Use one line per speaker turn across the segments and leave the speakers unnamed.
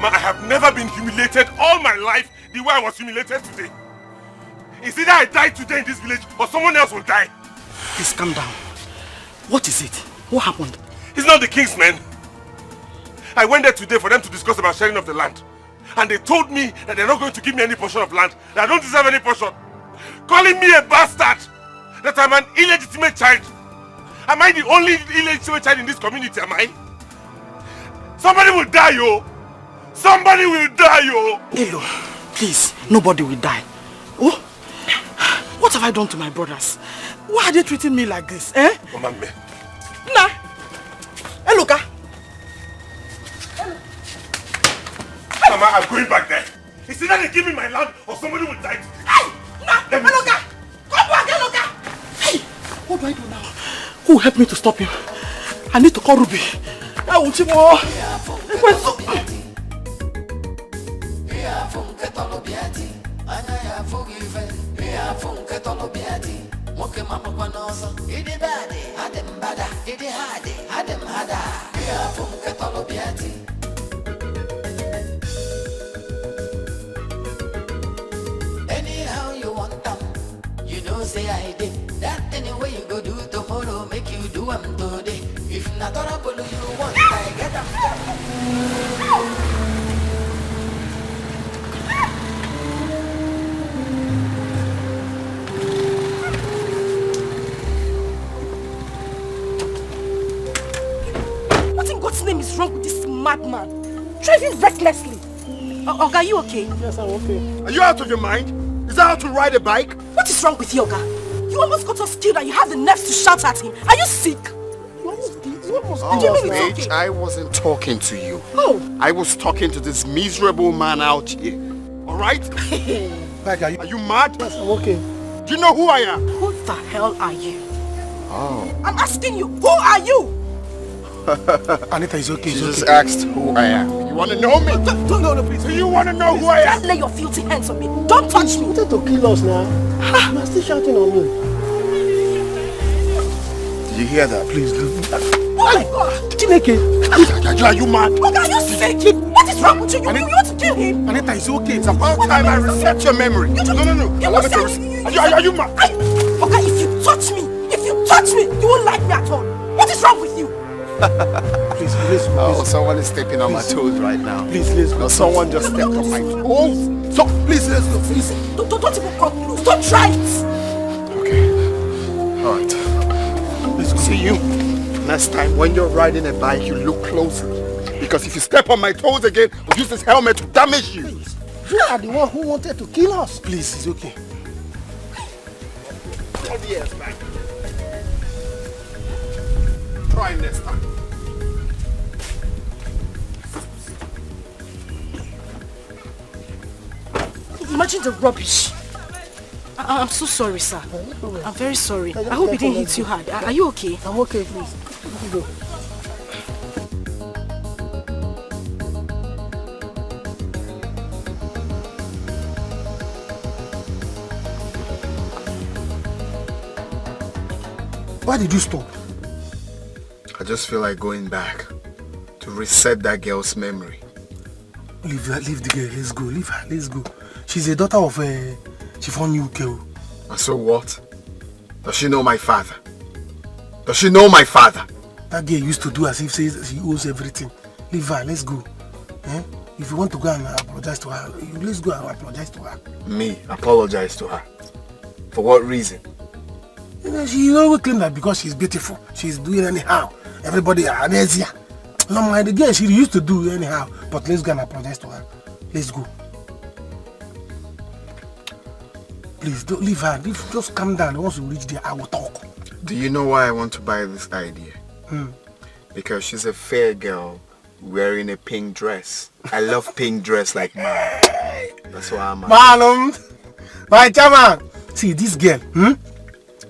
Mama, I have never been humiliated all my life the way I was humiliated today. It's either I die today in this village or someone else will die.
Please calm down. What is it? What happened?
It's not the king's men. I went there today for them to discuss about sharing of the land. And they told me that they're not going to give me any portion of land. That I don't deserve any portion. Calling me a bastard. That I'm an illegitimate child. Am I the only illegitimate child in this community, am I? Somebody will die, yo. Somebody will die, yo.
Elo, please, nobody will die. Oh, what have I done to my brothers? Why are they treating me like this, eh?
Mama, me.
Nah. Eloka.
Mama, I'm going back there. It's either they give me my land or somebody will die.
Hey! Nah! Eloka! Come back, Eloka! Hey! What do I do now? Who will help me to stop him? I need to call Ruby. I will see more.
Anyhow you want them, you know say I did. That anyway you go do tomorrow, make you do them today. If not horrible you want, I get them.
What in God's name is wrong with this madman? Driving recklessly. Oga, are you okay?
Yes, I'm okay. Are you out of your mind? Is that how to ride a bike?
What is wrong with you, Oga? You almost got us killed and you have the nerves to shout at him. Are you sick?
Mate, I wasn't talking to you.
Oh.
I was talking to this miserable man out here. Alright? Are you mad?
Yes, I'm okay.
Do you know who I am?
Who the hell are you?
Oh.
I'm asking you, who are you?
Anita is okay.
She just asked who I am. You want to know me?
No, please.
Do you want to know who I am?
Don't lay your filthy hands on me. Don't touch me.
You wanted to kill us now. You are still shouting on me.
Did you hear that?
Please, leave.
Oh my God.
Chineke.
Are you mad?
Oga, are you sick? What is wrong with you? You want to kill him?
Anita is okay.
It's about time I reset your memory. No. Allow me to Are you mad?
Oga, if you touch me, you won't like me at all. What is wrong with you?
Please.
Oh, someone is stepping on my toes right now.
Please, let's go.
No, someone just stepped on my toes.
So, please, let's go. Please.
Don't even come close. Don't try it.
Okay. All right.
Let's go.
See you. Next time when you're riding a bike, you look closely. Because if you step on my toes again, I'll use this helmet to damage you.
Please. You are the one who wanted to kill us. Please, it's okay.
Yes, man. Try next time.
Imagine the rubbish. I'm so sorry, sir. I'm very sorry. I hope it didn't hit you hard. Are you okay?
I'm okay, please. Let me go. Why did you stop?
I just feel like going back to reset that girl's memory.
Leave the girl. Let's go. Leave her. Let's go. She's a daughter of Chiffon UK.
And so what? Does she know my father? Does she know my father?
That girl used to do as if says she owes everything. Leave her. Let's go. Eh? If you want to go and apologize to her, let's go and apologize to her.
Me apologize to her? For what reason?
You know, she always claims that because she's beautiful, she's doing anyhow. Everybody is here. No, my the girl, she used to do anyhow. But let's go and apologize to her. Let's go. Please, don't leave her. Just calm down. Once we reach there, I will talk.
Do you know why I want to buy this idea? Because she's a fair girl wearing a pink dress. I love pink dress like mine. That's why I'm...
My chairman. See, this girl,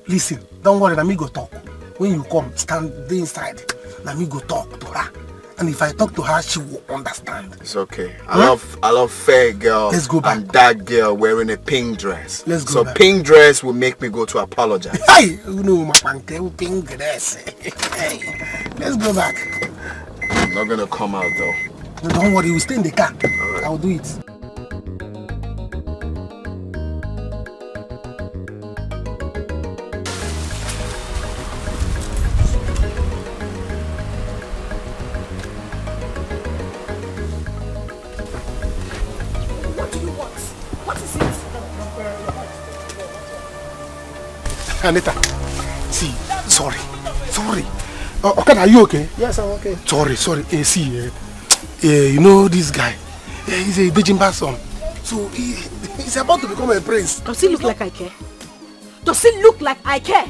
listen, don't worry, let me go talk. When you come, stand inside. Let me go talk to her. And if I talk to her, she will understand.
It's okay. I love fair girl.
Let's go back.
And that girl wearing a pink dress.
Let's go
so
back.
Pink dress will make me go to apologize.
Hey, you know my pink dress. Hey, let's go back.
I'm not gonna come out though.
No, don't worry, we'll stay in the car. Right. I'll do it.
What do you want? What is it?
Anita, see, sorry. Okay, are you okay?
Yes, I'm okay.
Sorry. See, you know this guy? He's a Dejimba son. So he's about to become a prince.
Does he look like I care? Does he look like I care?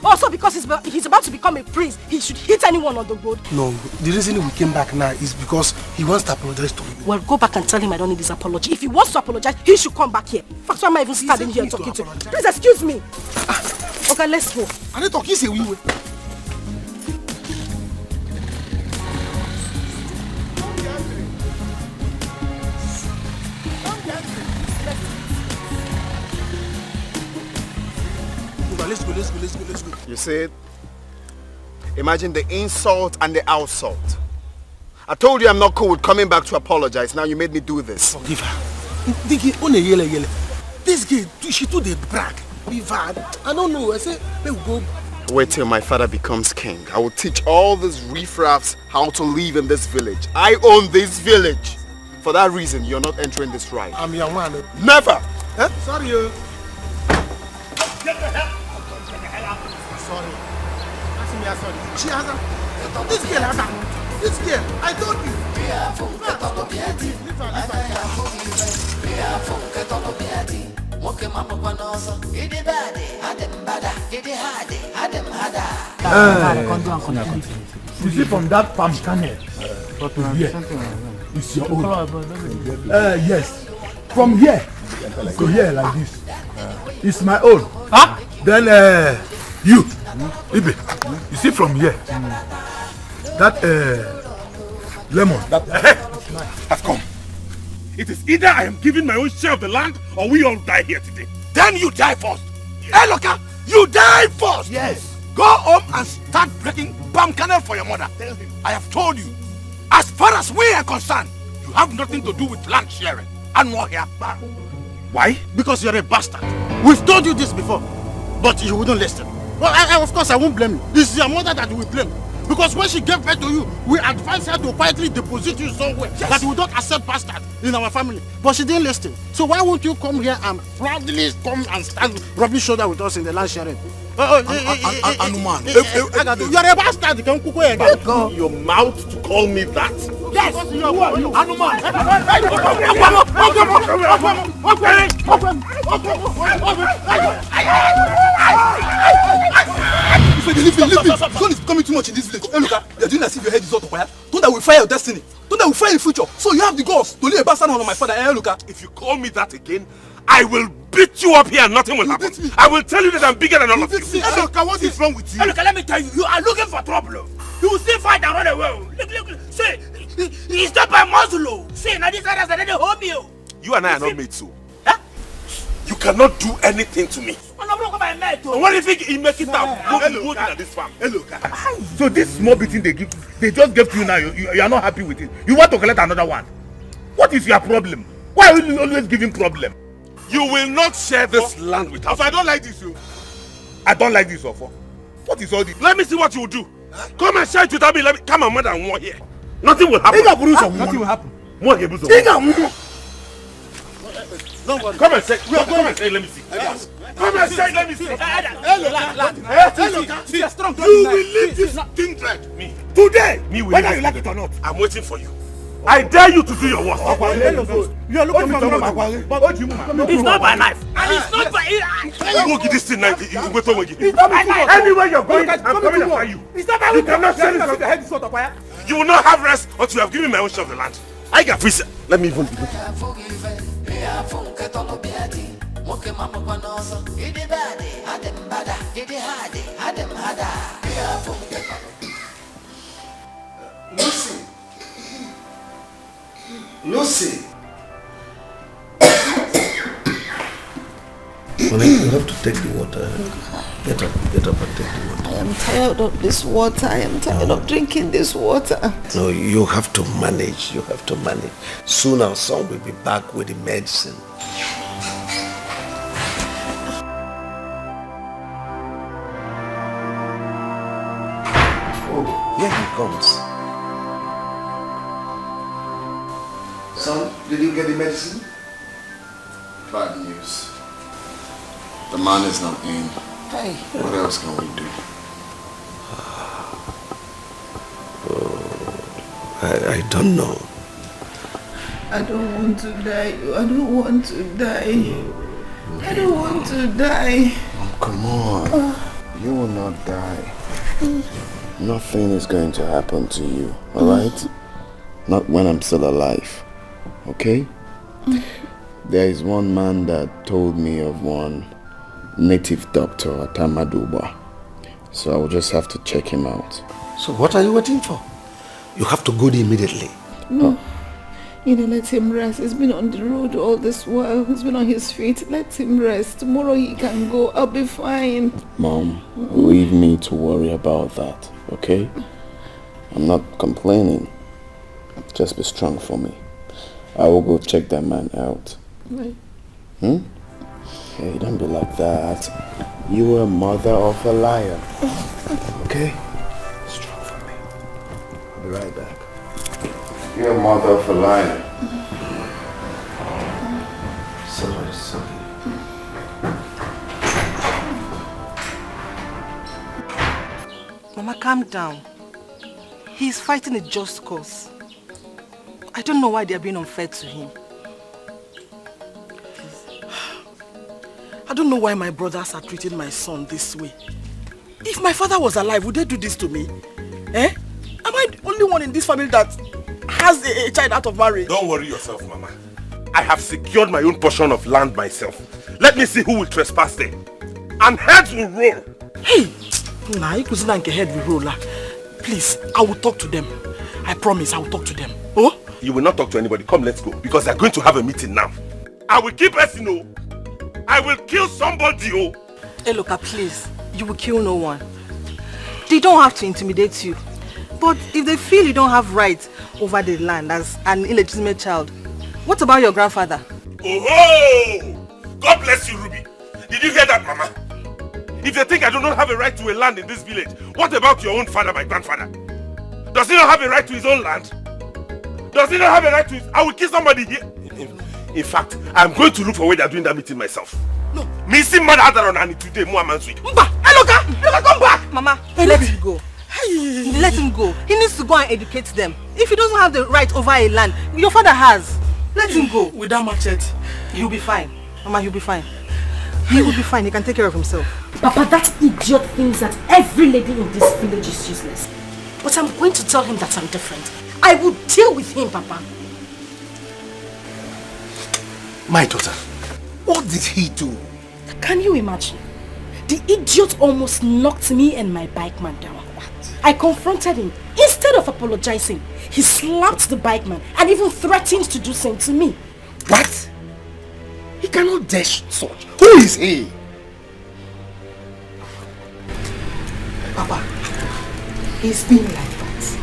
Also, because he's about to become a prince, he should hit anyone on the road.
No, the reason we came back now is because he wants to apologize to you.
Well, go back and tell him I don't need his apology. If he wants to apologize, he should come back here. In fact, why am I even standing here talking to him? Please excuse me. Okay, let's go.
Anita, kiss a wee. Let's go.
You see it? Imagine the insult and the outsult. I told you I'm not cool with coming back to apologize. Now you made me do this.
Forgive her. This girl, she too the brag. Be bad. I don't know. I say, let's go.
Wait till my father becomes king. I will teach all these riffraffs how to live in this village. I own this village. For that reason, you're not entering this ride.
I'm your man.
Never!
Eh? Sorry, Get the hell! Sorry. Sorry. She has a... This girl has a... This girl, I told you.
You see from that palm kernel to here, it's your own. Yes. From here to here like this, it's my own. Huh? Then you, Ibe, you see from here, that lemon
has come. It is either I am giving my own share of the land or we all die here today.
Then you die first. Hey, Loka, you die first.
Yes.
Go home and start breaking palm kernel for your mother. Tell him. I have told you, as far as we are concerned, you have nothing to do with land sharing. And more here.
Why?
Because you're a bastard. We've told you this before, but you wouldn't listen. Well, of course, I won't blame you. It's your mother that we blame. Because when she gave birth to you, we advised her to quietly deposit you somewhere that we don't accept bastard in our family. But she didn't listen. So why won't you come here and proudly come and stand rubbing shoulder with us in the land sharing?
Anuman.
You're a bastard.
Go. Your mouth to call me that?
Yes. Who are you? Anuman.
Leave me. Sun is becoming too much in this village. Hey, look, you're doing as if your head is not on fire. Thunder will fire your destiny. Thunder will fire your future. So you have the guts to lay a bastard on my father. Hey, look.
If you call me that again, I will beat you up here and nothing will happen. I will tell you that I'm bigger than all of you.
Hey, look, what is wrong with you? Hey, look, let me tell you, you are looking for trouble. You will still fight and run away. Look. See, it's not by muzzle. See, now these others are ready to hold me.
You and I are not made so. Huh? You cannot do anything to me. And what do you think he make it out? Moving at this farm.
Hey, look. So this small beating they just gave to you now, you are not happy with it. You want to collect another one. What is your problem? Why are you always giving problem?
You will not share this land with us.
If I don't like this, I don't like this offer. What is all this?
Let me see what you will do. Come and share it without me. Let me come on more than one here. Nothing will happen.
Nothing will happen.
More here. Come and say. Let me see. Come and say. Let me see.
You're strong.
You will leave this kindred. Me.
Today.
Me.
Whether you like it or not.
I'm waiting for you. I dare you to do your worst.
You are looking for me.
It's not by knife. And it's not by...
You won't get this thing now.
It's not by knife.
Anywhere you're going, I'm coming after you.
It's not by
You cannot say this.
your head is not on fire.
You will not have rest until you have given my own share of the land. I got free. Let me even be.
Lucy.
Honey, you have to take the water. Get up and take the water.
I am tired of this water. I am tired of drinking this water.
No, you have to manage. You have to manage. Soon our son will be back with the medicine. Oh, here he comes. Son, did you get the medicine?
Bad news. The man is not in.
Hey.
What else can we do?
I don't know.
I don't want to die. I don't want to die. I don't want to die.
Oh, come on. You will not die. Nothing is going to happen to you, alright? Not when I'm still alive. Okay? There is one man that told me of one native doctor at Amaduba. So I will just have to check him out.
So what are you waiting for? You have to go there immediately.
No. Let him rest. He's been on the road all this while. He's been on his feet. Let him rest. Tomorrow he can go. I'll be fine.
Mom, leave me to worry about that, okay? I'm not complaining. Just be strong for me. I will go check that man out.
Right.
Hey, don't be like that. You are a mother of a liar. Okay? Strong for me. I'll be right back. You're a mother of a liar.
Sorry.
Mama, calm down. He's fighting a just cause. I don't know why they're being unfair to him. I don't know why my brothers are treating my son this way. If my father was alive, would they do this to me? Eh? Am I the only one in this family that has a child out of marriage?
Don't worry yourself, Mama. I have secured my own portion of land myself. Let me see who will trespass there. And heads will roll.
Hey! Nah, head will roll. Please, I will talk to them. I promise I will talk to them. Oh?
You will not talk to anybody. Come, let's go. Because they're going to have a meeting now. I will keep Esino. I will kill somebody. Oh.
Hey, Loka, please. You will kill no one. They don't have to intimidate you. But if they feel you don't have rights over the land as an illegitimate child, what about your grandfather?
Oh! God bless you, Ruby. Did you hear that, Mama? If they think I do not have a right to a land in this village, what about your own father, my grandfather? Does he not have a right to his own land? Does he not have a right to his... I will kill somebody here. In fact, I'm going to look for where they're doing that meeting myself. No. Missing mother on today, Muammansui.
Mba! Eloka! Eloka, come back! Mama, let him go. Let him go. He needs to go and educate them. If he doesn't have the right over a land, your father has. Let him go.
With that machete,
He'll be fine. Mama, he'll be fine. He will be fine. He can take care of himself.
Papa, that idiot thinks that every lady in this village is useless. But I'm going to tell him that I'm different. I will deal with him, Papa.
My daughter, what did he do?
Can you imagine? The idiot almost knocked me and my bike man down. What? I confronted him. Instead of apologizing, he slapped the bike man and even threatened to do same to me.
What? He cannot dare such. Who is he?
Papa, he's been like that.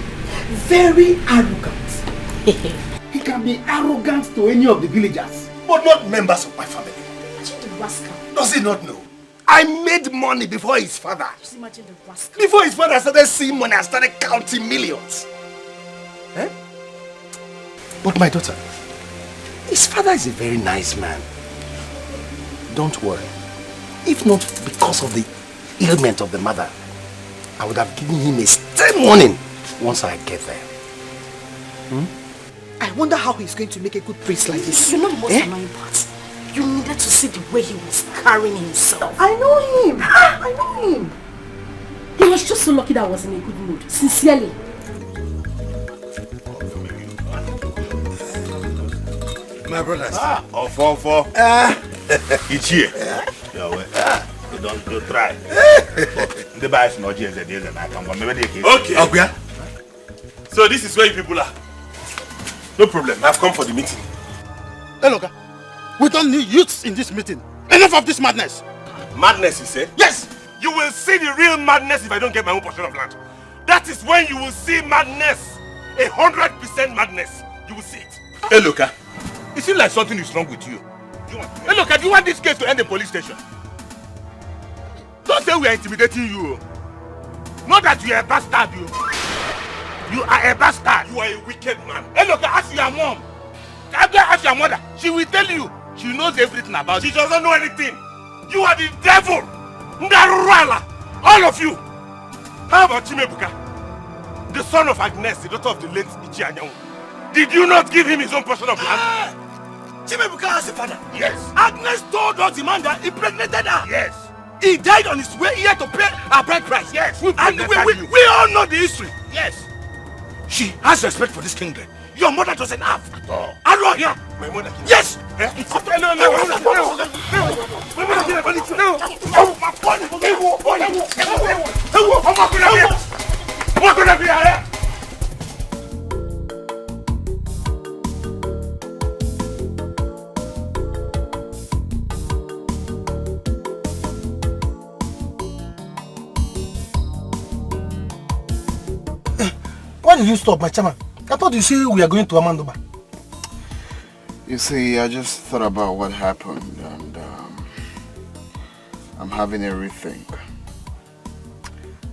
Very arrogant.
He can be arrogant to any of the villagers, but not members of my family.
Imagine the rascal.
Does he not know? I made money before his father.
Just imagine the rascal.
Before his father started seeing money, I started counting millions. Eh? But my daughter, his father is a very nice man. Don't worry. If not because of the ailment of the mother, I would have given him a stern warning once I get there.
I wonder how he's going to make a good priest like this.
You know the most annoying part? You needed to see the way he was carrying himself.
I know him. I know him.
He was just so lucky that I was in a good mood. Sincerely.
My brothers.
Four. It's here.
You don't try. The buy is not just and I can go.
Okay. So this is where you people are. No problem. I've come for the meeting.
Hey, look, we don't need youths in this meeting. Enough of this madness.
Madness, you say?
Yes.
You will see the real madness if I don't get my own portion of land. That is when you will see madness. 100% madness. You will see it.
Hey, Luka. It seems like something is wrong with you. Hey, Luka, do you want this case to end in police station? Don't say we are intimidating you. Not that you are a bastard, you. You are a bastard.
You are a wicked man.
Hey, Luka, ask your mom. Ask your mother. She will tell you. She knows everything about
She
it.
doesn't know anything. You are the devil. Ndarurala. All of you. How about Chimebuka? The son of Agnes, the daughter of the late Ichi Anyanwu. Did you not give him his own portion of land?
Chimebuka has a father.
Yes.
Agnes told us the man that impregnated her.
Yes.
He died on his way here to pay our bride price.
Yes.
And we all know the history.
Yes.
She has respect for this kingdom. Your mother doesn't have.
At all.
Aro here.
My mother.
Yes.
No.
Why did you stop, my chairman? I thought you said we are going to Amandoba.
You see, I just thought about what happened and I'm having a rethink.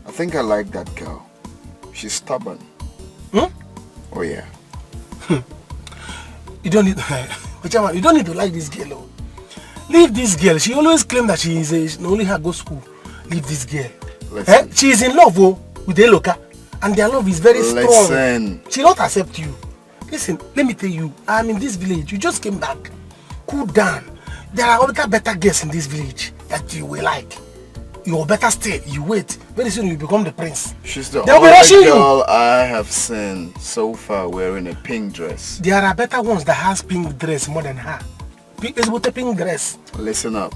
I think I like that girl. She's stubborn.
Hmm?
Oh yeah.
You don't need Chairman, you don't need to like this girl. Oh. Leave this girl. She always claims that she only her go school. Leave this girl. She is in love with Eloka. And their love is very strong.
Listen.
She don't accept you. Listen, let me tell you, I'm in this village. You just came back. Cool down. There are other better girls in this village that you will like. You will better stay. You wait. Very soon you become the prince.
She's the
They'll be
only
rushing
girl
you.
I have seen so far wearing a pink dress.
There are better ones that has pink dress more than her. It's with a pink dress.
Listen up.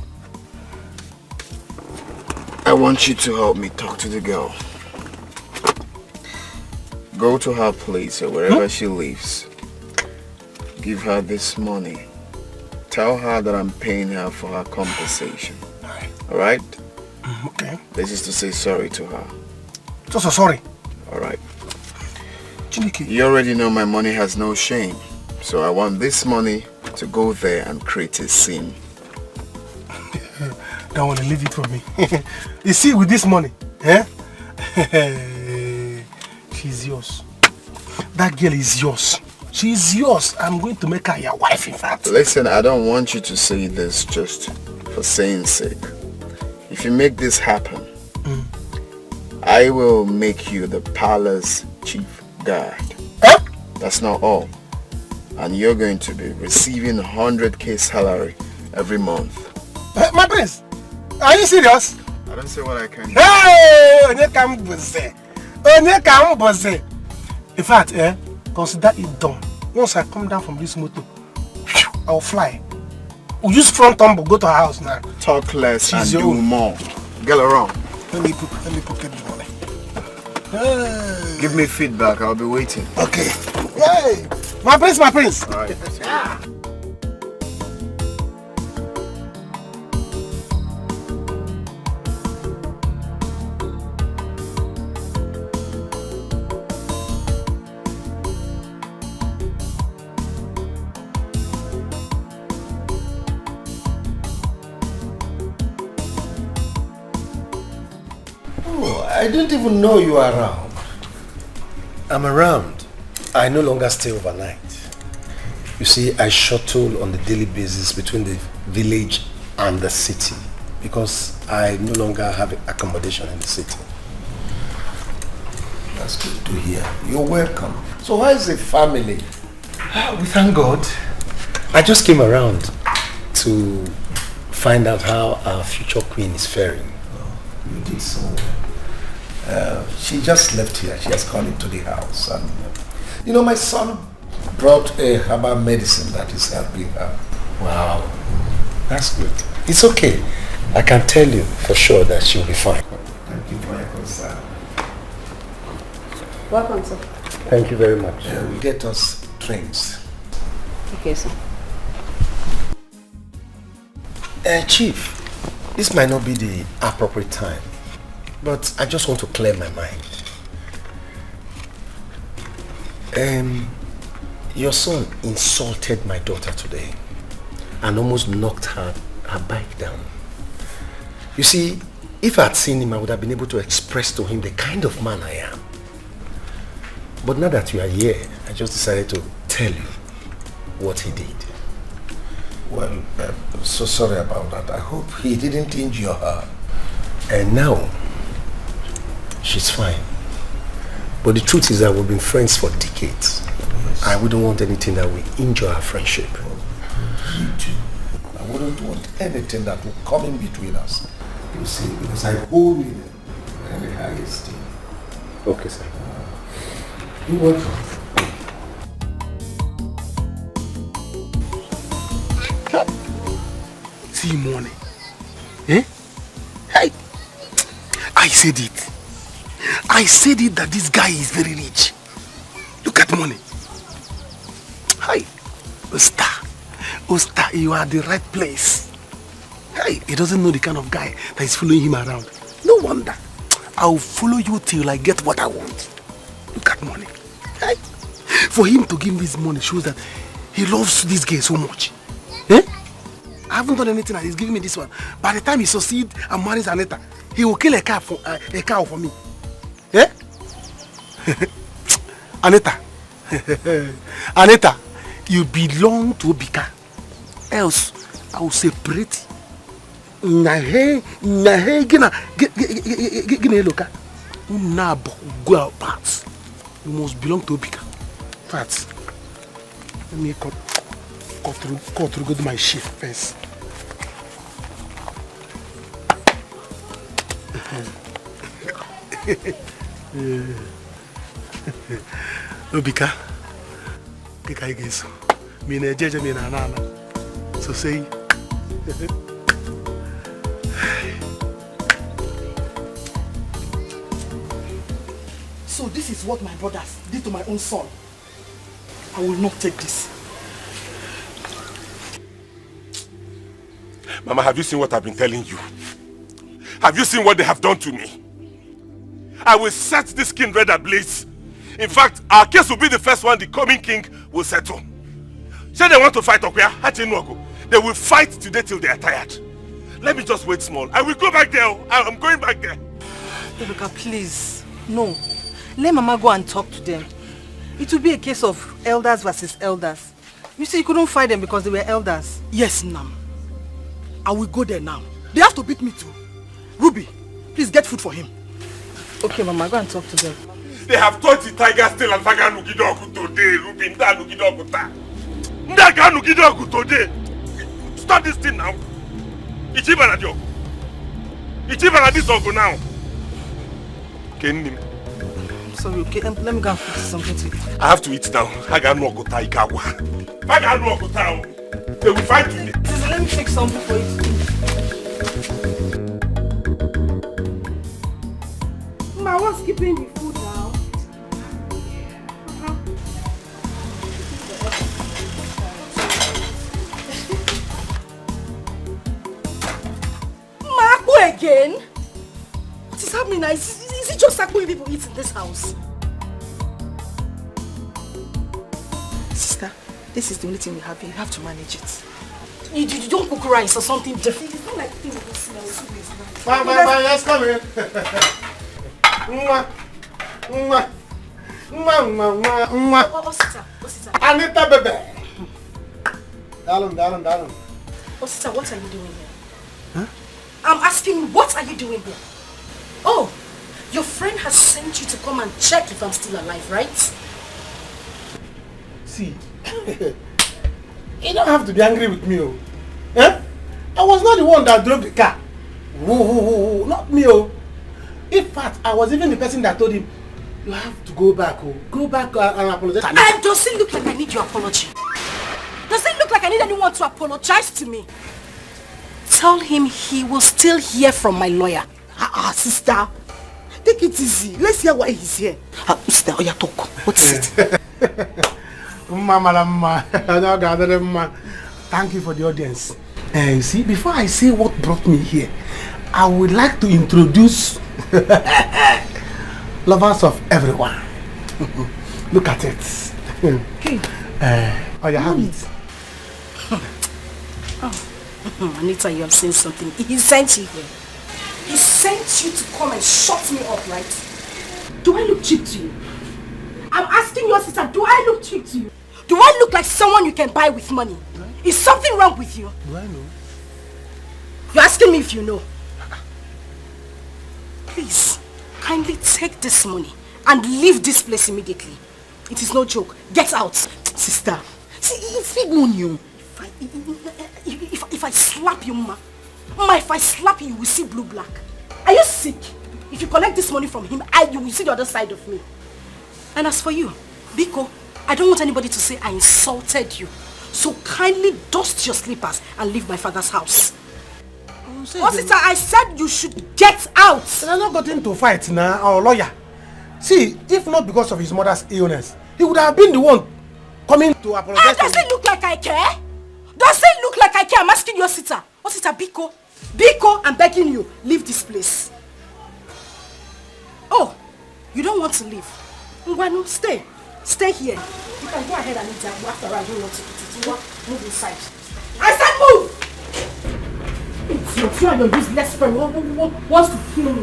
I want you to help me talk to the girl. Go to her place or wherever she lives. Give her this money. Tell her that I'm paying her for her compensation. Alright?
Okay.
This is to say sorry to her.
So sorry.
Alright. You already know my money has no shame. So I want this money to go there and create a scene.
Don't want to leave it for me. You see, with this money, she's yours. That girl is yours. She's yours. I'm going to make her your wife, in fact.
Listen, I don't want you to say this just for saying sake. If you make this happen, I will make you the palace chief guard. That's not all. And you're going to be receiving 100k salary every month.
My prince, are you serious?
I don't say what I can do.
Hey! In fact, consider it done. Once I come down from this motor, I'll fly. We'll use front tumble, go to her house now.
Talk less and do
own.
more. Get around.
Let me pocket the money. Hey.
Give me feedback, I'll be waiting.
Okay. Hey! My prince, my prince!
Alright.
I didn't even know you were around. I'm around. I no longer stay overnight. You see, I shuttle on a daily basis between the village and the city because I no longer have accommodation in the city. That's good to hear. You're welcome. So how is the family? We thank God. I just came around to find out how our future queen is faring. Oh, you did so well. She just left here. She has gone into the house. And, you know, my son brought a herbal medicine that is helping her. Wow. That's good. It's okay. I can tell you for sure that she'll be fine. Thank you for your concern.
Welcome, sir.
Thank you very much. We'll get us drinks.
Okay, sir.
Chief, this might not be the appropriate time, but I just want to clear my mind. Your son insulted my daughter today and almost knocked her bike down. You see, if I had seen him, I would have been able to express to him the kind of man I am. But now that you are here, I just decided to tell you what he did.
Well, I'm so sorry about that. I hope he didn't injure her.
And now, she's fine. But the truth is that we've been friends for decades. Yes. I wouldn't want anything that will injure our friendship.
Me too. I wouldn't want anything that will come in between us. You see, because I hold you in very high esteem.
Okay, sir.
You're welcome.
See money. Eh? Hey! I said it. I said it that this guy is very rich. Look at money. Hey! Osta, you are at the right place. Hey! He doesn't know the kind of guy that is following him around. No wonder. I'll follow you till I get what I want. Look at money. Hey! For him to give me this money shows that he loves this guy so much. Eh? I haven't done anything and he's giving me this one. By the time he succeeds and marries Anita, he will kill a cow for me. Eh? Anita. Anita, you belong to Obika. Else, I will separate. Go out parts. You must belong to Obika. Parts. Let me cut through go to my shift first. Obika, Kika Igeso, Mina Jeja Mina Nana. So say.
So this is what my brothers did to my own son. I will not take this.
Mama, have you seen what I've been telling you? Have you seen what they have done to me? I will set this Kindred ablaze. In fact, our case will be the first one the coming king will settle. Say they want to fight Okuya, they will fight today till they are tired. Let me just wait small. I will go back there. I'm going back there.
Ebuka, please. No. Let Mama go and talk to them. It will be a case of elders versus elders. You see, you couldn't fight them because they were elders.
Yes, Nam. I will go there now. They have to beat me too. Ruby, please get food for him.
Okay, Mama, go and talk to them.
They have taught the tiger still and Faga Nugidoku today, Ruby, Nda Nugidoku ta. Ndaga Nugidoku today. Stop this thing now. Ichibana joke. Ichibana this ogo now. Kenny.
Sorry, okay, let me go and fix something to eat.
I have to eat now. Faga Nuogota Ikawa. Faga Nuogota. They will fight today.
Let me fix something for you.
Ma, what's keeping the food now? Ma, go again? What is happening now? Is it just Akwe people eat in this house?
Sister, this is the only thing we have here. You have to manage it.
You don't cook rice or something different. It's not like things will smell so nice.
Bye, let's come in.
Osita.
Anita, baby. Darling.
Osita, what are you doing here? Huh? I'm asking, what are you doing here? Oh, your friend has sent you to come and check if I'm still alive, right?
See, you don't have to be angry with me, oh. Eh? I was not the one that drove the car. Whoa, not me, oh. In fact, I was even the person that told him, you have to go back, oh. Go back and apologize.
And does it look like I need your apology? Does it look like I need anyone to apologize to me? Tell him he will still hear from my lawyer.
Sister. Take it easy. Let's hear why he's here. Sister, Oya, talk. What is it?
Thank you for the audience. You see, before I say what brought me here, I would like to introduce lovers of everyone. Look at it.
Hey.
Oh, you have it.
Anita, you have seen something. He sent you here. He sent you to come and shut me up, right? Do I look cheap to you? I'm asking your sister, do I look cheap to you? Do I look like someone you can buy with money? Is something wrong with you?
Do I know?
You're asking me if you know. Please, kindly take this money and leave this place immediately. It is no joke. Get out.
Sister, see, it's big money.
If I slap you, Ma, if I slap you, you will see blue black. Are you sick? If you collect this money from him, you will see the other side of me. And as for you, Biko, I don't want anybody to say I insulted you. So kindly dust your slippers and leave my father's house. Sister, I said you should get out.
I'm not got into fight now, our lawyer. See, if not because of his mother's illness, he would have been the one coming to apologize.
Does it look like I care? Does it look like I care? I'm asking your sister. Oh, sister, Biko, I'm begging you, leave this place. Oh, you don't want to leave? Ngwanu, stay. Stay here. You can go ahead and eat that. After all, I don't want to eat it. Move inside. I said move! It's your friend, your useless friend, wants to kill me.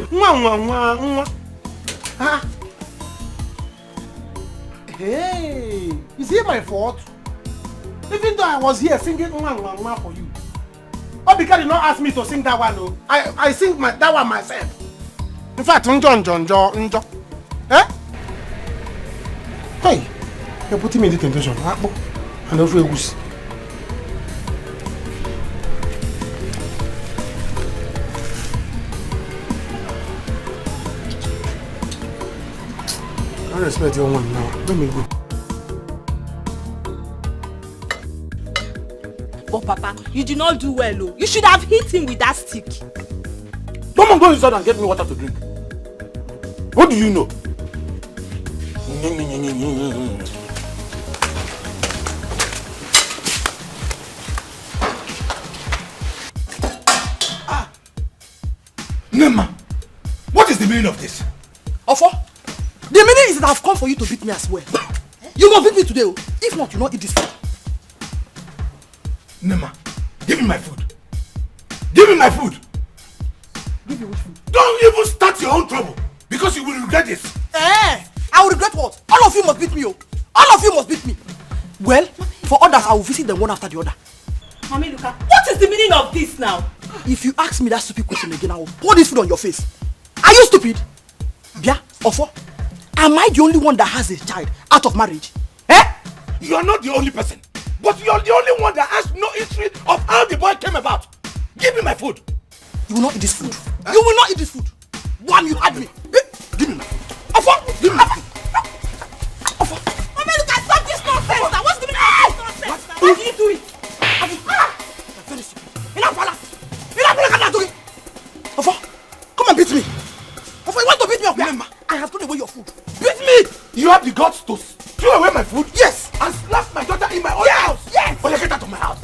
Hey, is it my fault? Even though I was here singing for you. Oh, because you not ask me to sing that one, no. I sing that one myself. In fact, Njo. Eh? Hey, you're putting me in the temptation. And over a goose. I respect your one now. Let me go.
Oh, Papa, you did not do well, oh. You should have hit him with that stick.
Come on, go inside and get me water to drink. What do you know?
Nema, what is the meaning of this?
Ofo, the meaning is that I've come for you to beat me as well. You must beat me today, oh. If not, you not eat this food.
Nema, give me my food. Give me my food.
Give you which food?
Don't even start your own trouble, because you will regret this.
I will regret what? All of you must beat me, oh. All of you must beat me. Well, for others, I will visit them one after the other.
Mommy, Luka, what is the meaning of this now?
If you ask me that stupid question again, I will pour this food on your face. Are you stupid? Bia, Ofo, am I the only one that has a child out of marriage? Eh?
You are not the only person, but you are the only one that has no history of how the boy came about. Give me my food.
You will not eat this food. You will not eat this food. One, you had me. Give me my food. Ofo, give me my food. Ofo. Mommy, look at stop this nonsense. Now, what's the meaning of this nonsense? What do you do it? I'm very stupid. Ofo, come and beat me. Ofo, you want to beat me up here? I have thrown away your food. Beat me!
You have the guts to throw away my food?
Yes!
And slap my daughter in my own house?
Yes!
Oh, get out of my house.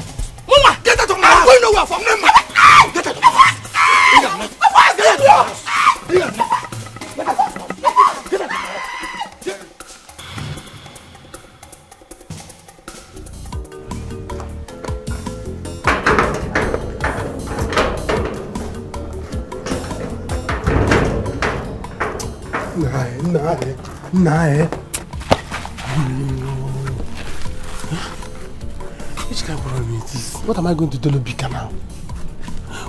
Mama!
Get out of my
I'm
house!
going nowhere, Ofo.
Get out of my house! Get out of my house! Get out of my house! Get out of my house!
Nah. Which kind of problem is this? What am I going to do to Obika now?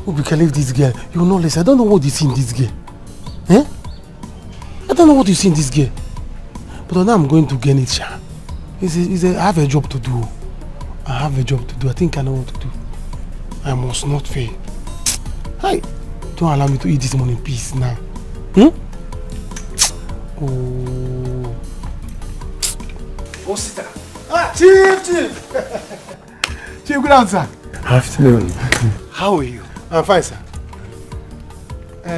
Obika, leave this girl. You will not listen. I don't know what you see in this girl. Eh? I don't know what you see in this girl. But now I'm going to get it, Sha. I have a job to do. I think I know what to do. I must not fail. Hey, don't allow me to eat this money in peace now.
Oh, sister.
Chief! Chief, good answer.
Afternoon.
How are you?
I'm fine, sir.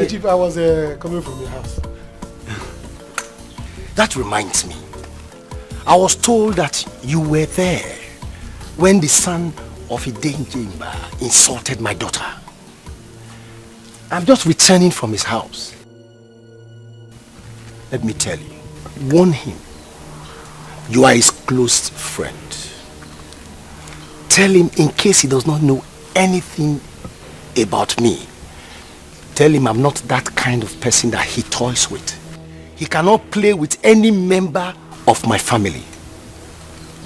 Chief, I was coming from your house.
That reminds me. I was told that you were there when the son of Idenjimba insulted my daughter. I'm just returning from his house. Let me tell you, warn him. You are his close friend. Tell him in case he does not know anything about me. Tell him I'm not that kind of person that he toys with. He cannot play with any member of my family.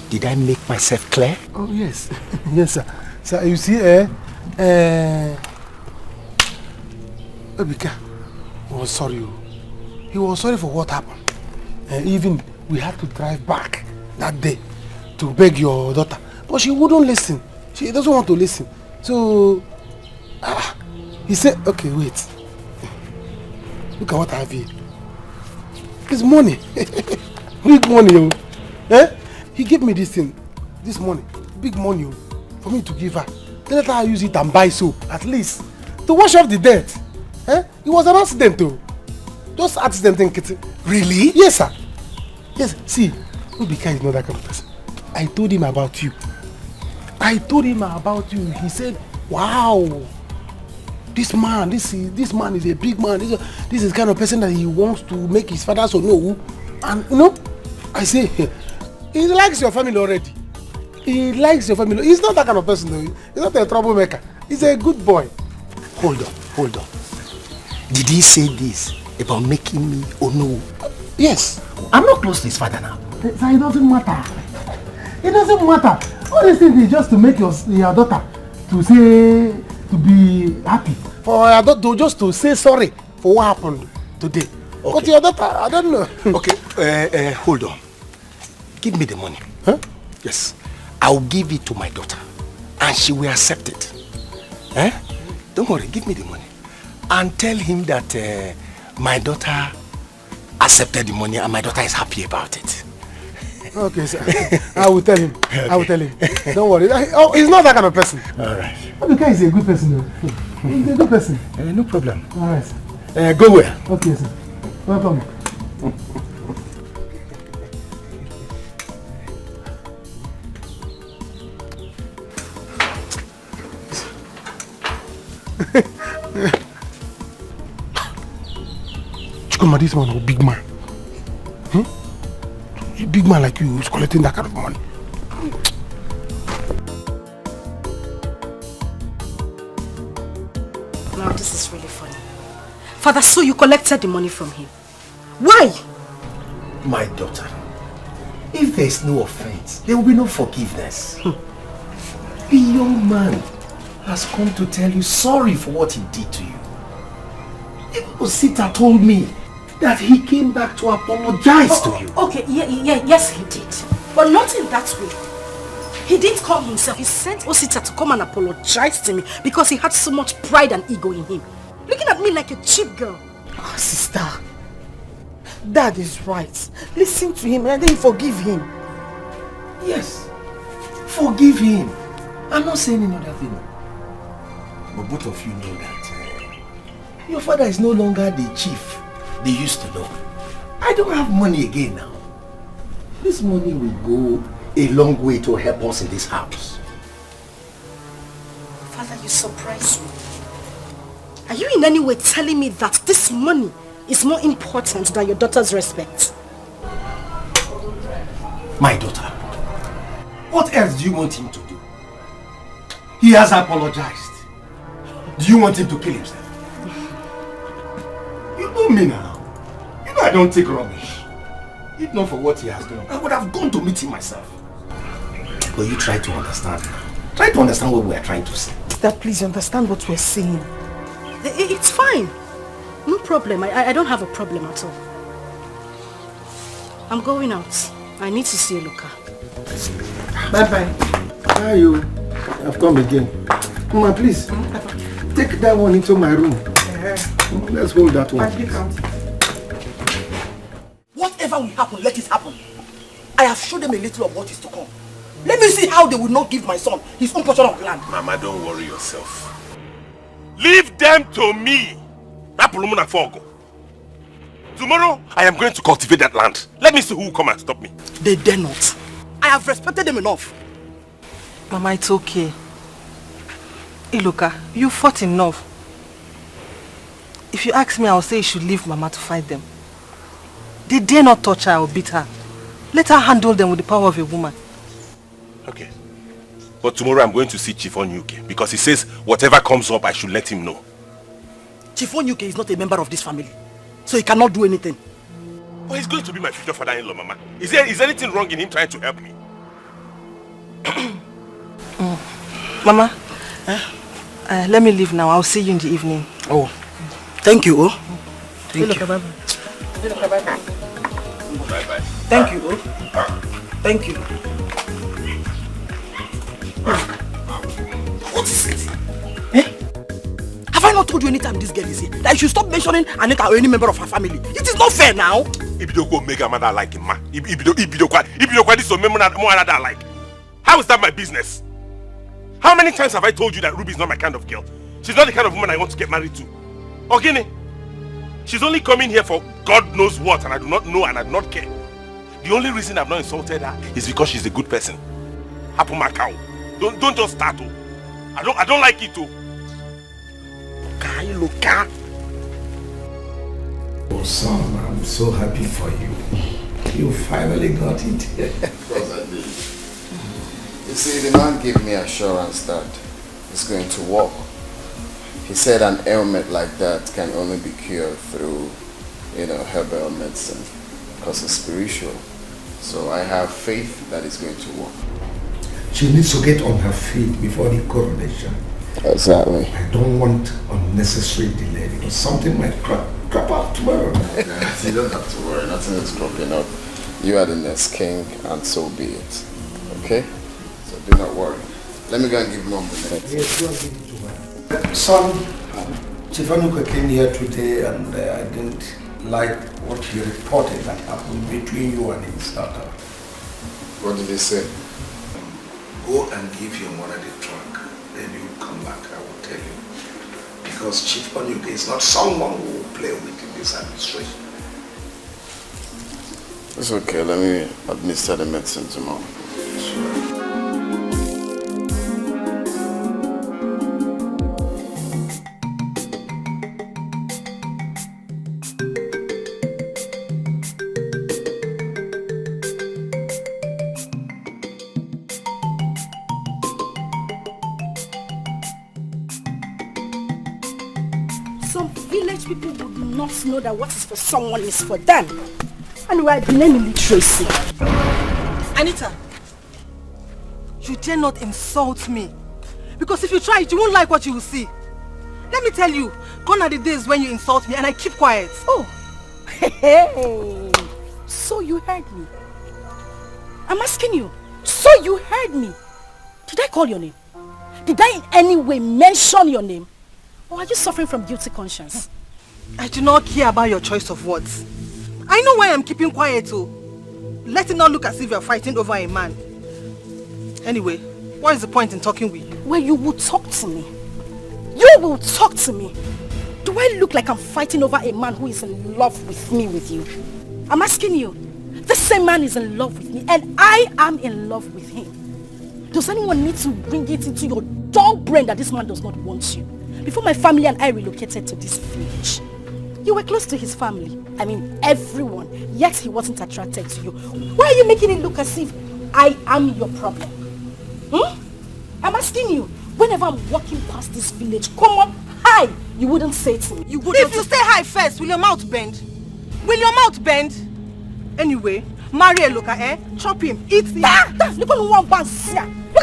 Did I make myself clear?
Oh, yes. Yes, sir. Sir, you see, Obika was sorry. He was sorry for what happened. Even we had to drive back that day to beg your daughter. But she wouldn't listen. She doesn't want to listen. So, he said, okay, wait. Look at what I have here. It's money. Big money. He gave me this thing, this money. Big money for me to give her. Then let her use it and buy soap, at least. To wash off the dirt. It was an accident though. Just accident thing, Kitty.
Really?
Yes, sir. Yes, see, Obika is not that kind of person. I told him about you. He said, wow. This man is a big man. This is the kind of person that he wants to make his father so know. And you know, I say, he likes your family already. He likes your family. He's not that kind of person though. He's not a troublemaker. He's a good boy.
Hold on. Did he say this about making me Ono?
Yes.
I'm not close to his father now.
So it doesn't matter. It doesn't matter. All these things is just to make your daughter to be happy. For your daughter just to say sorry for what happened today. Okay. But your daughter, I don't know.
Okay, hold on. Give me the money.
Huh?
Yes. I'll give it to my daughter. And she will accept it. Don't worry, give me the money. And tell him that my daughter accepted the money and my daughter is happy about it.
Okay, sir. I will tell him. Don't worry. He's not that kind of person.
Alright.
Obika is a good person though. He's a good person.
No problem.
Alright, sir.
Go where?
Okay, sir. Welcome. Chukuma, this man is a big man. A big man like you who's collecting that kind of money.
Now this is really funny. Father, so you collected the money from him. Why?
My daughter, if there is no offense, there will be no forgiveness. The young man has come to tell you sorry for what he did to you. Even Osita told me that he came back to apologize to you.
Okay, yes he did. But not in that way. He didn't come himself. He sent Osita to come and apologize to me because he had so much pride and ego in him. Looking at me like a cheap girl.
Oh, sister. Dad is right. Listen to him and then forgive him.
Yes. Forgive him. I'm not saying another thing. But both of you know that your father is no longer the chief they used to know. I don't have money again now. This money will go a long way to help us in this house.
Father, you surprise me. Are you in any way telling me that this money is more important than your daughter's respect?
My daughter, what else do you want him to do? He has apologized. Do you want him to kill himself? You know me now. You know I don't take rubbish. If not for what he has done, I would have gone to meet him myself. But you try to understand now. Try to understand what we are trying to say.
Dad, please understand what we're saying.
It's fine. No problem. I don't have a problem at all. I'm going out. I need to see Luca.
Bye-bye. How are you? I've come again. Mama, please. Take that one into my room. Let's hold that one.
Whatever will happen, let it happen. I have showed them a little of what is to come. Let me see how they will not give my son his own portion of land.
Mama, don't worry yourself. Leave them to me. Tomorrow, I am going to cultivate that land. Let me see who will come and stop me.
They dare not. I have respected them enough.
Mama, it's okay. Iloka, you fought enough. If you ask me, I'll say you should leave Mama to fight them. They dare not touch her or beat her. Let her handle them with the power of a woman.
Okay. But tomorrow I'm going to see Chief Onyuke because he says whatever comes up, I should let him know.
Chief Onyuke is not a member of this family, so he cannot do anything.
Well, he's going to be my future father-in-law, Mama. Is anything wrong in him trying to help me?
Mama, let me leave now. I'll see you in the evening.
Oh, thank you, oh. Thank you.
Bye-bye.
Bye-bye.
Thank you, oh. Thank you.
What is it?
Have I not told you anytime this girl is here that you should stop mentioning Anita or any member of her family? It is not fair now.
Ibidoko mega mother like him, ma. Ibidoko this so more another like. How is that my business? How many times have I told you that Ruby is not my kind of girl? She's not the kind of woman I want to get married to. Ogini, she's only coming here for God knows what, and I do not know and I do not care. The only reason I've not insulted her is because she's a good person. Hapu Macau. Don't just start. I don't like it too.
Oh son, I'm so happy for you. You finally got it.
Of course I did. You see, the man gave me assurance that it's going to work. He said an ailment like that can only be cured through, herbal medicine, because it's spiritual. So I have faith that it's going to work.
She needs to get on her feet before the coronation.
Exactly.
I don't want unnecessary delay because something might crop up tomorrow.
You don't have to worry, nothing is cropping up. You are the next king and so be it. Okay? So do not worry. Let me go and give Mom the next.
Yes, go and give it to her. Son, Chifanuka came here today and I didn't like what he reported that happened between you and his daughter.
What did he say?
Go and give your mother the trunk. Then you come back, I will tell you. Because Chief Onyuke is not someone who will play with in this administration.
It's okay, let me administer the medicine tomorrow.
People would not know that what is for someone is for them. And we are blaming literacy.
Anita, you dare not insult me. Because if you try it, you won't like what you will see. Let me tell you, gone are the days when you insult me and I keep quiet.
Oh, hey, so you heard me. I'm asking you, so you heard me. Did I call your name? Did I in any way mention your name? Or are you suffering from guilty conscience?
I do not care about your choice of words. I know why I'm keeping quiet too. Let it not look as if you're fighting over a man. Anyway, what is the point in talking with you?
Well, you will talk to me. You will talk to me. Do I look like I'm fighting over a man who is in love with me, with you? I'm asking you. The same man is in love with me and I am in love with him. Does anyone need to bring it into your dull brain that this man does not want you? Before my family and I relocated to this village, you were close to his family. I mean, everyone. Yet he wasn't attracted to you. Why are you making it look as if I am your problem? I'm asking you. Whenever I'm walking past this village, come on, hi, you wouldn't say it to me.
You wouldn't. If you say hi first, will your mouth bend? Will your mouth bend? Anyway, marry a local, chop him, eat him.
Look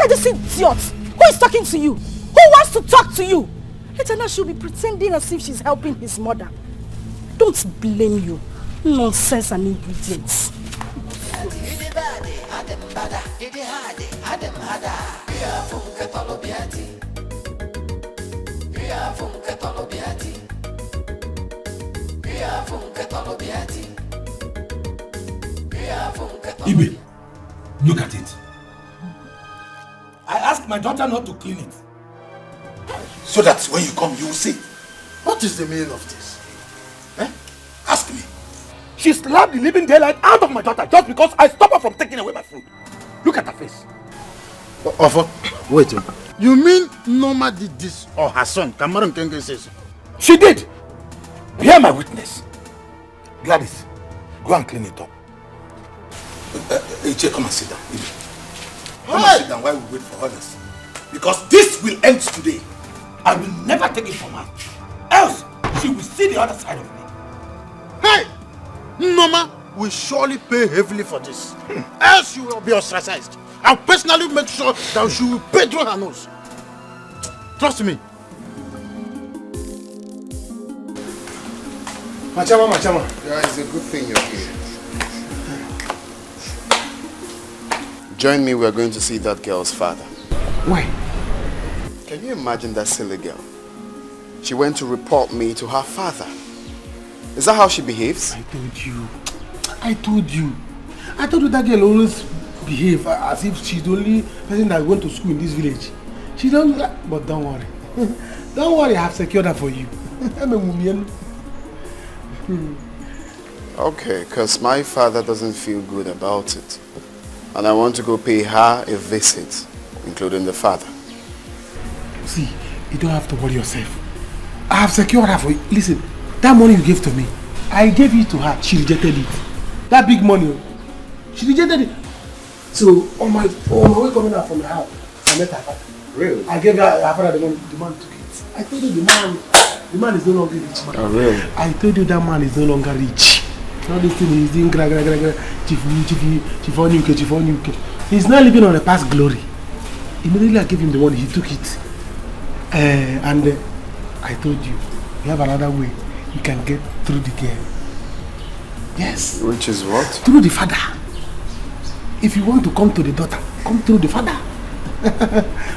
at this idiot. Who is talking to you? Who wants to talk to you? Later now she'll be pretending as if she's helping his mother. Don't blame you. Nonsense and ingredients.
Ibe, look at it. I asked my daughter not to clean it. So that when you come, you will see.
What is the meaning of this?
Ask me. She slapped the living daylight out of my daughter just because I stopped her from taking away my food. Look at her face.
Offer, wait. You mean Norma did this or her son? Kamaru Nkenge says.
She did. Hear my witness. Gladys, go and clean it up. Iche, come and sit down. Come and sit down while we wait for others. Because this will end today. I will never take it from her. Else, she will see the other side of me.
Hey! Norma will surely pay heavily for this. Else you will be ostracized. I'll personally make sure that she will pay through her nose. Trust me.
Machama. Yeah, it's a good thing you're here. Join me, we are going to see that girl's father.
Why?
Can you imagine that silly girl? She went to report me to her father. Is that how she behaves?
I told you that girl always behave as if she's the only person that went to school in this village. She don't, but don't worry. Don't worry, I have secured her for you. I'm a woman.
Okay, because my father doesn't feel good about it. And I want to go pay her a visit, including the father.
See, you don't have to worry yourself. I have secured her for you. Listen, that money you gave to me, I gave it to her. She rejected it. That big money, she rejected it. So on my way coming out from the house, I met her father.
Really?
I gave her father the money. The man took it. I told you the man is no longer rich. Man.
Oh, really?
I told you that man is no longer rich. All this thing he's doing chief. He's not living on a past glory. Immediately I gave him the money, he took it. And I told you, you have another way you can get through the girl. Yes.
Which is what?
Through the father. If you want to come to the daughter, come through the father.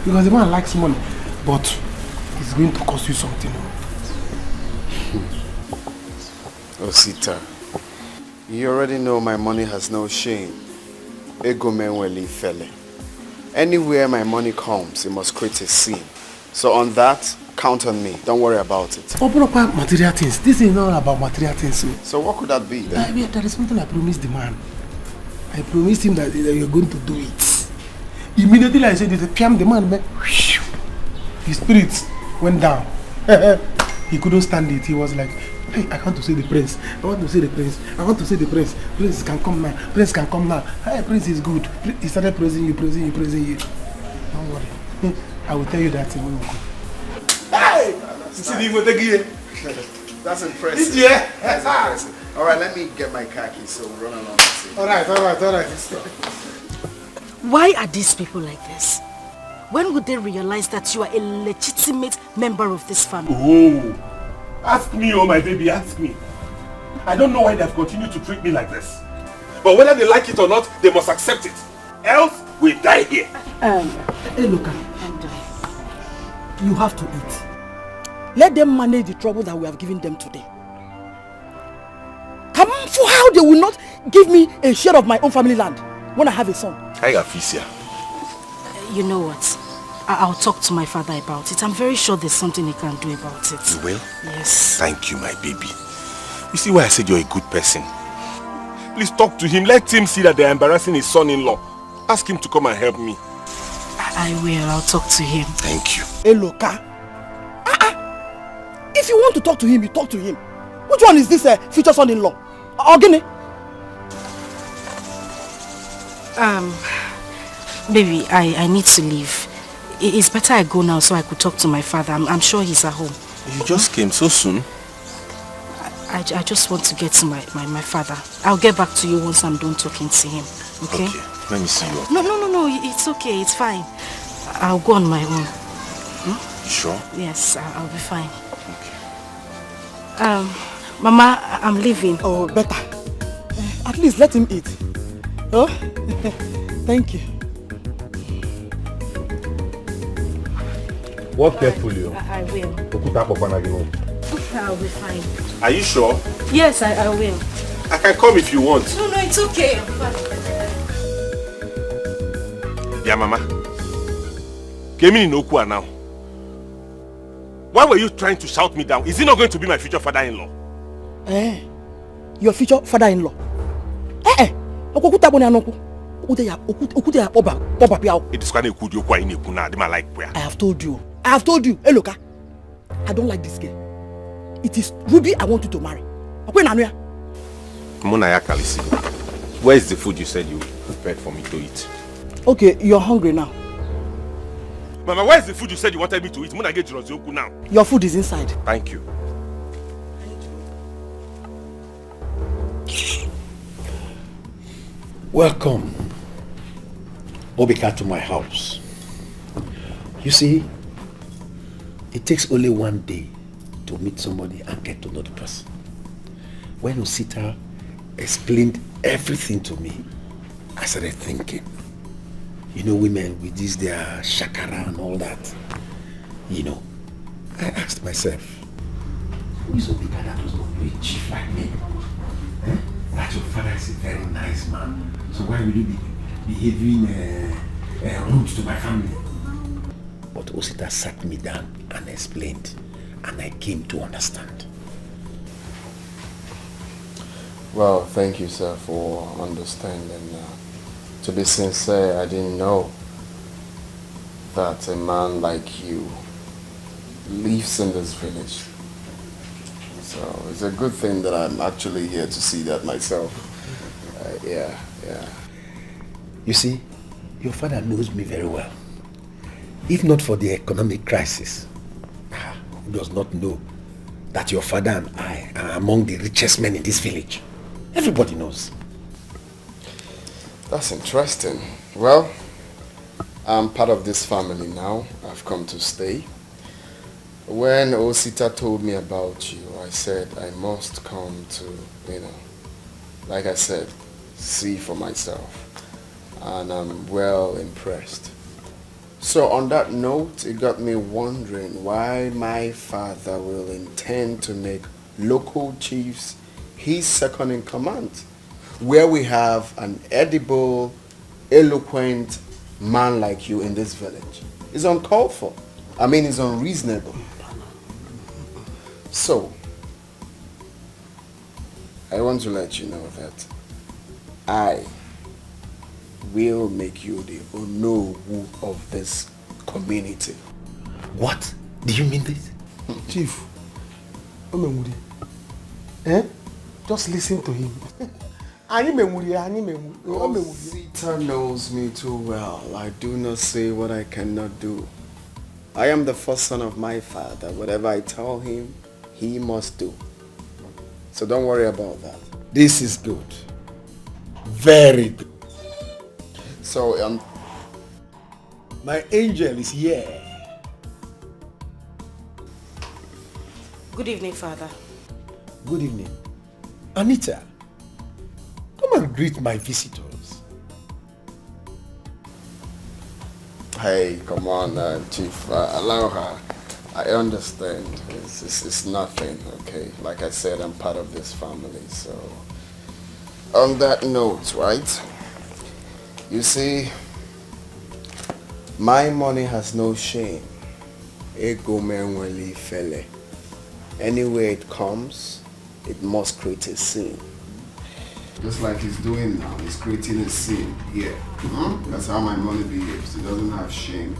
Because the man likes money, but it's going to cost you something.
Osita, you already know my money has no shame. Ego menweli fele. Anywhere my money comes, it must create a scene. So on that, count on me. Don't worry about it.
Open up material things. This is not about material things.
So what could that be then?
There is something I promised the man. I promised him that you're going to do it. Immediately I said it, the man, his spirit went down. He couldn't stand it. He was like, hey, I want to see the prince. I want to see the prince. I want to see the prince. Prince can come now. Prince can come now. Hey, prince is good. He started praising you. Don't worry. I will tell you that thing when we go.
Hey! That's impressive. Yeah. That's impressive. Alright, let me get my car keys so we'll run along.
Alright.
Why are these people like this? When would they realize that you are a legitimate member of this family?
Oh, ask me, oh my baby, ask me. I don't know why they've continued to treat me like this. But whether they like it or not, they must accept it. Else, we die here.
Hey, look, you have to eat. Let them manage the trouble that we have given them today. Come on, for how they will not give me a share of my own family land when I have a son.
I got Fisia.
You know what? I'll talk to my father about it. I'm very sure there's something he can do about it.
You will?
Yes.
Thank you, my baby. You see why I said you're a good person? Please talk to him. Let him see that they're embarrassing his son-in-law. Ask him to come and help me.
I will. I'll talk to him.
Thank you.
Hey, look, if you want to talk to him, you talk to him. Which one is this future son-in-law? Ogene?
Baby, I need to leave. It's better I go now so I could talk to my father. I'm sure he's at home.
You just came so soon?
I just want to get to my father. I'll get back to you once I'm done talking to him. Okay?
Okay. Let me see you.
No. It's okay. It's fine. I'll go on my own.
You sure?
Yes, I'll be fine. Okay. Mama, I'm leaving.
Oh, better. At least let him eat. Oh, thank you.
Walk carefully.
I will. I'll be fine.
Are you sure?
Yes, I will.
I can come if you want.
No, it's okay. I'm fine.
Yeah, Mama. Came in Okua now. Why were you trying to shout me down? Is he not going to be my future father-in-law?
Your future father-in-law?
It is kind of good you kwa in kuna de like where.
I have told you. Hey, look, I don't like this girl. It is Ruby I want you to marry.
Muna Kalisi. Where is the food you said you prepared for me to eat?
Okay, you're hungry now.
Mama, where is the food you said you wanted me to eat? Muna get Jirozioku now.
Your food is inside.
Thank you.
Welcome, Obika, to my house. You see, it takes only one day to meet somebody and get to know the person. When Osita explained everything to me, I started thinking. You know, women with this their shakara and all that. You know, I asked myself, who is Obika that was not a chief like me? That your father is a very nice man. So why will you be behaving rude to my family? But Osita sat me down and explained, and I came to understand.
Well, thank you, sir, for understanding. To be sincere, I didn't know that a man like you lives in this village. So it's a good thing that I'm actually here to see that myself. Yeah.
You see, your father knows me very well. If not for the economic crisis, he does not know that your father and I are among the richest men in this village. Everybody knows.
That's interesting. Well, I'm part of this family now. I've come to stay. When Osita told me about you, I said I must come to, like I said, see for myself. And I'm well impressed. So on that note, it got me wondering why my father will intend to make local chiefs his second in command, where we have an edible, eloquent man like you in this village. It's uncalled for. I mean, it's unreasonable. So, I want to let you know that I will make you the Onowu of this community.
What? Do you mean this?
Chief, just listen to him.
Osita knows me too well. I do not say what I cannot do. I am the first son of my father. Whatever I tell him, he must do. So don't worry about that.
This is good. Very good.
So,
my angel is here.
Good evening, Father.
Good evening. Anita, come and greet my visitors.
Hey, come on, Chief. Allow her. I understand. It's nothing, okay? Like I said, I'm part of this family, so... On that note, right? You see, my money has no shame. Anywhere it comes, it must create a scene. Just like he's doing now, he's creating a scene here. That's how my money behaves. It doesn't have shame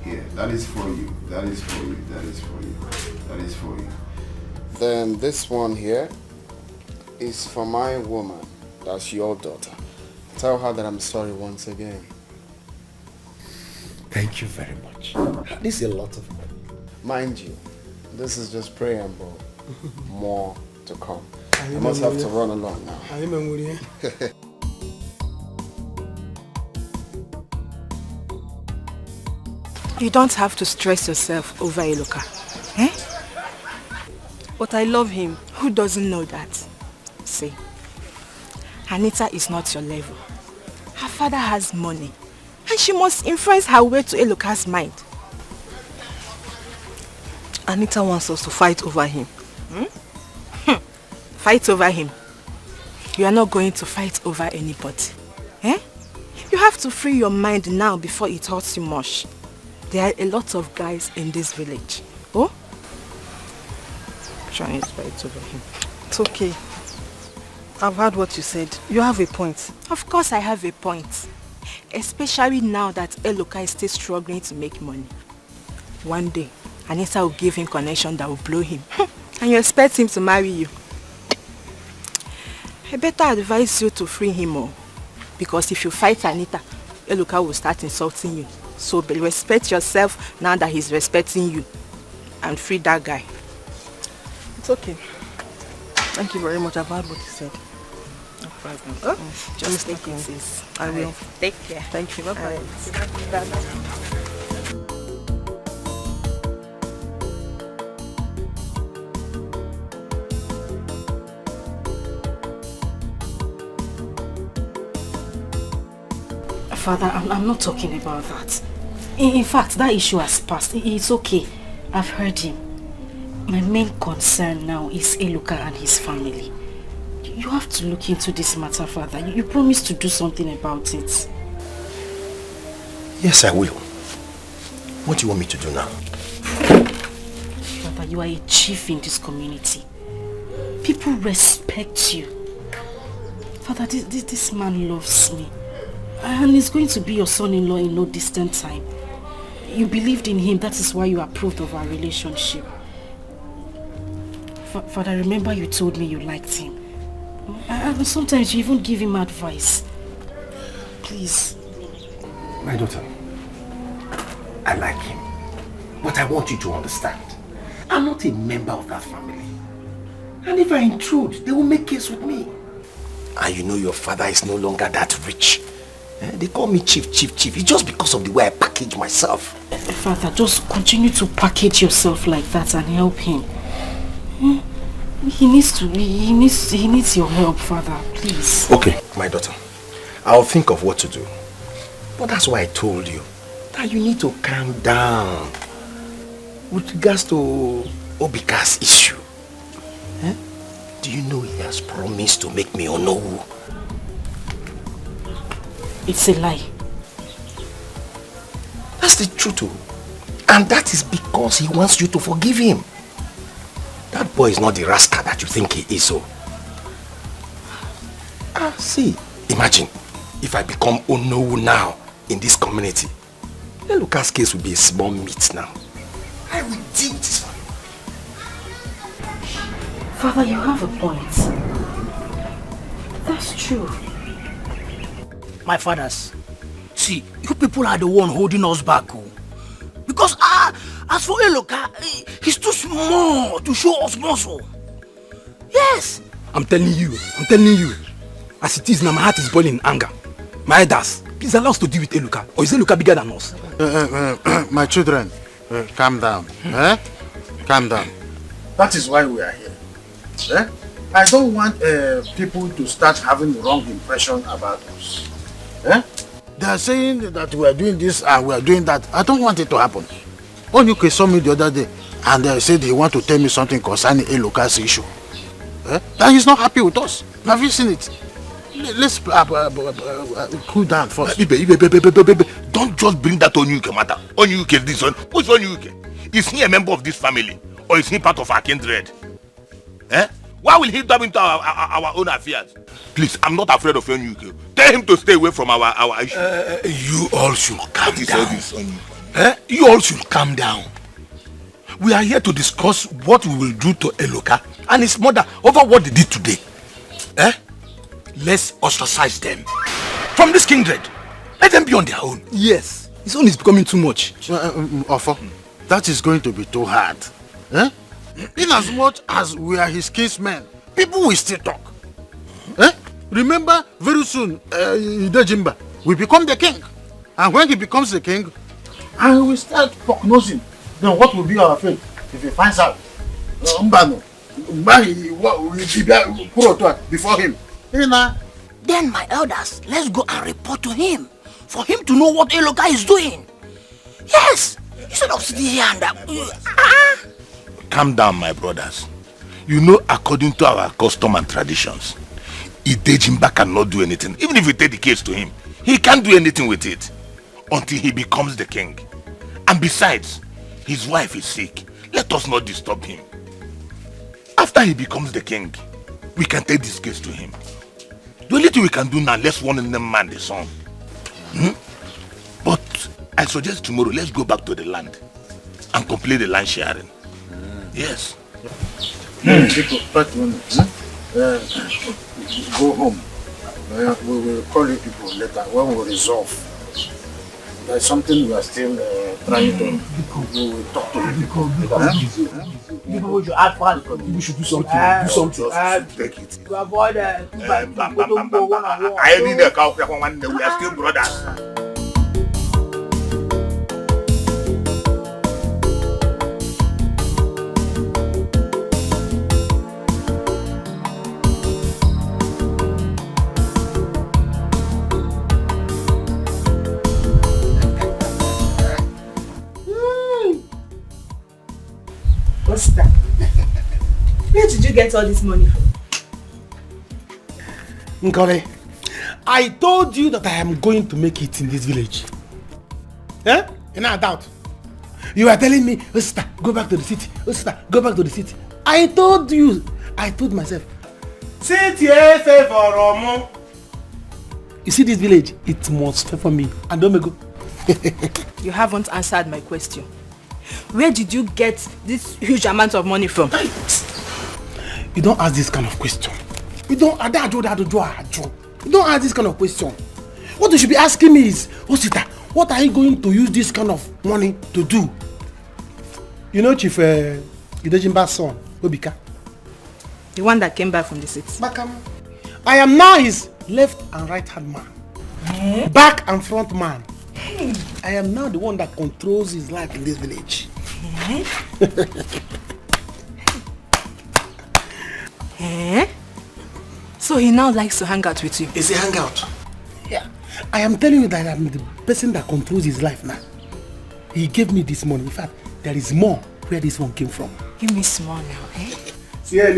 here. That is for you. That is for you. That is for you. That is for you. Then this one here is for my woman. That's your daughter. Tell her that I'm sorry once again.
Thank you very much. This is a lot of money.
Mind you, this is just preamble. More to come. I must have to run along now.
You don't have to stress yourself over Eloka. But I love him. Who doesn't know that? See, Anita is not your level. Her father has money. And she must influence her way to Eloka's mind. Anita wants us to fight over him. Fight over him? You are not going to fight over anybody. You have to free your mind now before it hurts you much. There are a lot of guys in this village. Oh? Trying to fight over him. It's okay. I've heard what you said. You have a point.
Of course I have a point.
Especially now that Eloka is still struggling to make money. One day, Anita will give him connection that will blow him. And you expect him to marry you. I better advise you to free him more. Because if you fight Anita, Eloka will start insulting you. So respect yourself now that he's respecting you. And free that guy.
It's okay. Thank you very much. I've heard what you said.
No problem.
Oh,
Just take it easy.
I will.
Take care.
Thank you. Bye-bye.
Bye-bye.
Father, I'm not talking about that. In fact, that issue has passed. It's okay. I've heard him. My main concern now is Eloka and his family. You have to look into this matter, Father. You promised to do something about it.
Yes, I will. What do you want me to do now?
Father, you are a chief in this community. People respect you. Father, this man loves me. And he's going to be your son-in-law in no distant time. You believed in him, that is why you approved of our relationship. Father, remember you told me you liked him. And sometimes you even give him advice. Please.
My daughter, I like him. But I want you to understand, I'm not a member of that family. And if I intrude, they will make case with me. And you know your father is no longer that rich. They call me chief. It's just because of the way I package myself.
Father, just continue to package yourself like that and help him. He needs your help, Father, please.
Okay, my daughter. I'll think of what to do. But that's why I told you that you need to calm down with regards to Obika's issue. Do you know he has promised to make me Onowu?
It's a lie.
That's the truth. And that is because he wants you to forgive him. That boy is not the rascal that you think he is. So, see, imagine if I become Onowu now in this community. Eloka's case will be a small meat now. I will deal with this one.
Father, you have a point. That's true.
My fathers, see, you people are the one holding us back. Because as for Eloka, he's too small to show us muscle. Yes.
I'm telling you. As it is now, my heart is boiling in anger. My elders, please allow us to deal with Eloka. Or is Eloka bigger than us?
My children, calm down. Calm down. That is why we are here. I don't want people to start having the wrong impression about us. They are saying that we are doing this and we are doing that. I don't want it to happen. Onyuke saw me the other day and they said he want to tell me something concerning Eloka's issue. That he's not happy with us. Have you seen it? Let's cool down first.
Don't just bring that Onyuke matter. Onyuke this one. Who's Onyuke? Is he a member of this family? Or is he part of our kindred? Why will he dive into our own affairs? Please, I'm not afraid of Onyuke. Tell him to stay away from our issue.
You all should calm down. You all should calm down. We are here to discuss what we will do to Eloka and his mother over what they did today. Let's ostracize them from this kindred. Let them be on their own.
Yes, his own is becoming too much.
Ofo, that is going to be too hard. In as much as we are his kinsmen, people will still talk. Remember, very soon, Idejimba will become the king. And when he becomes the king, and we will start prognosing, then what will be our fate if he finds out? Mbano, before him.
Then my elders, let's go and report to him for him to know what Eloka is doing. Yes, instead of sitting here and
Calm down, my brothers. You know, according to our custom and traditions, Idejimba cannot do anything. Even if we take the case to him, he can't do anything with it until he becomes the king. And besides, his wife is sick. Let us not disturb him. After he becomes the king, we can take this case to him. The only thing we can do now, let's warn them man the son. But I suggest tomorrow, let's go back to the land and complete the land sharing. Yes.
But go home. We will call you people later when we resolve. There's something we are still trying to. We will talk to you.
People should act fast.
We should do something. Do something.
Take it.
To avoid
I need a cow. We are still brothers.
What's that? Where did you get all this money from?
Nkole, I told you that I am going to make it in this village. Eh? You're not doubt. You are telling me, oh sister, go back to the city. Oh sister, go back to the city. I told you. I told myself. Sit here, say for Romo. You see this village? It must favor me. And don't go.
You haven't answered my question. Where did you get this huge amount of money from?
You don't ask this kind of question. You don't ask this kind of question. What you should be asking me is, Osita, what are you going to use this kind of money to do? You know Chief Idejimba's son, Obika?
The one that came back from the city.
I am now his left and right hand man. Back and front man. I am now the one that controls his life in this village.
So he now likes to hang out with you?
Is he hang out? Yeah. I am telling you that I am the person that controls his life now. He gave me this money. In fact, there is more where this one came from.
Give me small now, eh?
See him.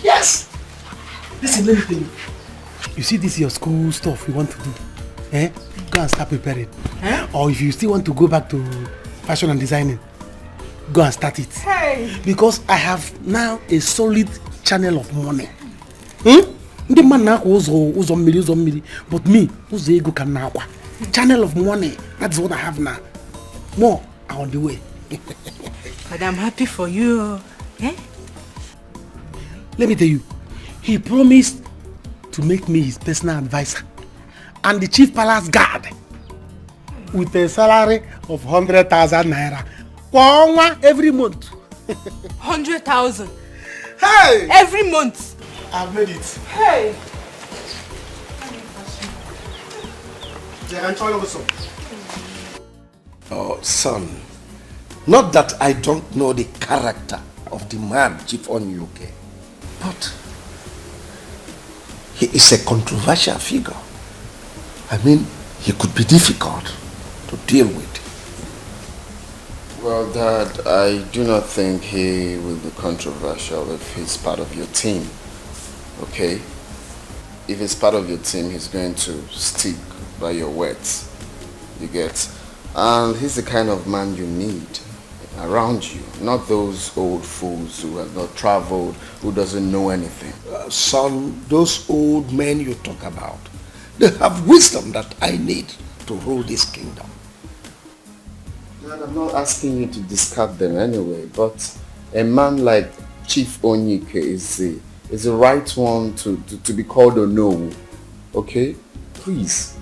Yes. Listen, let me tell you. You see this your school stuff you want to do? Eh? Go and start preparing. Or if you still want to go back to fashion and designing, go and start it.
Hey.
Because I have now a solid channel of money. The man now who's on million, but me, who's the ego can now? Channel of money. That's what I have now. More are on the way.
But I'm happy for you. Eh?
Let me tell you, he promised to make me his personal advisor and the chief palace guard with a salary of 100,000 naira every month.
100,000?
Hey!
Every month?
I've made it.
Hey!
Oh, son, not that I don't know the character of the man, Chief Onyuke, but he is a controversial figure. I mean, he could be difficult to deal with.
Well, Dad, I do not think he will be controversial if he's part of your team. Okay? If he's part of your team, he's going to stick by your words. You get? And he's the kind of man you need around you, not those old fools who have not traveled, who doesn't know anything.
Son, those old men you talk about, they have wisdom that I need to rule this kingdom.
Dad, I'm not asking you to discard them anyway, but a man like Chief Onyike is the right one to be called Ono. Okay? Please,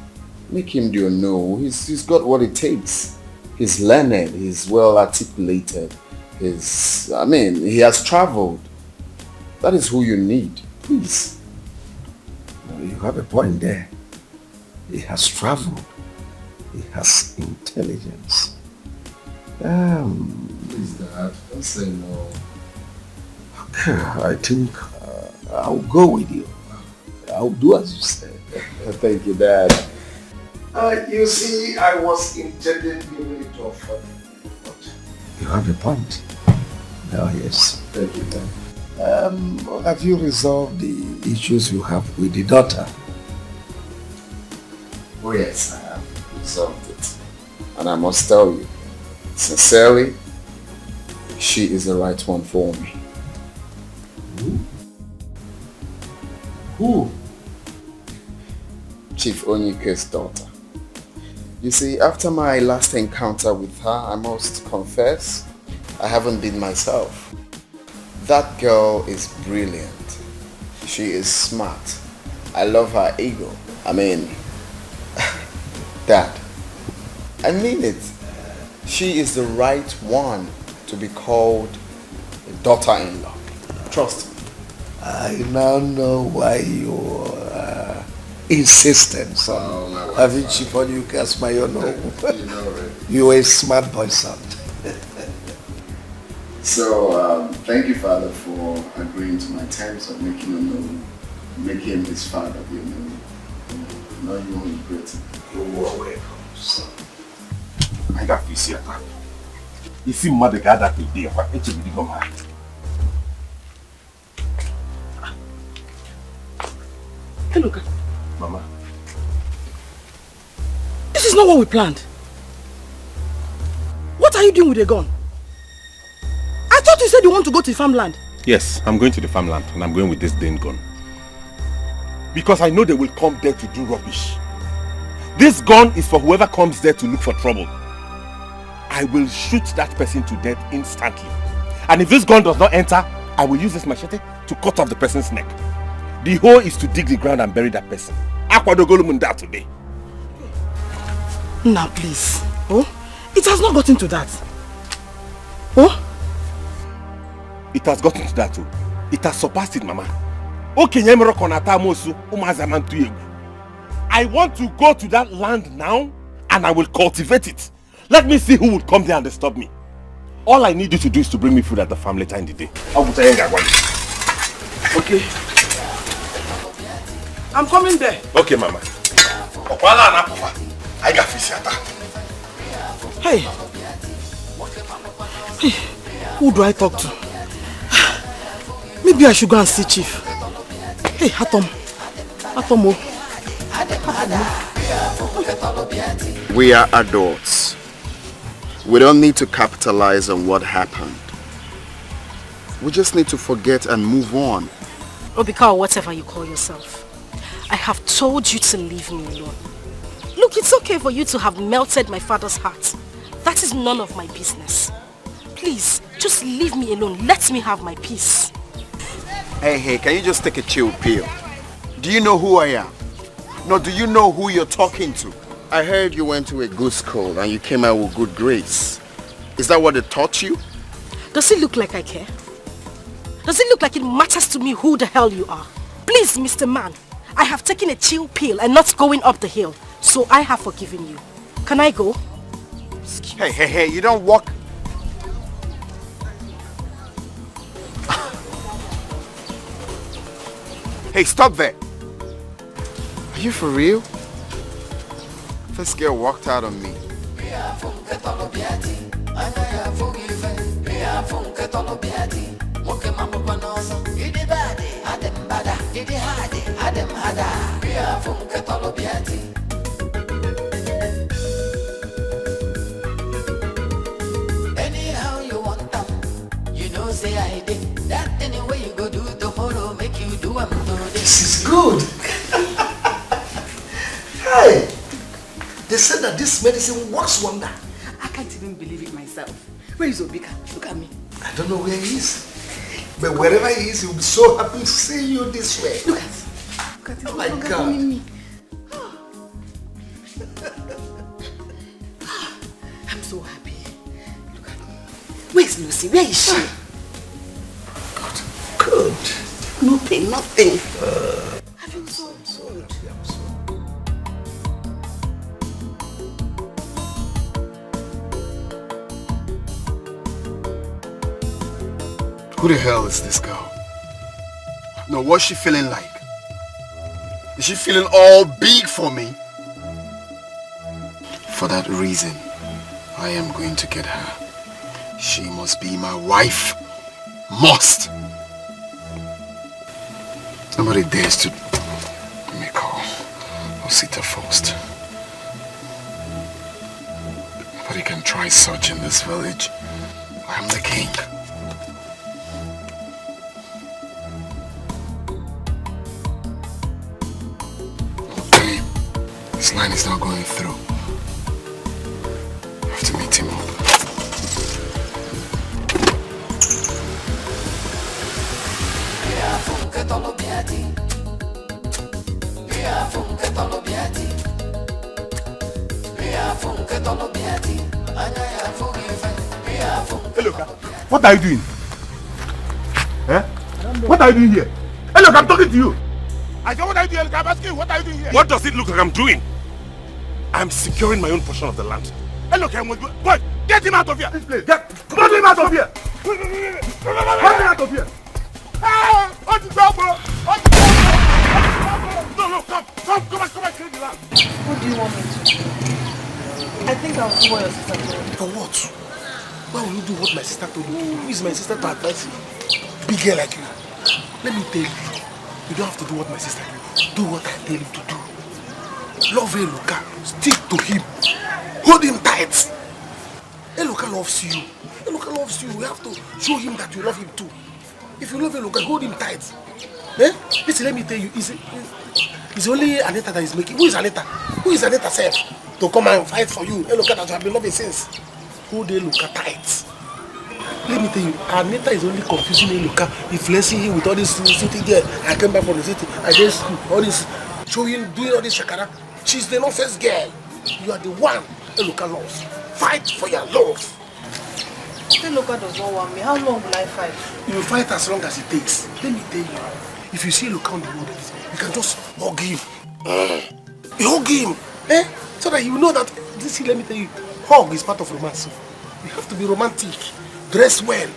make him the Ono. He's got what it takes. He's learned, he's well articulated, he has traveled. That is who you need. Please.
You have a point there. He has traveled. He has intelligence.
Please, Dad, don't say no.
Okay, I think I'll go with you. I'll do as you said.
Thank you, Dad.
You see, I was intending giving it to offer, but you have a point. Oh, yes.
Thank you, Dad.
Have you resolved the issues you have with the daughter?
Oh yes, I have resolved it. And I must tell you, sincerely, she is the right one for me. Who? Chief Onyike's daughter. You see, after my last encounter with her, I must confess, I haven't been myself. That girl is brilliant. She is smart. I love her ego. I mean, Dad, I mean it. She is the right one to be called a daughter-in-law. Trust me.
I now know why you insisted, son. Having Chief Onyike as my own home. You are a smart boy, son.
So, thank you, Father, for agreeing to my terms of making him his father, you know. Now you won't regret it.
You are welcome, son.
I got this here. If you mother got that today, what it will be go mad.
Hey, look.
Mama.
This is not what we planned. What are you doing with a gun? I thought you said you want to go to the farmland.
Yes, I'm going to the farmland and I'm going with this Dane gun. Because I know they will come there to do rubbish. This gun is for whoever comes there to look for trouble. I will shoot that person to death instantly. And if this gun does not enter, I will use this machete to cut off the person's neck. The whole is to dig the ground and bury that person. Akwadogolumunda today.
Now please. Oh, it has not gotten to that. Oh?
It has gotten to that too. It has surpassed it, Mama. I want to go to that land now and I will cultivate it. Let me see who would come there and disturb me. All I need you to do is to bring me food at the farm later in the day.
Okay. I'm coming there.
Okay, Mama. I got fish.
Hey. Hey. Who do I talk to? Maybe I should go and see Chief. Hey, Atom. Atomo.
We are adults. We don't need to capitalize on what happened. We just need to forget and move on.
Obika, or whatever you call yourself. I have told you to leave me alone. Look, it's okay for you to have melted my father's heart. That is none of my business. Please, just leave me alone. Let me have my peace.
Hey, can you just take a chill pill? Do you know who I am? No, do you know who you're talking to? I heard you went to a good school and you came out with good grades. Is that what they taught you?
Does it look like I care? Does it look like it matters to me who the hell you are? Please, Mr. Man, I have taken a chill pill and not going up the hill. So I have forgiven you. Can I go?
Hey, you don't walk. Hey, stop there. Are you for real? This girl walked out on me.
Anyhow you want them, you know say I did. That anyway you go do tomorrow, make you do I'm today.
This is good. Hey, they said that this medicine works wonder.
I can't even believe it myself. Where is Obika? Look at me.
I don't know where he is. But wherever he is, he'll be so happy to see you this way.
Look at it.
Oh my God.
Me. I'm so happy. Look at me. Where's Lucy? Where is she?
Good.
No pain, nothing.
I feel so good.
Who the hell is this girl? No, what's she feeling like? Is she feeling all big for me? For that reason, I am going to get her. She must be my wife. Must. Nobody dares to let me call Osita first. Nobody can try such in this village. I am the king.
This line is not going through. I have to meet him up.
Hey, look, what are you doing? Eh? What are you doing here? Hey, look, I'm talking to you. I said, what are you doing? I'm asking you, what are you doing here?
What does it look like I'm doing? I'm securing my own portion of the land.
Hey, look, boy, get him out of here. This place. Get him out of here. Get him out of here. Hey, what is that, bro? No, come and clean the land.
What do you want me to do? I think I'll do what your sister told me.
For what? Why will you do what my sister told you to do? Who is my sister to advise you? Big girl like you. Let me tell you. You don't have to do what my sister did. Do what I tell you to do. Love Eloka. Stick to him. Hold him tight. Eloka loves you. Eloka loves you. We have to show him that you love him too. If you love Eloka, hold him tight. Eh? Listen, let me tell you. It's only Anita that is making. Who is Anita? Who is Anita self? To come and fight for you. Eloka that you have been loving since. Hold Eloka tight. Let me tell you, Anita is only confusing Eloka, influencing him with all this city there. I came back from the city, I did school, all this, showing, doing all this shakara. She's the nonsense girl. You are the one Eloka loves. Fight for your love.
Eloka does not want me. How long will I fight?
You will fight as long as it takes. Let me tell you, if you see Eloka on the road, you can just hug him. You hug him, eh? So that you know that, this, let me tell you, hug is part of romance. So you have to be romantic. Dress well.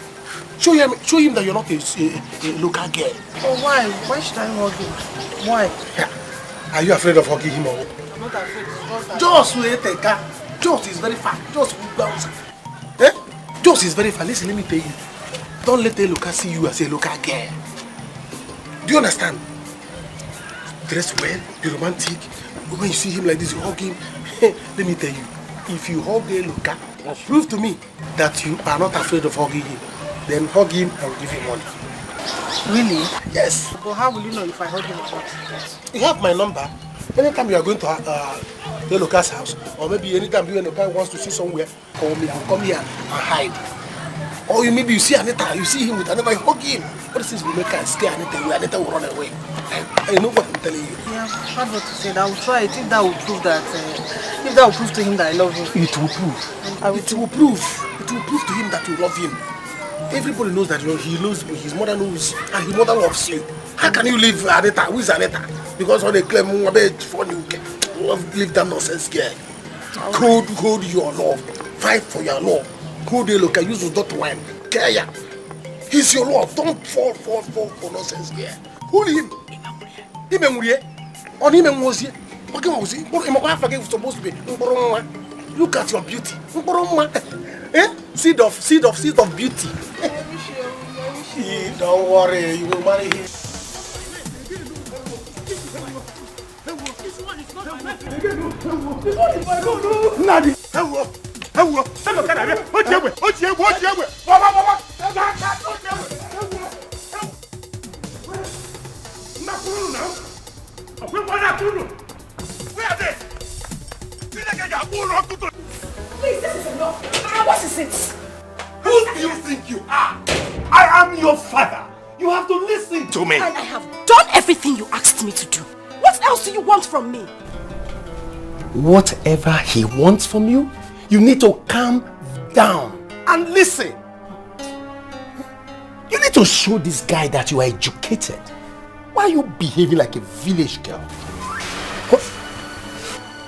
Show him that you're not a local girl.
Oh, why? Why should I hug him? Why?
Yeah. Are you afraid of hugging him or what?
I'm not afraid.
Just wait a car. Just is very far. Just bounce. Eh? Just is very far. Listen, let me tell you. Don't let Eloka see you as a local girl. Do you understand? Dress well, be romantic. When you see him like this, you hug him. Let me tell you, if you hug Eloka, prove to me that you are not afraid of hugging him. Then hug him and give him money.
Really?
Yes.
But how will you know if I hug him or not?
You have my number. Anytime you are going to Eloka's house, or maybe anytime you and Eloka wants to see somewhere, call me. I'll come here and hide. Or maybe you see Anita, you see him with Anita, you hug him. All these things will make her scare Anita away. Anita will run away. I know what I'm telling you.
Yeah, hard what to say. I will try it. If that will prove that, if that will prove to him that I love him.
It will prove. It will prove. It will prove to him that you love him. Everybody knows that he loves me. His mother knows, and his mother loves you. How can you leave Anita? Who is Anita? Because when they claim for you, leave that nonsense girl. Hold your love. Fight for your love. Hold the look. Use not wine. Care. He's your love. Don't fall for nonsense girl. Hold him. On him was here. What was he? What supposed to be? Look at your beauty. Eh? Seed of beauty. Don't worry, you will marry him.
Nadi. Hello. Where are they?
Please, this is enough. What is it?
Who do you think you are? I am your father. You have to listen to me.
And I have done everything you asked me to do. What else do you want from me?
Whatever he wants from you, you need to calm down and listen. You need to show this guy that you are educated. Why are you behaving like a village girl?
What?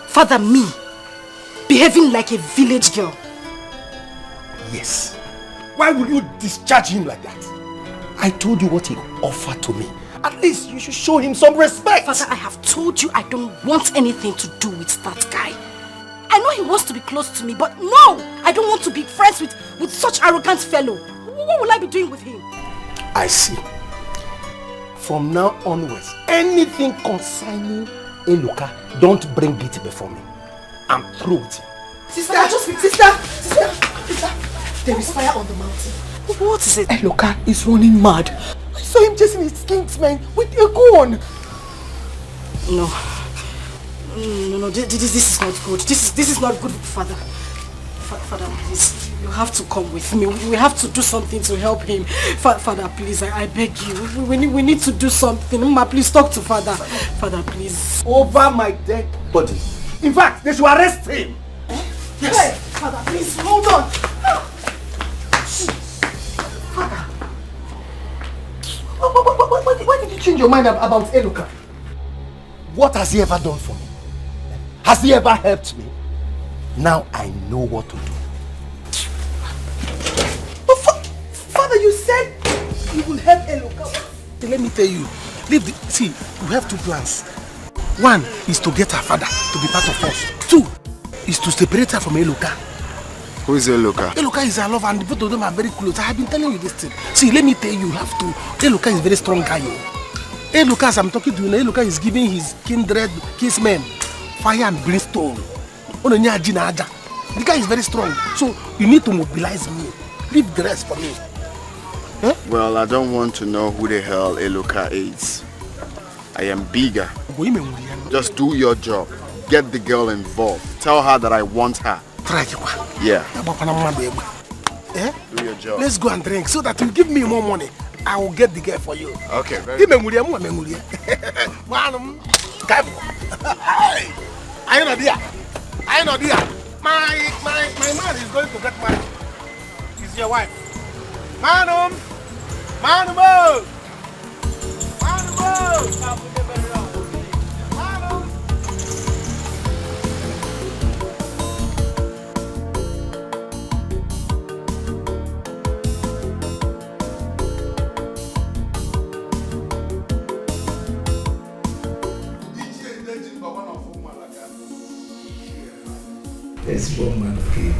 Father, me? Behaving like a village girl?
Yes. Why would you discharge him like that? I told you what he offered to me. At least you should show him some respect.
Father, I have told you I don't want anything to do with that guy. I know he wants to be close to me, but no! I don't want to be friends with such arrogant fellow. What will I be doing with him?
I see. From now onwards, anything concerning Eloka, don't bring it before me. I'm through with him.
Sister, there is fire on the mountain. What is it?
Eloka is running mad. I saw him chasing his kingsmen with a gun.
No, No, this is not good. This is not good, Father. Father, please, you have to come with me. We have to do something to help him. Father, please, I beg you. We need to do something. Mama, please talk to Father. Father, please.
Over my dead body. In fact, they should arrest him.
Yes. Hey, Father, please, hold on.
Father. Why did you change your mind about Eluka? What has he ever done for me? Has he ever helped me? Now I know what to do.
But Father, you said you will help Eluka. Let me tell you, see, we have two plans. One is to get her father to be part of us. Two is to separate her from Eluka.
Who is Eluka?
Eluka is her lover and both of them are very close. I have been telling you this thing. See, let me tell you, you have to. Eluka is a very strong guy. Eluka, as I'm talking to you, Eluka is giving his kindred kinsmen fire and brimstone. The guy is very strong. So you need to mobilize me. Leave the rest for me. Huh?
Well, I don't want to know who the hell Eluka is. I am bigger. Just do your job. Get the girl involved. Tell her that I want her. Yeah. Do your job.
Let's go and drink so that you give me more money. I will get the girl for you.
Okay, very good.
I know dear. My man is going to get married. He's your wife. Manum! Manumo!
This woman came.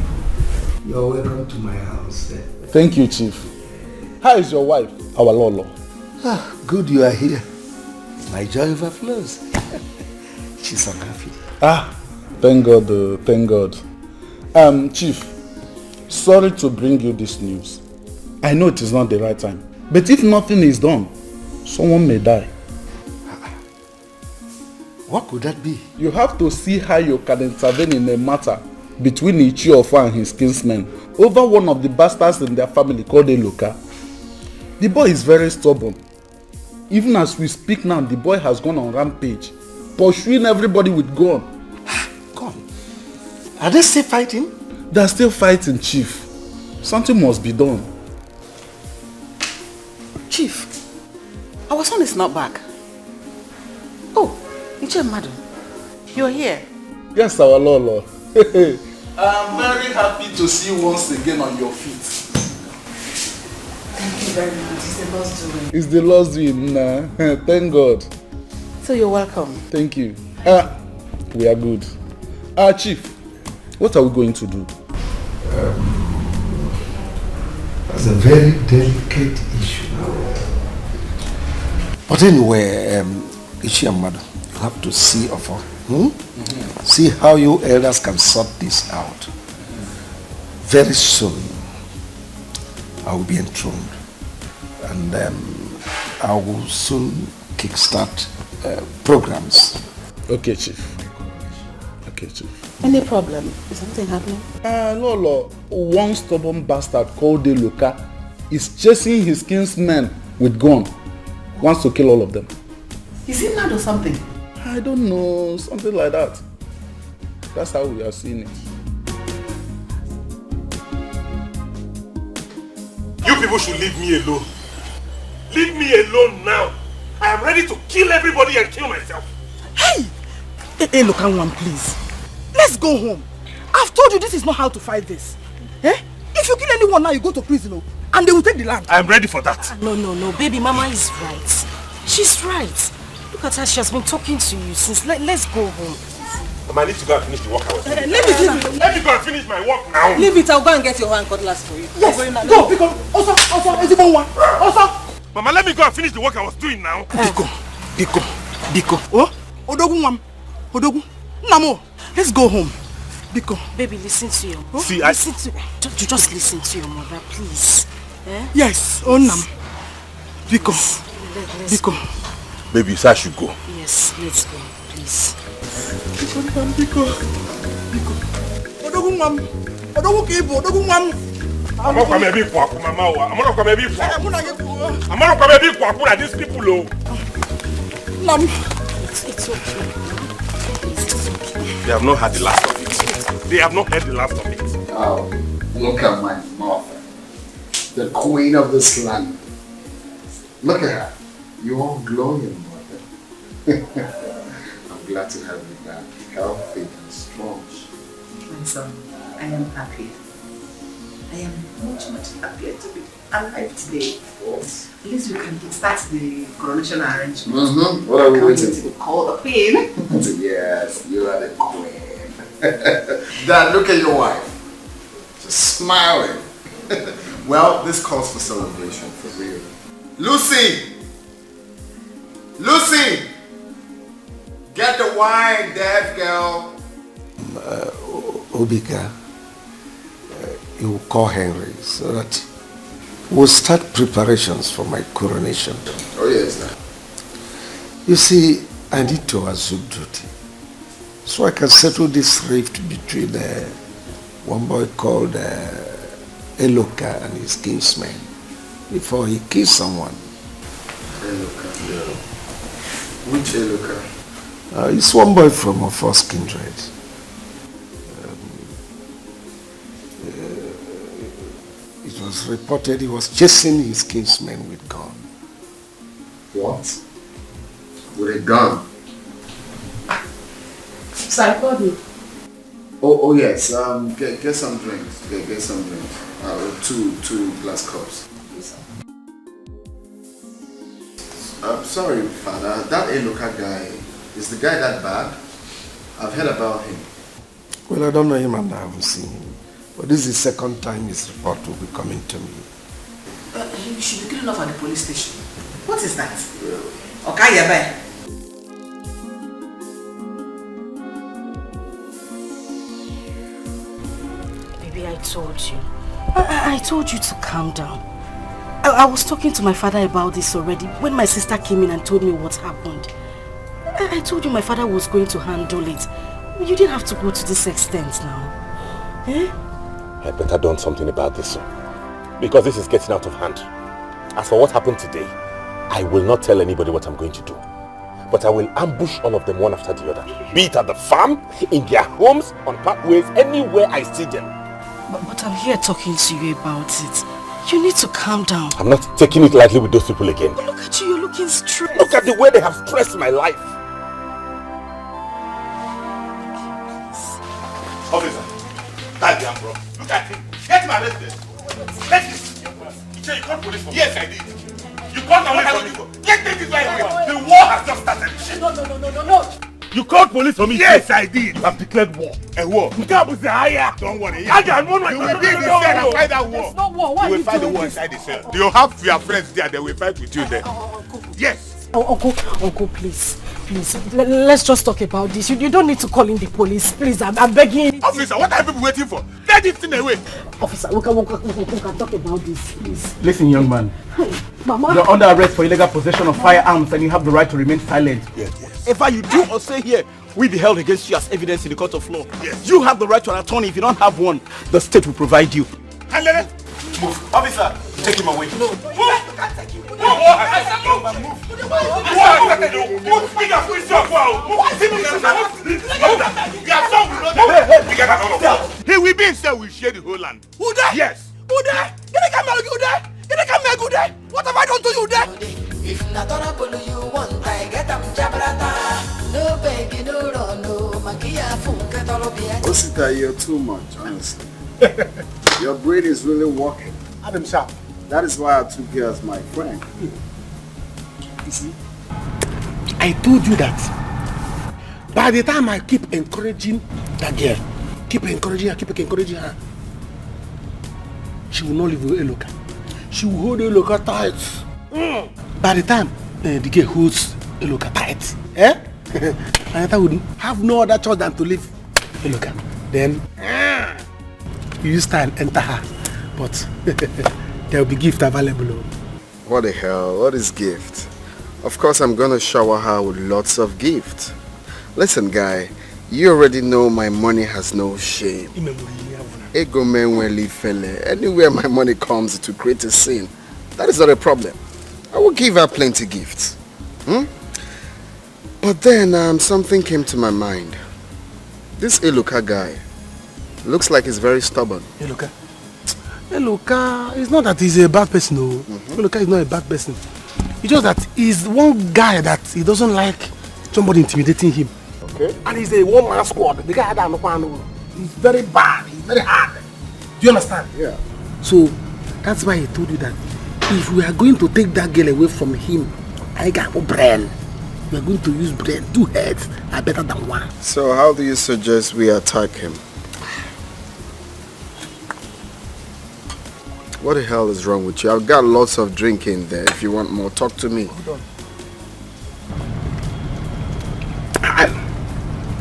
You're welcome to my house.
Thank you, Chief. How is your wife, our Lolo?
Ah, good you are here. My joy overflows. She's unhappy.
Ah, thank God, thank God. Chief, sorry to bring you this news. I know it is not the right time, but if nothing is done, someone may die.
What could that be?
You have to see how you can intervene in a matter between Ichiofa and his kinsmen over one of the bastards in their family called Eluka. The boy is very stubborn. Even as we speak now, the boy has gone on rampage, pursuing everybody with gun.
Gun? Are they still fighting?
They are still fighting, Chief. Something must be done.
Chief, our son is not back. Oh, Iche madam, you're here.
Yes, our Lolo. I'm very happy to see you once again on your feet.
Thank you very much. It's the Lord's doing.
It's the Lord's doing. Nah. Thank God.
So you're welcome.
Thank you. We are good. Chief, what are we going to do?
That's a very delicate issue. But anyway, Ichiamado, you have to see Ofo. See how you elders can sort this out. Very soon, I will be enthroned. And I will soon kickstart programs.
Okay, Chief. Okay, Chief.
Any problem? Is something happening?
Lolo, one stubborn bastard called Eluka is chasing his kinsmen with gun. Wants to kill all of them.
Is he mad or something?
I don't know, something like that. That's how we are seeing it.
You people should leave me alone. Leave me alone now. I am ready to kill everybody and kill myself.
Hey, look at one, please. Let's go home. I've told you this is not how to fight this. If you kill anyone now, you go to prison, and they will take the land.
I am ready for that.
No, baby, Mama is right. She's right. Look at her, she has been talking to you since. Let's go home.
I need to go and finish the work I was doing.
Let
me go and finish my work now.
Leave it, I'll go and get your hand cutlass for you.
Yes, go, pick up. Also, is it one? Also.
Mama, let me go and finish the work I was doing now.
Biko. Oh, Odogu. Namo, let's go home. Biko.
Baby, listen to your mother.
See,
just listen to your mother, please.
Yes, Nam. Biko.
Let's
Baby, you said I should go.
Yes, let's go, please.
Biko. Odogumam. Odogu kibo, odogumam.
I'm not coming to be for Mama. I'm not coming to be for. I'm not coming to be for these people.
Mom, it's okay.
They have not had the last of it. They have not had the last of it.
Oh, look at my mother, the queen of this land. Look at her. You're all glowing, mother. I'm glad to have you back, healthy and strong.
My son, I am happy. I am much happier to be alive today. At least we can start the coronation arrangement.
Mm-hmm. What are we waiting for?
Call the queen.
Yes, you are the queen. Dad, look at your wife. Just smiling. Well, this calls for celebration, for real. Lucy! Lucy! Get the wine, deaf girl. Obika, you will call Henry so that we'll start preparations for my coronation. Oh yes, sir. You see, I need to assume duty so I can settle this rift between one boy called Eloka and his kinsman before he kills someone. Eloka? Yeah. Which Eloka? It's one boy from our first kindred. It was reported he was chasing his kinsman with gun. What? With a gun?
Sorry, Bobby.
Oh yes. Get some drinks. Get some drinks. Two glass cups. Sorry, Father. That Eloka guy, is the guy that bad? I've heard about him. Well, I don't know him and I haven't seen him. But this is the second time his report will be coming to me.
You should be good enough at the police station. What is that? Okay, yeah, bye.
Baby, I told you. I told you to calm down. I was talking to my father about this already when my sister came in and told me what happened. I told you my father was going to handle it. You didn't have to go to this extent now. Eh?
I better done something about this, because this is getting out of hand. As for what happened today, I will not tell anybody what I'm going to do. But I will ambush all of them one after the other. Be it at the farm, in their homes, on pathways, anywhere I see them.
But I'm here talking to you about it. You need to calm down.
I'm not taking it lightly with those people again.
But look at you, you're looking stressed.
Look at the way they have stressed my life. Officer, that damn bro. Look at him. Get him arrested. Let this. You called police for me? Yes, I did. You called police for me? Let this right away. The war has just started. No. You called police for me? Yes, I did. You have declared war. A war? Don't worry. You will be in the cell and fight that war.
It's not war. Why
you will fight the war inside the cell. You have your friends there. They will fight with you there. Yes.
Uncle, please, let's just talk about this. You don't need to call in the police, please. I'm begging.
Officer, what are people waiting for? Get this thing away.
Officer, we can talk about this, please.
Listen, young man.
Mama.
You're under arrest for illegal possession of firearms and you have the right to remain silent.
Yes. Whatever you do or say here will be held against you as evidence in the court of law. Yes. You have the right to an attorney. If you don't have one, the state will provide you.
Move. Officer, take him away.
No.
Move.
You can't take him.
Move. He will be in cell. We share the whole land.
Who there?
Yes.
Who there? What have I done to you there?
If not trouble you want, I get them jabrata. No baby, no run, no magia funke torobia.
Osita, you're too much, honestly. Your brain is really working.
Adam Sharp.
That is why I took you as my friend.
You see, I told you that by the time I keep encouraging that girl, keep encouraging her, she will not leave Eloka. She will hold Eloka tight. By the time the girl holds Eloka tight, Anita would have no other choice than to leave Eloka. Then you use time enter her, but there will be gift available.
What the hell? What is gift? Of course I'm gonna shower her with lots of gifts.
Listen, guy, you already know my money has no shame. Anywhere my money comes to create a scene, that is not a problem. I will give her plenty gifts. But then something came to my mind. This Eluka guy looks like he's very stubborn.
Eluka? Eluka, it's not that he's a bad person, no. Eluka is not a bad person. It's just that he's one guy that he doesn't like somebody intimidating him.
Okay.
And he's a one-man squad. The guy that he's very bad, he's very hard. Do you understand?
Yeah.
So that's why he told you that if we are going to take that girl away from him, I got a brain. We are going to use brain. 2 heads are better than one.
So how do you suggest we attack him? What the hell is wrong with you? I've got lots of drink in there. If you want more, talk to me.
Hold on.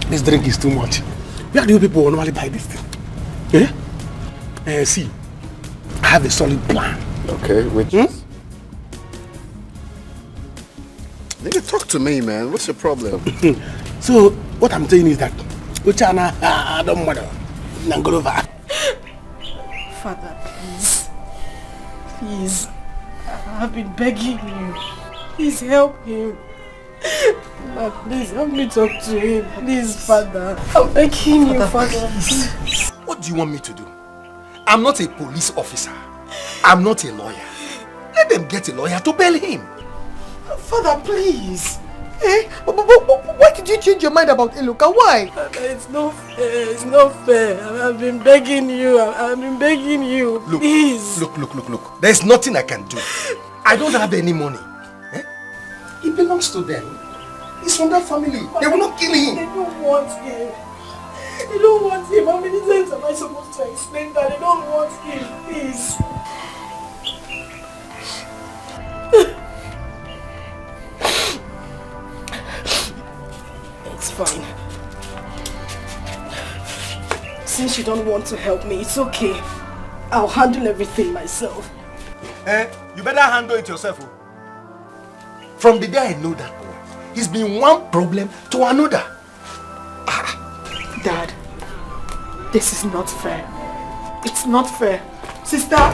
This drink is too much. Where do you people normally buy this thing? See, I have a solid plan.
Okay, which Nigga, talk to me, man. What's your problem?
So, what I'm saying is that Uchana, don't matter. Nangolova.
Father, please. Please. I've been begging you. Please help him. Please help me talk to him. Please, Father. I'm begging you, Father.
What do you want me to do? I'm not a police officer. I'm not a lawyer. Let them get a lawyer to bail him.
Father, please. Why did you change your mind about Eluka? Why?
It's not fair. It's not fair. I've been begging you. I've been begging you.
Look,
please.
Look. There's nothing I can do. I don't have any money. It belongs to them. He's from that family. They will not kill him.
They don't want him. They don't want him. How many times am I supposed to explain that? They don't want him. Please. It's fine. Since you don't want to help me, it's okay. I'll handle everything myself.
You better handle it yourself. From the day I know that boy, he's been one problem to another.
Dad, this is not fair. It's not fair. Sister!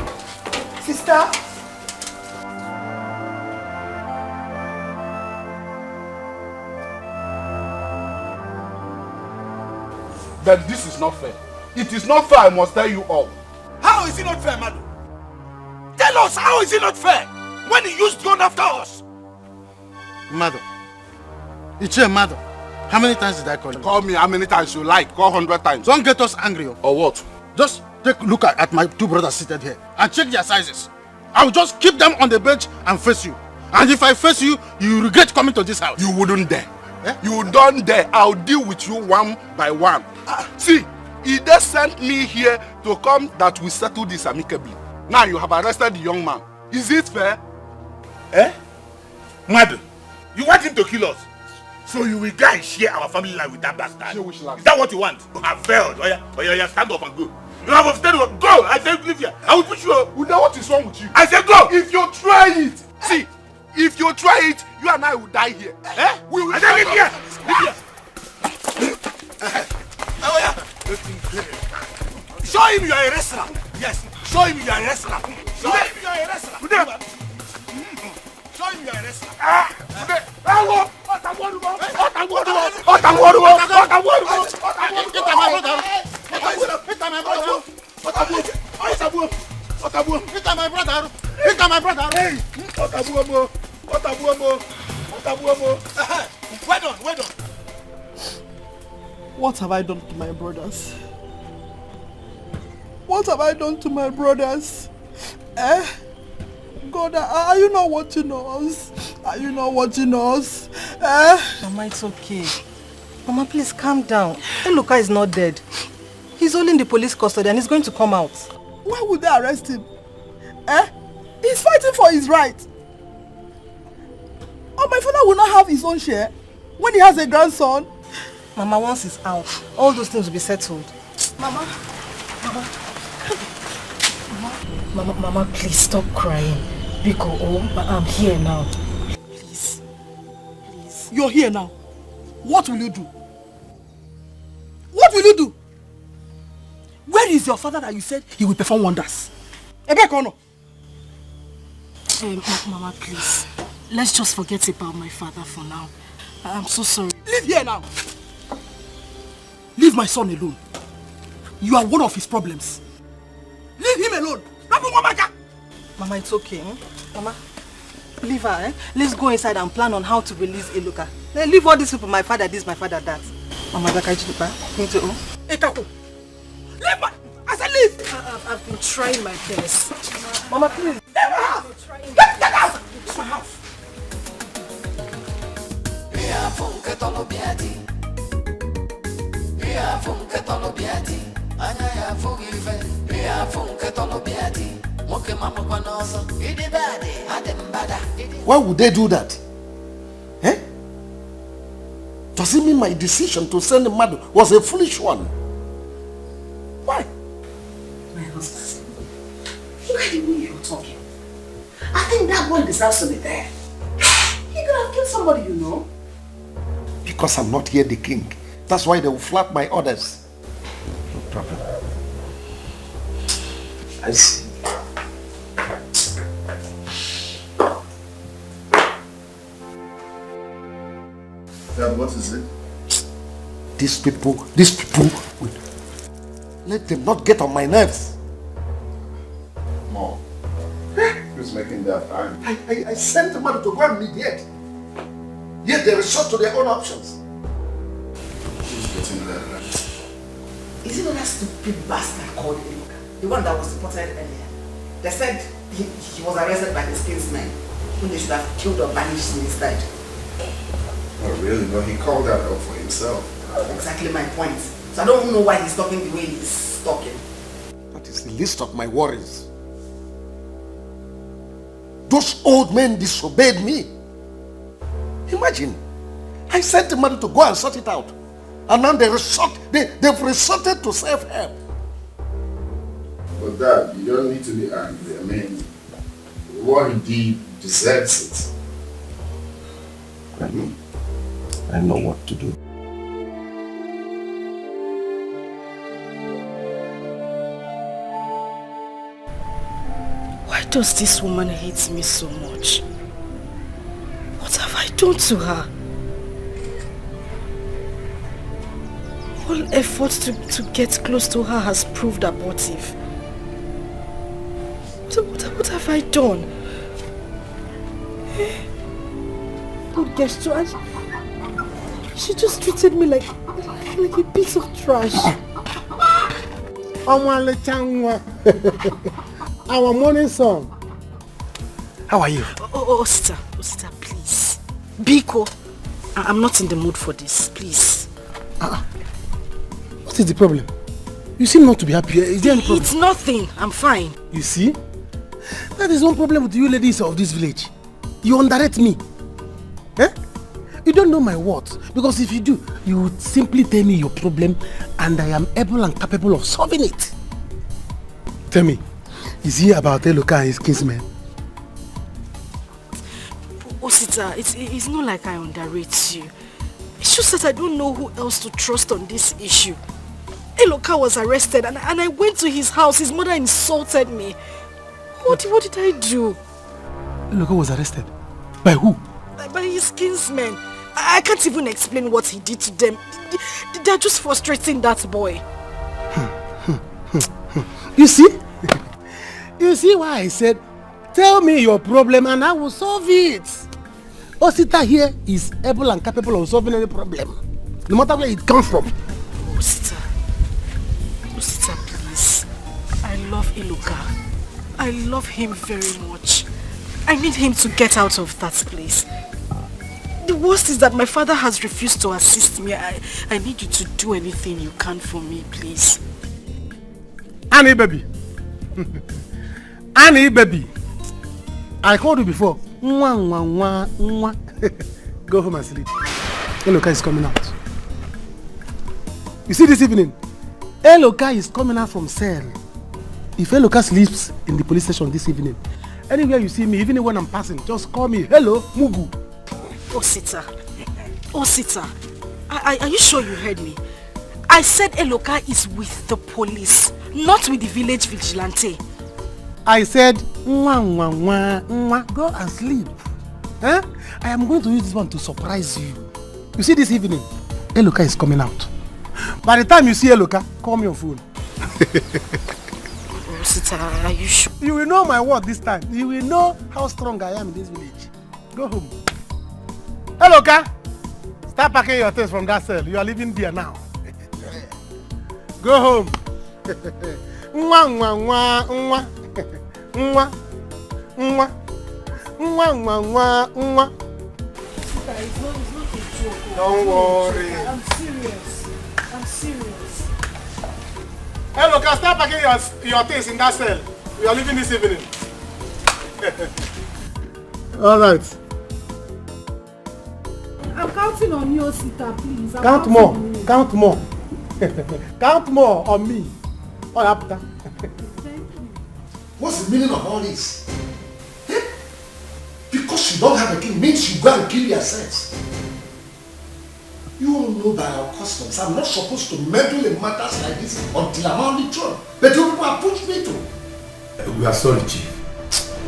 That this is not fair. It is not fair, I must tell you all.
How is it not fair, Madu? Tell us, how is it not fair? When he used gun after us?
Mother. It's your mother. How many times did I call you?
Call me how many times you like. Call 100 times.
Don't get us angry.
Or what?
Just take a look at my 2 brothers seated here and check their sizes. I'll just keep them on the bench and face you. And if I face you, you regret coming to this house.
You wouldn't dare. You don't dare. I'll deal with you one by one. See, he just sent me here to come that we settle this amicably. Now you have arrested the young man. Is it fair?
Madu, you want him to kill us? So you will go and share our family life with that bastard? Is that what you want? I failed. Oh yeah, stand up and go. You have to go. I said leave here. I will push you.
We know what is wrong with you.
I said go.
If you try it, see, if you try it, you and I will die here. We will
leave here.
Show him you are a wrestler. Yes. Show him you are a wrestler. Show him you are a wrestler. Show him you are a wrestler. Well done.
What have I done to my brothers? What have I done to my brothers? God, are you not watching us? Are you not watching us?
Mama, it's okay. Mama, please calm down. Eluka is not dead. He's only in the police custody and he's going to come out.
Why would they arrest him? He's fighting for his right. Oh, my father will not have his own share when he has a grandson.
Mama, once he's out, all those things will be settled.
Mama, please stop crying. Biko, I'm here now.
You're here now. What will you do? What will you do? Where is your father that you said he will perform wonders?
Mama, please. Let's just forget about my father for now. I'm so sorry.
Leave here now. Leave my son alone. You are one of his problems. Leave him alone.
Mama, it's okay. Mama, leave her. Let's go inside and plan on how to release Eloka. Then leave all these people, my father this, my father that. Mama, leave
my... I said leave!
I've been trying my best.
Mama, please.
Leave my house! Get out! It's my house!
Why would they do that? Eh? Does it mean my decision to send the mother was a foolish one? Why?
My husband, look at the way you're talking. I think that one deserves to be there. He could have killed somebody, you know.
Because I'm not here the king. That's why they will flap my orders. No problem. I see.
Dad, what is it?
These people, let them not get on my nerves.
Mom, who's making that time?
I sent the mother to go and mediate. Yet they resort to their own options.
Who's getting that right?
Is it not that stupid bastard called Eloka? The one that was reported earlier. They said he was arrested by his kinsmen, whom they should have killed or banished instead.
Oh really? No, he called that out for himself.
Exactly my point. So I don't know why he's talking the way he's talking.
That is the least of my worries. Those old men disobeyed me. Imagine, I sent the mother to go and sort it out. And now they've resorted to self-help.
But Dad, you don't need to be angry. I mean, what he did deserves it.
I know what to do.
Why does this woman hate me so much? What have I done to her? All efforts to get close to her has proved abortive. So what have I done? Good gesture. She just treated me like a piece of trash.
Our morning song. How are you?
Oh, sister, please. Biko, I'm not in the mood for this, please.
What is the problem? You seem not to be happy. Is there any problem?
It's nothing. I'm fine.
You see? That is one problem with you ladies of this village. You underrate me. Eh? You don't know my words. Because if you do, you would simply tell me your problem and I am able and capable of solving it. Tell me, is he about Eloka and his kinsmen?
Osita, it's not like I underrate you. It's just that I don't know who else to trust on this issue. Eloka was arrested and I went to his house. His mother insulted me. What did I do?
Eloka was arrested? By who?
By his kinsmen. I can't even explain what he did to them. They're just frustrating that boy.
You see? You see why I said, tell me your problem and I will solve it. Osita here is able and capable of solving any problem, no matter where it comes from.
Osita, please. I love Eloka. I love him very much. I need him to get out of that place. The worst is that my father has refused to assist me. I need you to do anything you can for me, please.
Annie baby. Annie baby. I called you before. Go home and sleep. Eloka is coming out. You see this evening? Eloka is coming out from cell. If Eloka sleeps in the police station this evening, anywhere you see me, even when I'm passing, just call me. Hello, Mugu.
Osita, are you sure you heard me? I said Eloka is with the police, not with the village vigilante.
I said, go and sleep. Huh? I am going to use this one to surprise you. You see this evening, Eloka is coming out. By the time you see Eloka, call me on phone.
Rosita, are you sure?
You will know my word this time. You will know how strong I am in this village. Go home. Eloka, start packing your things from that cell. You are living there now. Go home. Don't worry.
I'm serious.
Hey, look, start packing your things in that cell. We are leaving this evening. All right.
I'm counting on you, Sita, please.
Count more. Count more. Count more on me. All after.
What's the meaning of all this? Eh? Because you don't have a king means you go and kill yourselves. You all know by our customs, I'm not supposed to meddle in matters like this until I'm on the throne. But you people have pushed me to.
We are sorry, Chief.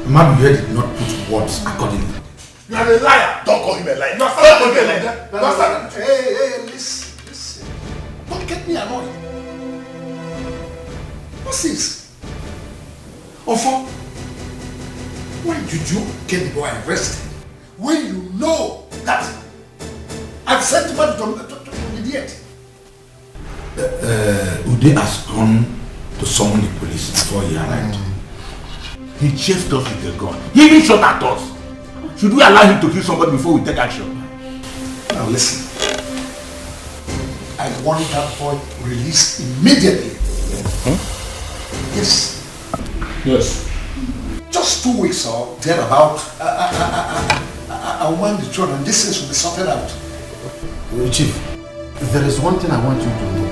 Man here did not put words accordingly.
You are a liar. Don't call him a liar. You are calling him a liar. Hey, listen. Don't get me annoyed. What's this? Ofo, why did you get the boy arrested when you know that I've sent him to Mediated?
Ude has gone to summon the police before he arrived.
He chased us with a gun. He even shot at us. Should we allow him to kill somebody before we take action?
Now listen. I want that boy released immediately.
Huh?
Yes.
Yes.
Just 2 weeks or thereabout, I want the throne and this thing will be sorted out.
Chief, there is one thing I want you to know.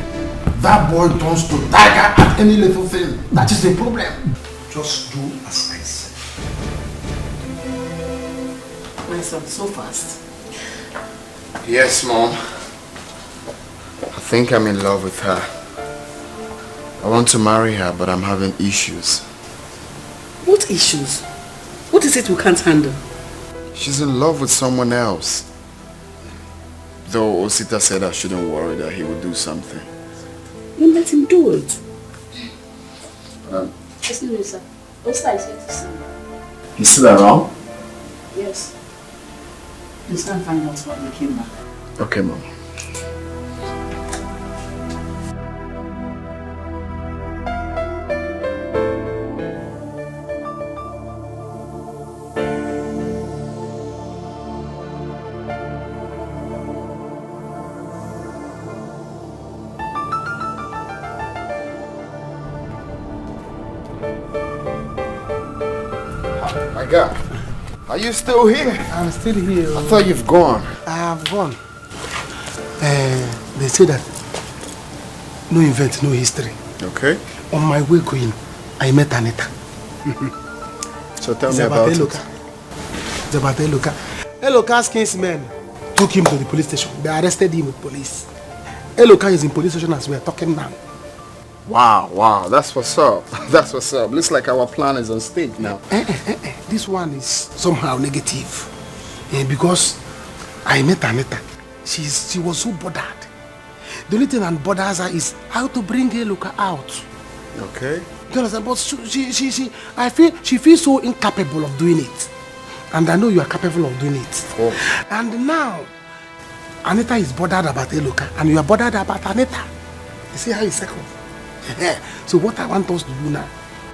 That boy turns to tiger at any little thing. That is the problem.
Just do as I said.
My son, so fast.
Yes, Mom. I think I'm in love with her. I want to marry her, but I'm having issues.
What issues? What is it we can't handle?
She's in love with someone else. Though Osita said I shouldn't worry that he will do something.
You let him do it.
Excuse me, sir. Osita is here to see you.
He's still around?
Yes.
Please can't find out when we came back.
Okay, Mom. My God, are you still here?
I'm still here.
I thought you've gone.
I have gone. They say that no event, no history.
Okay.
On my way going, I met Anita.
So tell me about it.
Eloka. Eloka's kinsmen took him to the police station. They arrested him with police. Eloka is in police station as we are talking now.
Wow, that's what's up. That's what's up. Looks like our plan is on stake now.
This one is somehow negative. Because I met Anita. She was so bothered. The only thing that bothers her is how to bring Eloka out.
Okay.
You understand? But I feel she feels so incapable of doing it. And I know you are capable of doing it.
Oh.
And now, Anita is bothered about Eloka and you are bothered about Anita. You see how it's second? So what I want us to do now,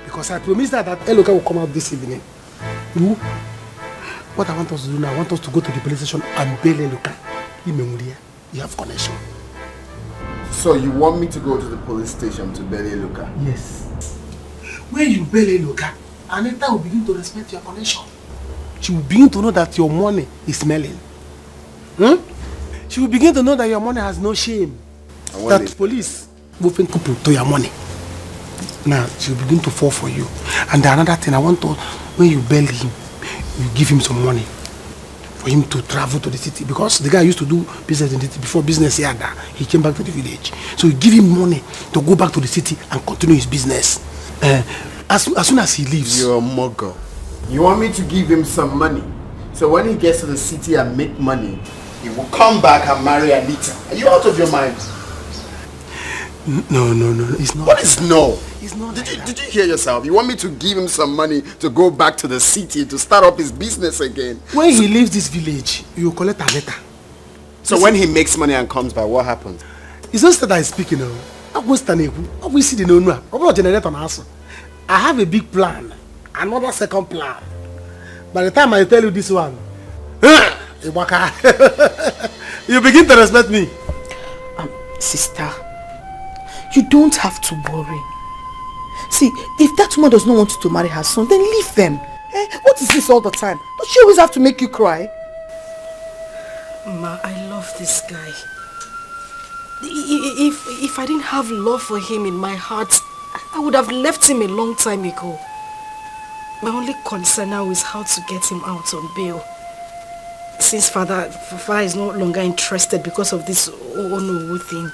because I promised that Eloka will come out this evening. What I want us to do now, I want us to go to the police station and bail Eloka. You have connection.
So you want me to go to the police station to bail Eloka?
Yes. When you bail Eloka, Anita will begin to respect your connection. She will begin to know that your money is smelling. She will begin to know that your money has no shame. That police will think to your money. Now, she will begin to fall for you. And another thing, I want to, when you bail him, you give him some money for him to travel to the city because the guy used to do business in the city before business here. He came back to the village. So we give him money to go back to the city and continue his business. As soon as he leaves.
You're a mugger. You want me to give him some money? So when he gets to the city and make money, he will come back and marry Anita. Are you out of your mind?
No, it's not.
What is no?
It's not.
Did you hear yourself? You want me to give him some money to go back to the city to start up his business again?
When he leaves this village, you will collect Anita.
So when he makes money and comes back, what happens?
It's not that I'm speaking of. I have a big plan. Another second plan. By the time I tell you this one, you begin to respect me.
Sister, you don't have to worry. See, if that woman does not want you to marry her son, then leave them. What is this all the time? Don't she always have to make you cry?
Ma, I love this guy. If I didn't have love for him in my heart, I would have left him a long time ago. My only concern now is how to get him out on bail. Since father is no longer interested because of this no thing.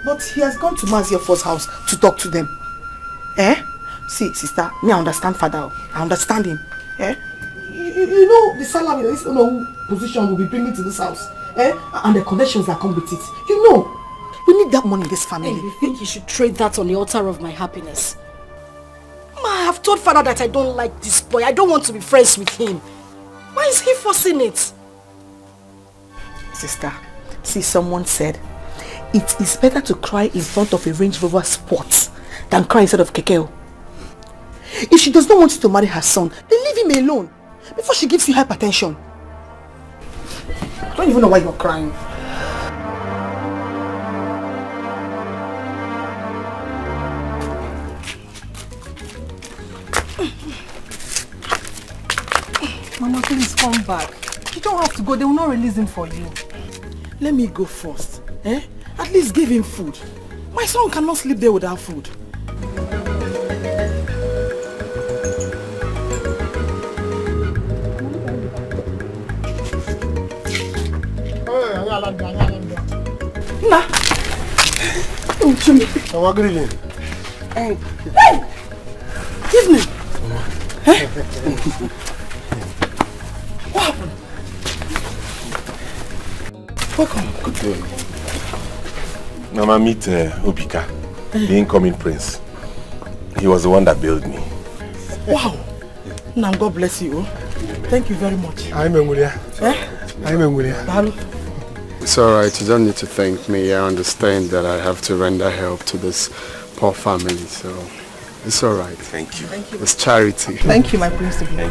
But he has gone to Maziofor's house to talk to them. See, sister, me I understand father. I understand him. You know the salary this position will be bringing to this house. And the connections that come with it. You know, we need that money in this family.
You think you should trade that on the altar of my happiness? Ma, I have told father that I don't like this boy. I don't want to be friends with him. Why is he forcing it?
Sister, see, someone said, it is better to cry in front of a Range Rover Sport than cry instead of Kekeo. If she does not want you to marry her son, then leave him alone before she gives you hypertension. I don't even know why you're crying.
Mama, please come back. You don't have to go. They will not release him for you.
Let me go first. At least give him food. My son cannot sleep there without food.
Nah. Oh, good evening.
Hey! Evening! What happened? Welcome.
Good day. Mama, meet Obika, the incoming prince. He was the one that built me.
Wow! Now God bless you. Thank you very much.
I'm Engulia. I'm Engulia.
It's alright, you don't need to thank me. I understand that I have to render help to this poor family, so it's alright. Thank you.
Thank you.
It's charity.
Thank you, my principal.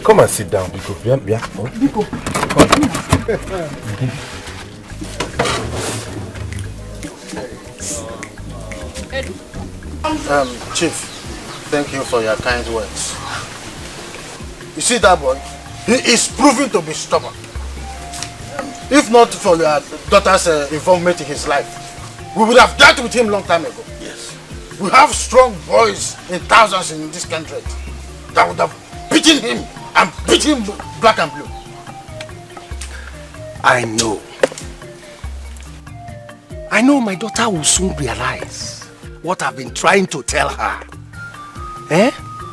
Come and sit down, Biko.
Biko.
Chief, thank you for your kind words. You see that boy? He is proving to be stubborn. If not for your daughter's involvement in his life, we would have dealt with him long time ago. Yes. We have strong boys in thousands in this country that would have beaten him and beat him black and blue.
I know my daughter will soon realize what I've been trying to tell her.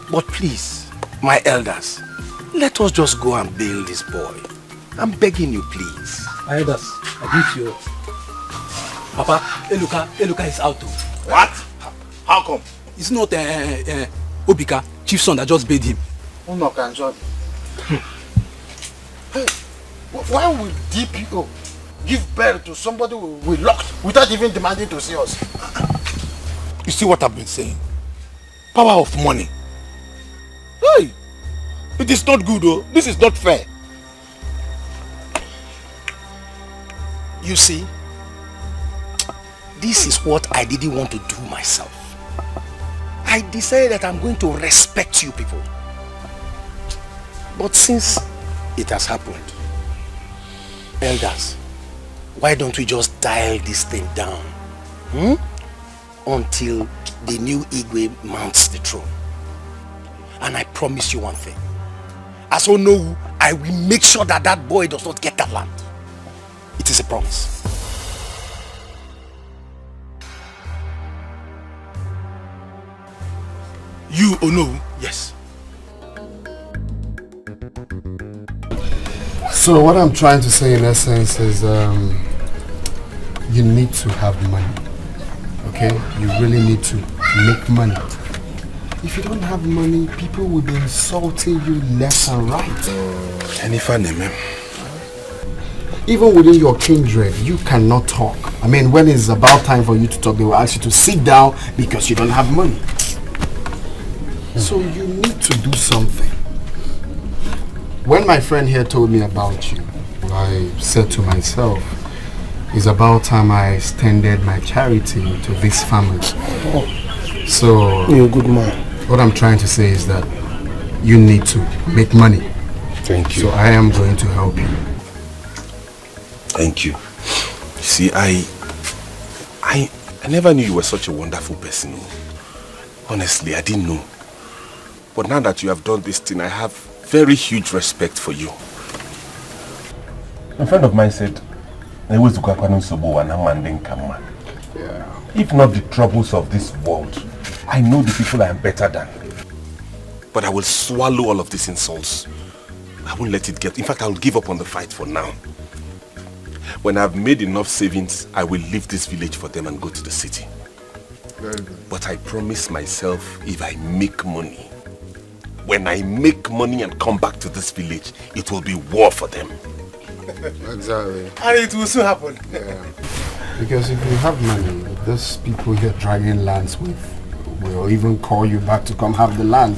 But please, my elders, let us just go and bail this boy. I'm begging you, please.
My elders, I greet you. Papa, Eluka is out.
What? How come?
It's not Obika, chief's son, that just bailed him.
Hey, why would DPO give birth to somebody we locked without even demanding to see us?
You see what I've been saying? Power of money. Hey! It is not good, though. This is not fair.
You see, this is what I didn't want to do myself. I decided that I'm going to respect you people. But since it has happened, elders, why don't we just dial this thing down until the new Igwe mounts the throne? And I promise you one thing. As Onowu I will make sure that that boy does not get that land. It is a promise.
You or no?
Yes.
So what I'm trying to say in essence is you need to have money. Okay? You really need to make money. If you don't have money, people will be insulting you left and right. Even within your kindred, you cannot talk. I mean, when it's about time for you to talk, they will ask you to sit down because you don't have money. So you need to do something. When my friend here told me about you, I said to myself, it's about time I extended my charity to this family. So,
you're a good man.
What I'm trying to say is that you need to make money.
Thank you.
So I am going to help you.
Thank you. See, I never knew you were such a wonderful person. Honestly, I didn't know. But now that you have done this thing, I have very huge respect for you.
A friend of mine said, if not the troubles of this world, I know the people I am better than.
But I will swallow all of these insults. I won't let it get... In fact, I will give up on the fight for now. When I've made enough savings, I will leave this village for them and go to the city.
Very good.
But I promise myself, if I make money, when I make money and come back to this village, it will be war for them.
Exactly.
And it will soon happen.
Yeah. Because if you have money, those people you're dragging lands with will even call you back to come have the land.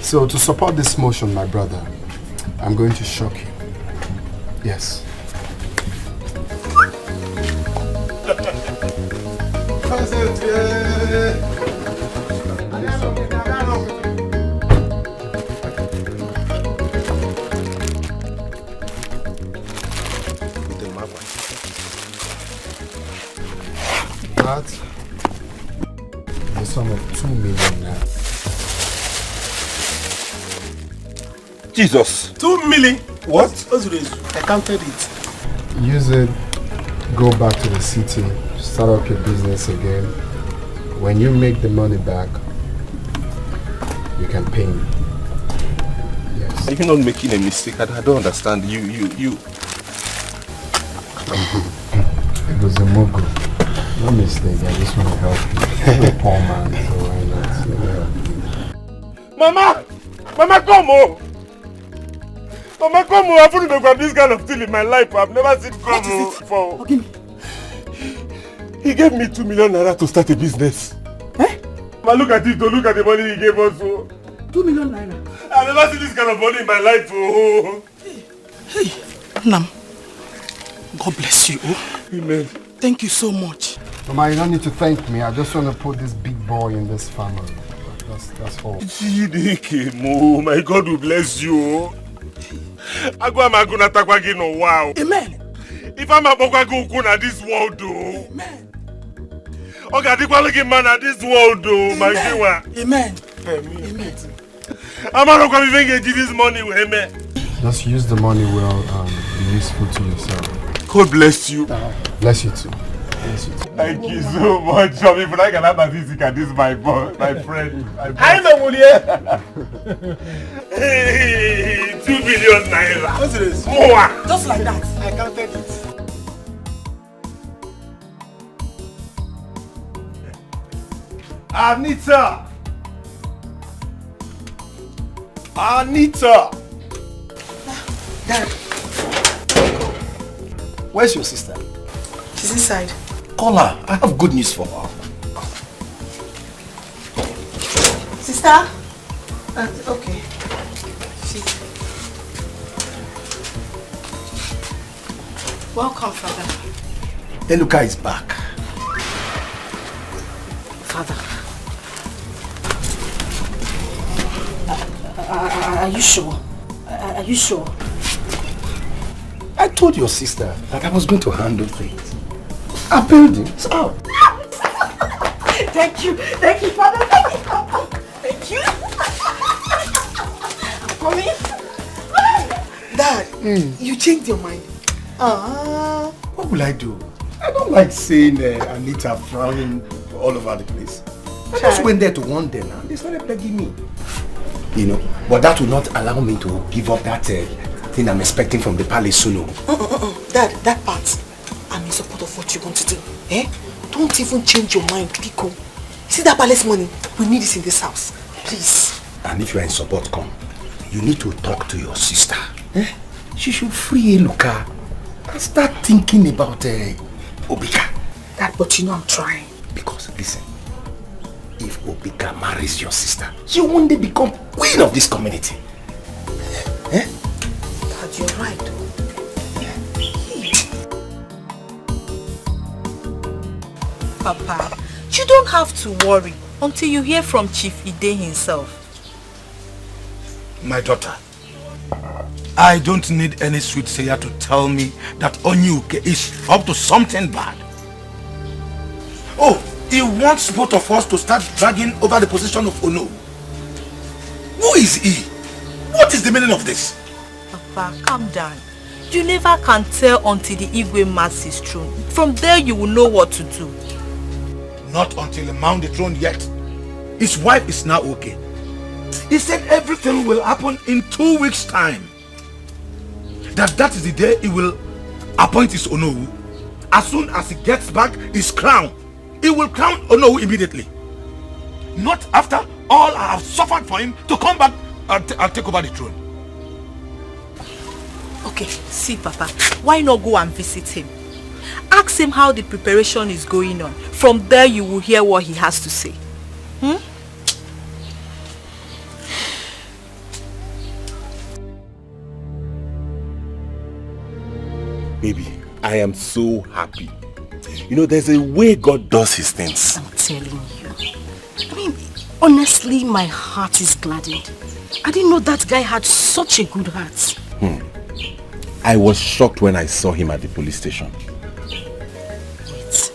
So to support this motion, my brother, I'm going to shock you. Yes. That the sum of 2 million now.
Jesus!
2 million?
What?
I counted it.
Use it, go back to the city, start up your business again. When you make the money back, you can pay me. Yes.
Are you not making a mistake? I don't understand. You.
It was a mogul. No mistake, I just want to help you. I'm a poor man, so why not? You know.
Mama! Mama, come home! Mama, come home! I've never got this kind of thing in my life. I've never seen come home before. He gave me 2 million naira to start a business.
Eh?
Mama, look at it, look at the money he gave us.
2 million naira?
I've never seen this kind of money in my life. Oh.
Hey, Nam, God bless you.
Amen.
Thank you so much.
Mama, you don't need to thank me. I just want to put this big boy in this family. That's all.
My God will bless you. Wow.
Amen.
If I'm a bokagu na this world, though.
Amen.
Okay, the looking man at this world, though, my God.
Amen.
Amen. I'm not going to even give this money with me.
Just use the money well and be useful to yourself.
God bless you.
Bless you too.
Thank you so much. If I can have a physical, this is my boss, my friend. I know, Mulie. Hey, 2 million naira.
What's this?
More.
Just like that.
I counted it.
Anita. Anita.
Dad.
Where's your sister?
She's inside.
Call her. I have good news for her.
Sister? Okay. Welcome, Father.
Eluka is back.
Father. Are you sure? Are you sure?
I told your sister that I was going to handle things. I paid him. So.
Thank you, Father. Thank you. I'm coming. You changed your mind.
What will I do? I don't like seeing Anita frowning all over the place. I just went there to warn them and they started begging me. You know, but that will not allow me to give up that thing I'm expecting from the palace soon.
Dad, that part, I'm in support of what you want to do. Don't even change your mind, Pico. See that palace money? We need it in this house. Please.
And if you are in support, come. You need to talk to your sister. She should free Eluka and start thinking about Obika.
Dad, but you know I'm trying.
Because, listen, if Obika marries your sister, she will one day become queen of this community.
Dad, you're right.
Papa, you don't have to worry until you hear from Chief Ide himself.
My daughter, I don't need any soothsayer to tell me that Onyuke is up to something bad. Oh, he wants both of us to start dragging over the position of Ono. Who is he? What is the meaning of this?
Papa, calm down. You never can tell until the Igwe marks his throne. From there you will know what to do.
Not until he mounts the throne yet. His wife is now okay. He said everything will happen in 2 weeks' time. That is the day he will appoint his Onowu. As soon as he gets back his crown, he will crown Onowu immediately. Not after all I have suffered for him to come back and take over the throne.
Okay, see Papa, why not go and visit him? Ask him how the preparation is going on. From there you will hear what he has to say.
Baby, I am so happy. You know, there's a way God does his things.
I'm telling you. I mean, honestly, my heart is gladdened. I didn't know that guy had such a good heart.
I was shocked when I saw him at the police station.
Wait.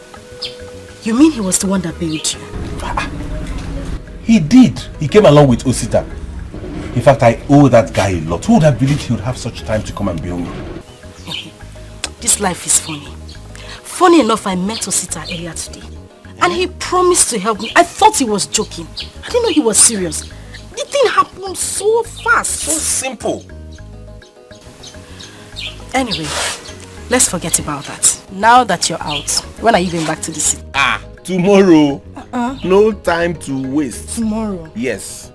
You mean he was the one that bailed you?
He did. He came along with Osita. In fact, I owe that guy a lot. Who would have believed he would have such time to come and bail me?
This life is funny. Funny enough, I met Osita earlier today. And he promised to help me. I thought he was joking. I didn't know he was serious. The thing happened so fast.
So simple.
Anyway, let's forget about that. Now that you're out, when are you going back to the city?
Tomorrow. No time to waste.
Tomorrow?
Yes.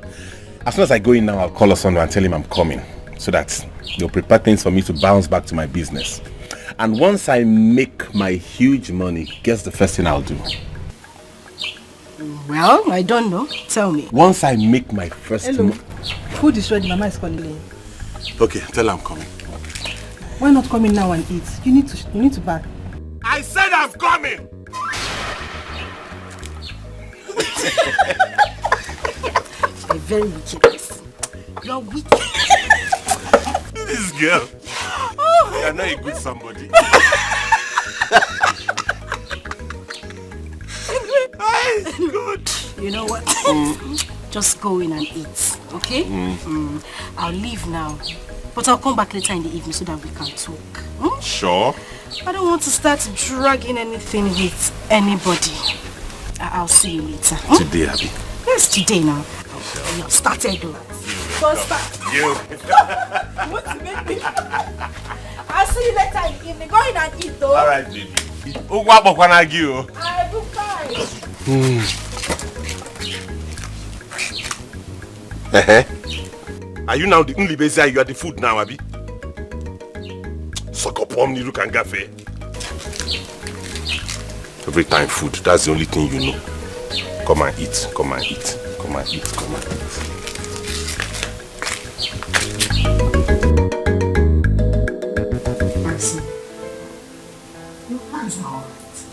As soon as I go in now, I'll call Osondo and tell him I'm coming. So that they'll prepare things for me to bounce back to my business. And once I make my huge money, guess the first thing I'll do?
Well, I don't know. Tell me.
Once I make my first
Hello. Food is ready. Mama is calling.
Okay, tell her I'm coming.
Why not come in now and eat? You need to back.
I said I'm coming!
You're very wicked. You're wicked.
This girl. You're not a good somebody. Good.
You know what? Just go in and eat, okay? I'll leave now. But I'll come back later in the evening so that we can talk.
Sure.
I don't want to start dragging anything with anybody. I'll see you later.
Today, Abby.
Yes, today now. You have started though.
Don't start.
You.
What to make me? I'll see you later in the evening. Go in and eat though.
Alright, baby.
I will fine.
Are you now the only baby? You are the food now, Abby? Suck up on you can gafe. Every time food, that's the only thing you know. Come and eat, come and eat, come and eat, come and eat.
Maxine, your plans are alright.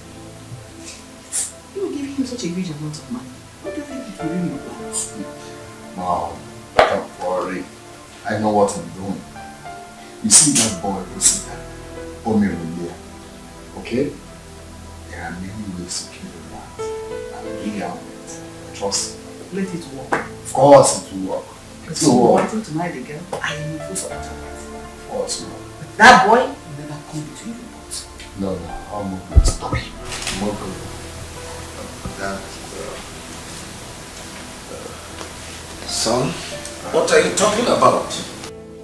You were giving him such a huge amount of money. What do you think it will really look like?
Mom, don't worry. I know what I'm doing. You see that boy who is there? Omirulia. Okay? There are many ways to kill the rat. And really out it. Trust me.
Let it work.
Of course it will work.
But so wanting to marry the girl, I am in full support of it.
Of course, Mom.
That boy will never come between you both.
No, I'll move it. Stop it. Move it. That,
son, what are you talking about?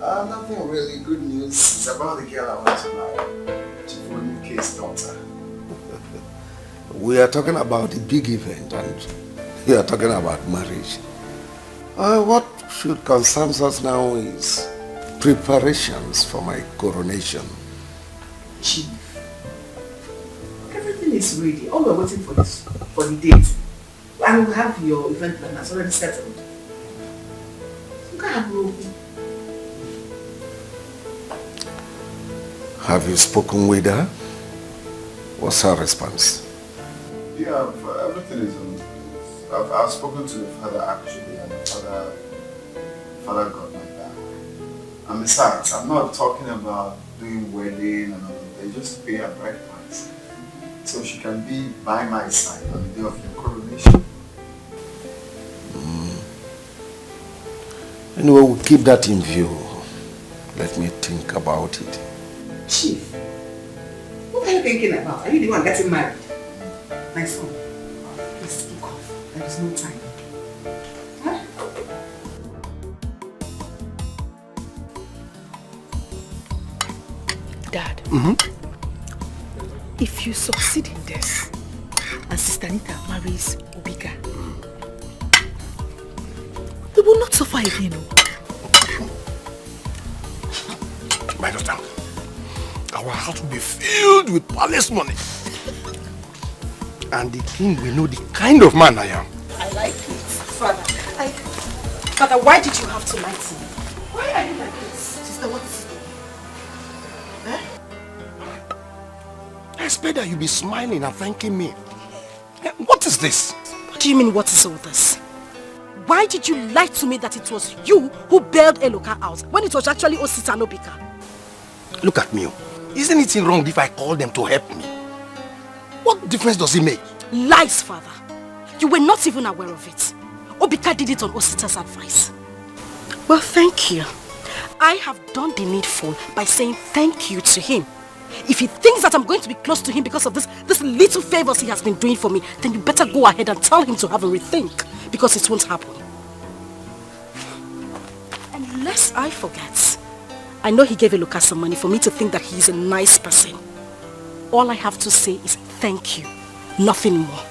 nothing really. Good news. It's about the girl I want to marry. Tiffany K's daughter.
We are talking about the big event and we are talking about marriage. What should concern us now is preparations for my coronation.
Chief, everything is ready. All we're waiting for is for the date. And we'll have your event plan that's already settled. You can't have no.
Have you spoken with her? What's her response?
Yeah, everything is on. I've spoken to the father actually, and the father got my back. And besides, I'm not talking about doing wedding and all of that. Just pay her bride price, so she can be by my side on the day of your coronation.
Anyway, we'll keep that in view. Let me think about it.
Chief, what are you thinking about? Are you the one getting married? My son, please speak off. There is no time. Huh?
Dad, if you succeed in this, and Sister Anita marries Obika, we will not suffer again.
My daughter, our house will be filled with palace money. And the king will know the kind of man I am.
I like it. Father, Father, why did you have to lie to me? Why are you like this? Sister, what is it?
I expect that you'll be smiling and thanking me. What is this?
What do you mean, what is all this? Why did you lie to me that it was you who bailed Eloka out when it was actually Osita and Obika?
Look at me. Isn't it wrong if I call them to help me? What difference does it make?
Lies, Father. You were not even aware of it. Obika did it on Osita's advice. Well, thank you. I have done the needful by saying thank you to him. If he thinks that I'm going to be close to him because of this little favors he has been doing for me, then you better go ahead and tell him to have a rethink, because it won't happen. And lest I forget, I know he gave Eloka some money for me to think that he is a nice person. All I have to say is thank you, nothing more.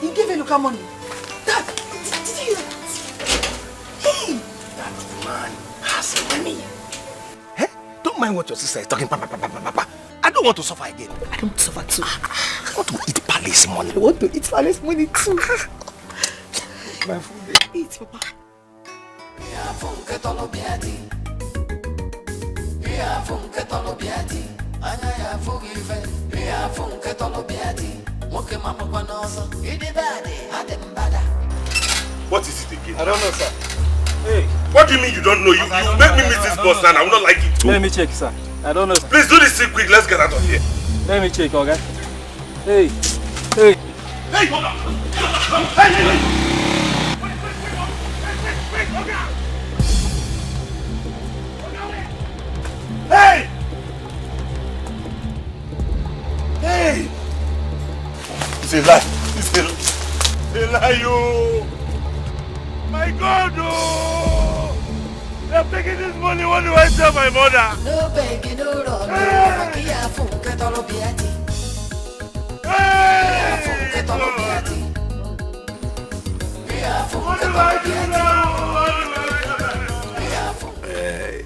He gave Eloka money. Dad, did you hear that? Hey!
That man has money. Hey, don't mind what your sister is talking. Papa. I don't want to suffer again.
I don't want to suffer too.
I want to eat palace money.
I want to eat palace money too.
My food.
Eat, Papa.
What is it again?
I don't know, sir. Hey.
What do you mean you don't know? You make me miss this bus and I will not like it too.
Let me check, sir. I don't know, sir.
Please do this thing quick. Let's get out of here.
Let me check, okay? Hey. Hey.
Hey, hold on. Hey. Hey! Hey! It's a lie. It's a lie, yo! My God, oh! They're taking this money. What do I tell my mother?
No begging, no run.
Hey! What do I do now?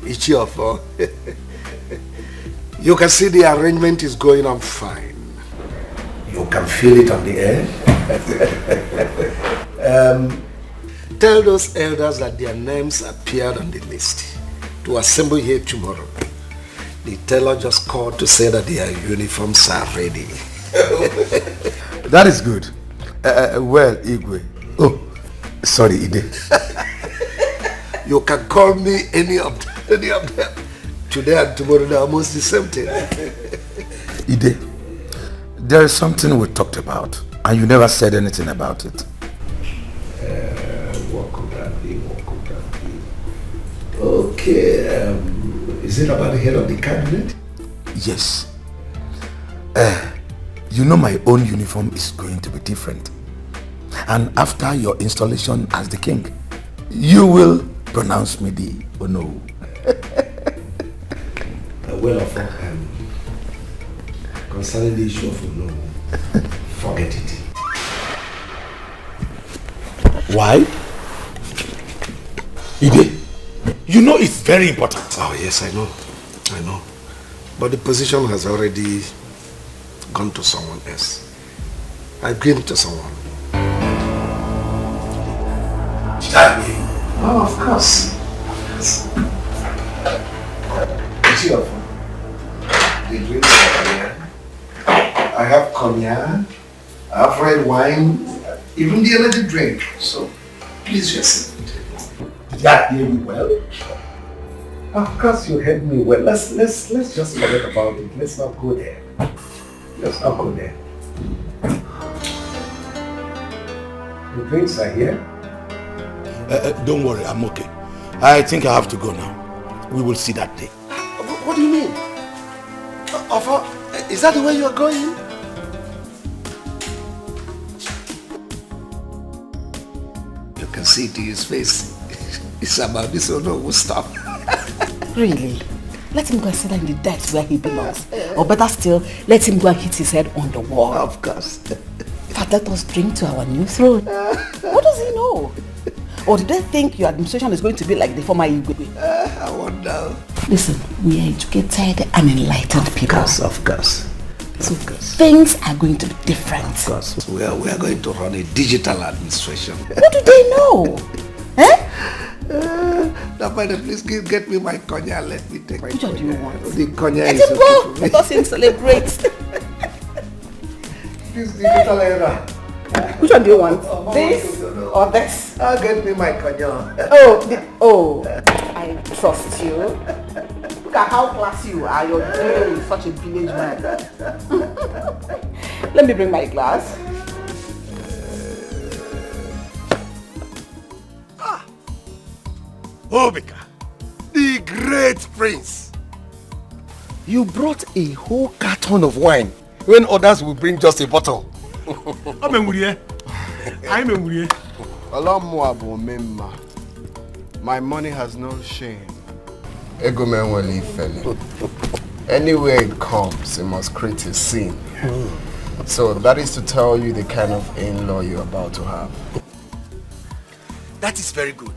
Ichiofo, you can see the arrangement is going on fine. You can feel it on the air. Tell those elders that their names appeared on the list to assemble here tomorrow. The tailor just called to say that their uniforms are ready.
That is good. Well, Igwe. Oh, sorry, Ide.
You can call me any of them. Today and tomorrow they're almost the same thing.
Ide, there is something we talked about and you never said anything about it.
What could that be? Okay, Is it about the head of the cabinet?
Yes. You know my own uniform is going to be different. And after your installation as the king, you will pronounce me the Ono.
Well, concerning the issue of Ono, forget it.
Why? Ide, you know it's very important.
Oh yes, I know. But the position has already gone to someone else. I gave it to someone. Oh, of course. See your phone. The drinks are here. I have cognac, I have red wine, even the energy drink. So please just sit.
Did that hear me well?
Of course you heard me well. Let's just forget about it. Let's not go there. Let's not go there. The drinks are here.
Don't worry, I'm okay. I think I have to go now. We will see that day.
What do you mean? Is that the way you're going? You can see it in his face. It's about this or no stuff.
Really? Let him go and sit down in the depths where he belongs. Or better still, let him go and hit his head on the wall.
Of course.
But let us drink to our new throne. What does he know? Or did they think your administration is going to be like the former Igwe?
I wonder.
Listen, we are educated and enlightened people.
Of course.
So things are going to be different.
Of course. We are going to run a digital administration.
What do they know?
Now, madam, please get me my cognac. Let me take my
Which one do you want?
The cognac
Let
is
him go. Let us celebrate.
This digital era.
Which one do you want? This or this?
I'll get me my cognac.
I trust you. Look at how classy you are. You're dealing with such a village man. Let me bring my glass.
Obika, the great prince.
You brought a whole carton of wine when others will bring just a bottle.
My money has no shame. Anywhere it comes, it must create a scene. So that is to tell you the kind of in-law you're about to have.
That is very good.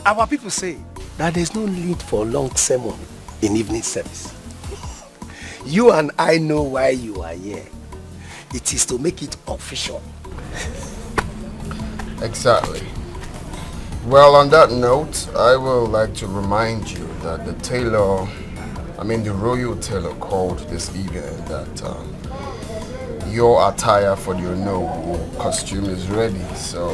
Our people say that there's no need for long sermon in evening service. You and I know why you are here. It is to make it official.
Exactly. Well, on that note, I would like to remind you that the royal tailor called this evening that your attire for the Ono costume is ready. So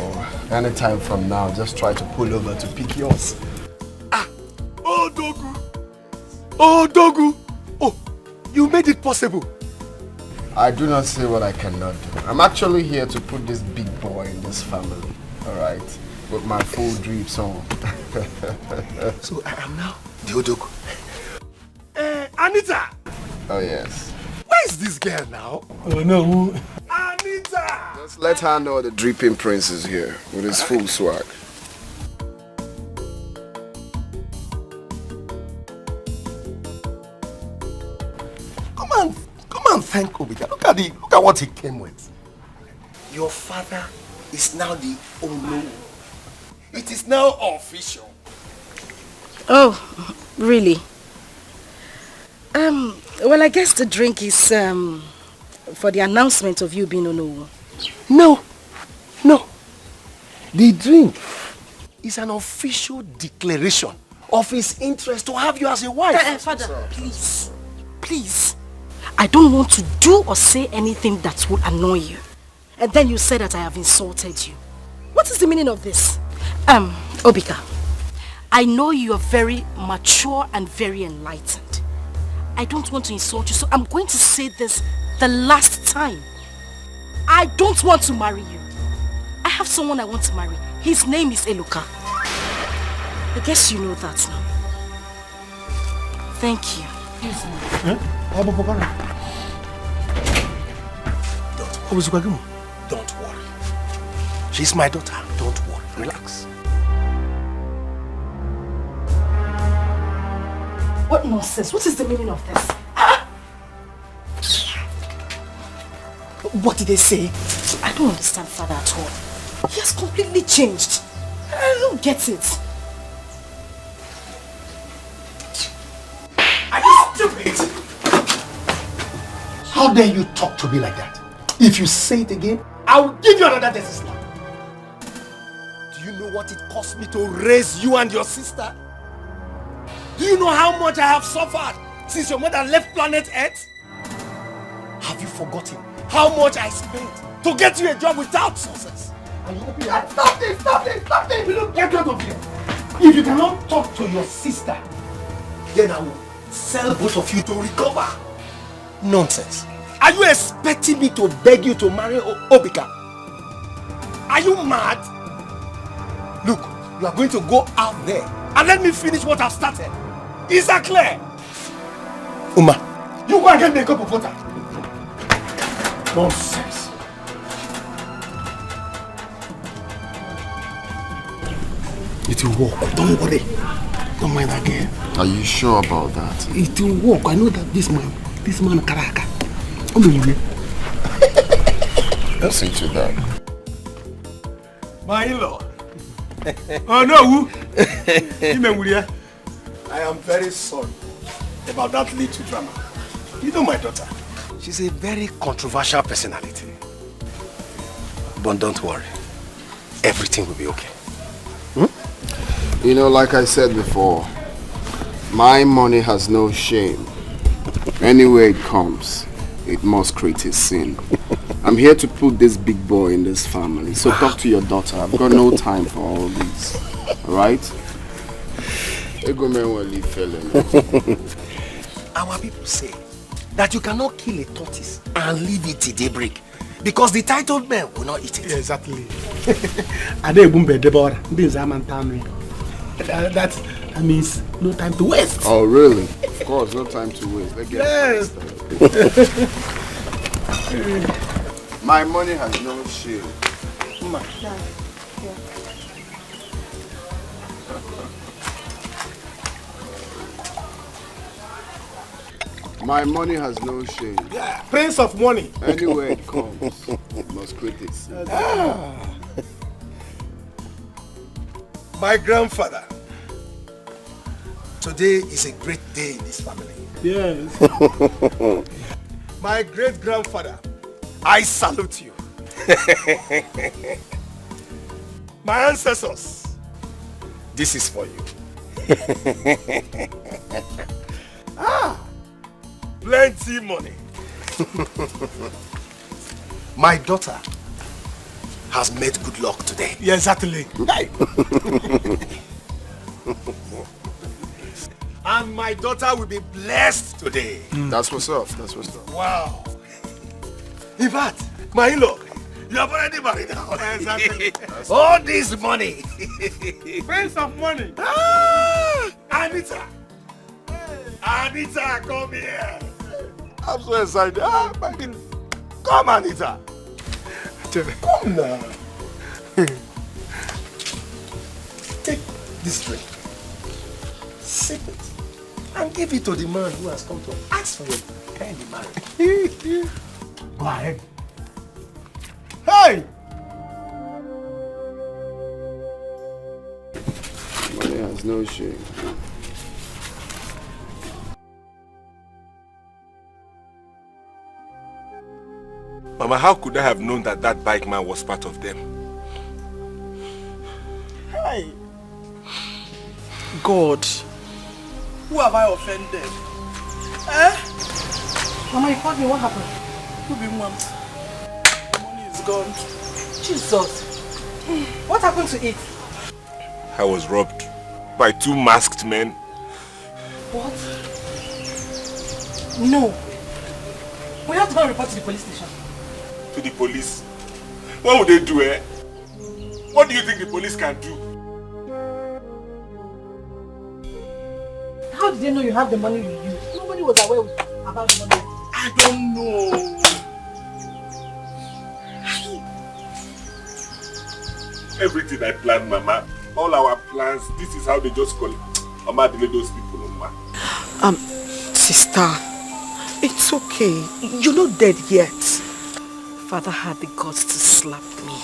anytime from now, just try to pull over to pick yours.
Oh, Dogu! Oh, Dogu! Oh, you made it possible.
I do not say what I cannot do. I'm actually here to put this big boy in this family, alright? With my full drips on.
So I am now the Odogu.
Anita!
Oh yes.
Where is this girl now?
Oh no.
Anita!
Just let her know the dripping prince is here with his full swag.
Come and thank Obika. Look at what he came with. Your father is now the Ono. It is now official.
Oh, really? Well, I guess the drink is for the announcement of you being Ono.
No. The drink is an official declaration of his interest to have you as a wife.
Father, please. I don't want to do or say anything that would annoy you. And then you say that I have insulted you. What is the meaning of this? Obika, I know you are very mature and very enlightened. I don't want to insult you, so I'm going to say this the last time. I don't want to marry you. I have someone I want to marry. His name is Eluka. I guess you know that now. Thank you.
Don't worry. She's my daughter. Don't worry. Relax.
What nonsense? What is the meaning of this?
What did they say?
I don't understand father at all. He has completely changed. I don't get it.
Are you stupid? How dare you talk to me like that? If you say it again, I will give you another death slap. Do you know what it cost me to raise you and your sister? Do you know how much I have suffered since your mother left planet Earth? Have you forgotten how much I spent to get you a job without success? And you open your heart. Stop this! Stop this! Stop this! Look, get out of here! If you cannot talk to your sister, then I will sell both of you to recover. Nonsense. Are you expecting me to beg you to marry Obika? Are you mad? Look, you are going to go out there and let me finish what I've started. Is that clear? Uma, you go and get me a cup of water. Nonsense. It will work. Don't worry. Don't mind again.
Are you sure about that?
It will work. I know that this man Karaka.
Don't see to that.
My in-law. Oh no! I am very sorry about that little drama. You know my daughter. She's a very controversial personality. But don't worry. Everything will be okay.
You know, like I said before, my money has no shame. Anywhere it comes, it must create a sin. I'm here to put this big boy in this family. So talk to your daughter. I've got no time for all this. Alright?
Our people say that you cannot kill a tortoise and leave it till daybreak because the titled men will not eat it. Yeah, exactly. That means no time to waste.
Oh, really? Of course, no time to waste. Let's get My money has no shame. My money has no shame.
Yeah, Prince of money.
Anywhere it comes, it must create it.
My grandfather. Today is a great day in this family. Yes. My great-grandfather, I salute you. My ancestors, this is for you. Plenty money. My daughter has made good luck today. Yeah, exactly. And my daughter will be blessed today.
That's what's up. That's what's up.
Wow. In fact, my in-law, you have already married now. Exactly. All this money. Prince of money. Anita. Anita, come here. I'm so excited. Come, Anita. Come now. Take this drink. Sip it. And give it to the man who has come to ask for your hand in marriage. Go ahead. Hey!
Money has no shame.
Mama, how could I have known that that bike man was part of them?
Hey! God, who have I offended? Eh?
Mama, you called me. What happened?
Who be mom? The money is gone.
Jesus. What happened to it?
I was robbed by 2 masked men.
What? No. We have to go and report to the police station.
To the police? What would they do, eh? What do you think the police can do?
How did they know you have the money with you? Nobody was aware about the money.
I don't know. Everything I planned, Mama, all our plans, this is how they just call it. Mama, delay those people, Mama.
Sister, it's okay. You're not dead yet.
Father had the guts to slap me.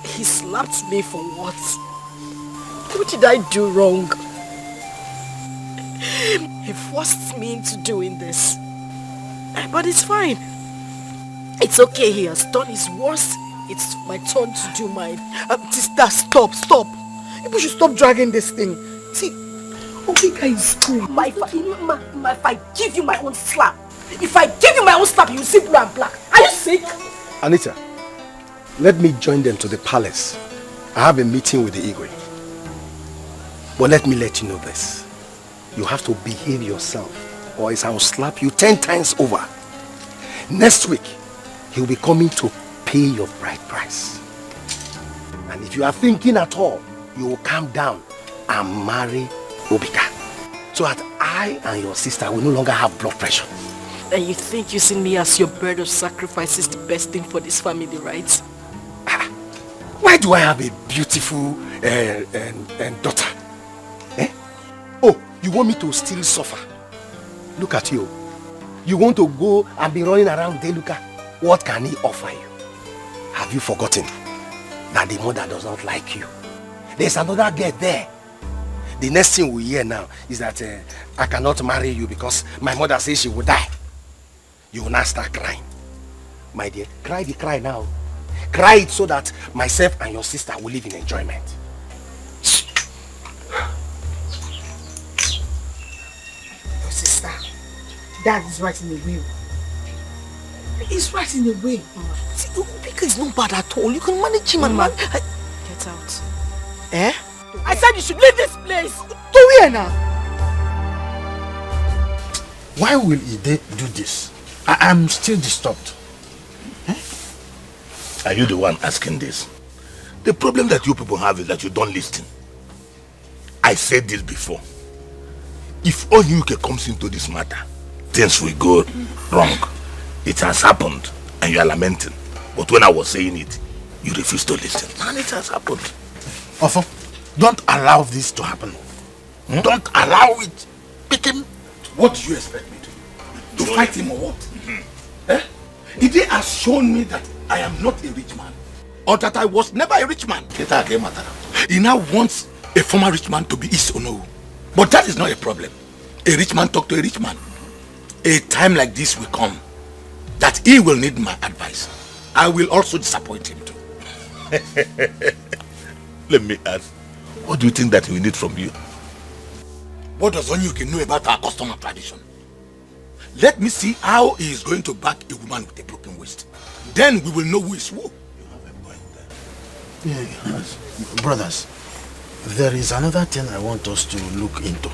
He slapped me for what? What did I do wrong? He forced me into doing this. But it's fine. It's okay, he has done his worst. It's my turn to do mine.
Sister, stop. You should stop dragging this thing. See, Obika is cool.
If I give you my own slap, you will see blue and black. Are you sick?
Anita, let me join them to the palace. I have a meeting with the Igwe. But let me let you know this. You have to behave yourself, or else I will slap you 10 times over. Next week, he will be coming to pay your bride price. And if you are thinking at all, you will calm down and marry Obika. So that I and your sister will no longer have blood pressure.
And you think using me as your bird of sacrifice is the best thing for this family, right?
Why do I have a beautiful daughter? Oh, you want me to still suffer? Look at you. You want to go and be running around Deluca? What can he offer you? Have you forgotten that the mother does not like you? There's another girl there. The next thing we hear now is that I cannot marry you because my mother says she will die. You will now start crying. My dear, cry the cry now. Cry it so that myself and your sister will live in enjoyment.
Your sister, Dad is right in the way. He's right in the way. See, Obika is not bad at all. You can manage him and man.
Get out.
Eh?
I said you should leave this place.
To where now?
Why will Ide do this? I'm still disturbed.
Are you the one asking this? The problem that you people have is that you don't listen. I said this before. If Onyuke comes into this matter, things will go wrong. It has happened and you are lamenting. But when I was saying it, you refused to listen. And it has happened.
Ofo, don't allow this to happen. Don't allow it. Pick him.
What do you expect me to do? To fight him or what? Ide has shown me that I am not a rich man. Or that I was never a rich man. He now wants a former rich man to be his Ono. But that is not a problem. A rich man talk to a rich man. A time like this will come that he will need my advice. I will also disappoint him too. Let me ask, what do you think that he will need from you? What does Onyuke know about our custom and tradition? Let me see how he is going to back a woman with a broken waist. Then we will know who is who. You have a point there.
Yes. Brothers, there is another thing I want us to look into.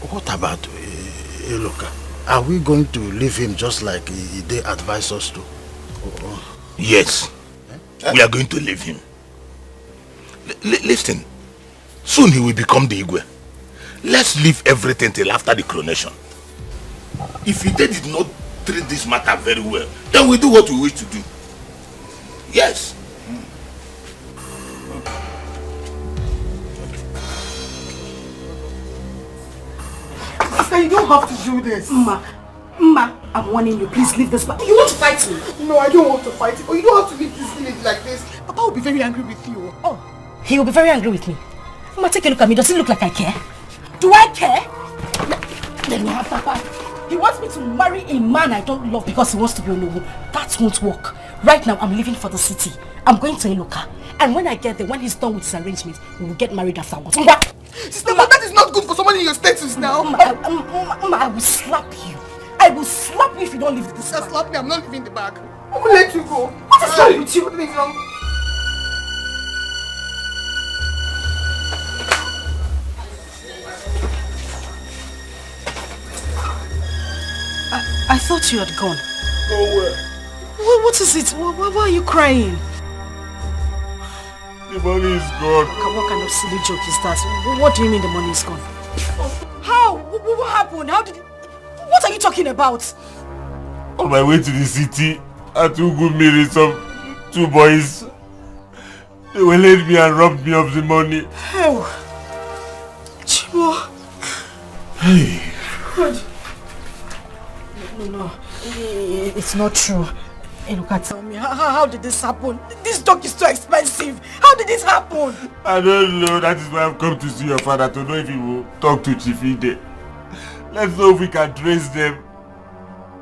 What about Eloka? Are we going to leave him just like they advised us to?
Yes. We are going to leave him. Listen, soon he will become the Igwe. Let's leave everything till after the coronation. If he did not treat this matter very well, then we do what we wish to do. Yes.
Sister, you don't have to do this.
Ma, I'm warning you. Please leave this. You want to fight me?
No, I don't want to fight you. But you don't have to leave this village like this. Papa will be very angry with you.
Oh, he will be very angry with me. Ma, take a look at me. Does it look like I care? Do I care? Let me have Papa. He wants me to marry a man I don't love because he wants to be alone. That won't work. Right now, I'm leaving for the city. I'm going to Eloka. And when I get there, when he's done with his arrangements, we will get married afterwards.
Sister, but that is not good for someone in your status now.
I will slap you. I will slap you if you don't leave this bag.
Slap me, I'm not leaving the bag. I will let you go.
What is wrong with you?
What is wrong?
I thought you had gone.
Nowhere.
What is it? Why are you crying?
The money is gone.
What kind of silly joke is that? What do you mean the money is gone? How? What happened? How did... What are you talking about?
On my way to the city, I took good meal with two boys. They waylaid me and robbed me of the money.
Oh. Chibo.
Hey.
God. No. It's not true. Hey, look at me. How did this happen? This dog is too expensive. How did this happen?
I don't know. That is why I've come to see your father, to know if he will talk to Chief Ide. Let's know if we can trace them.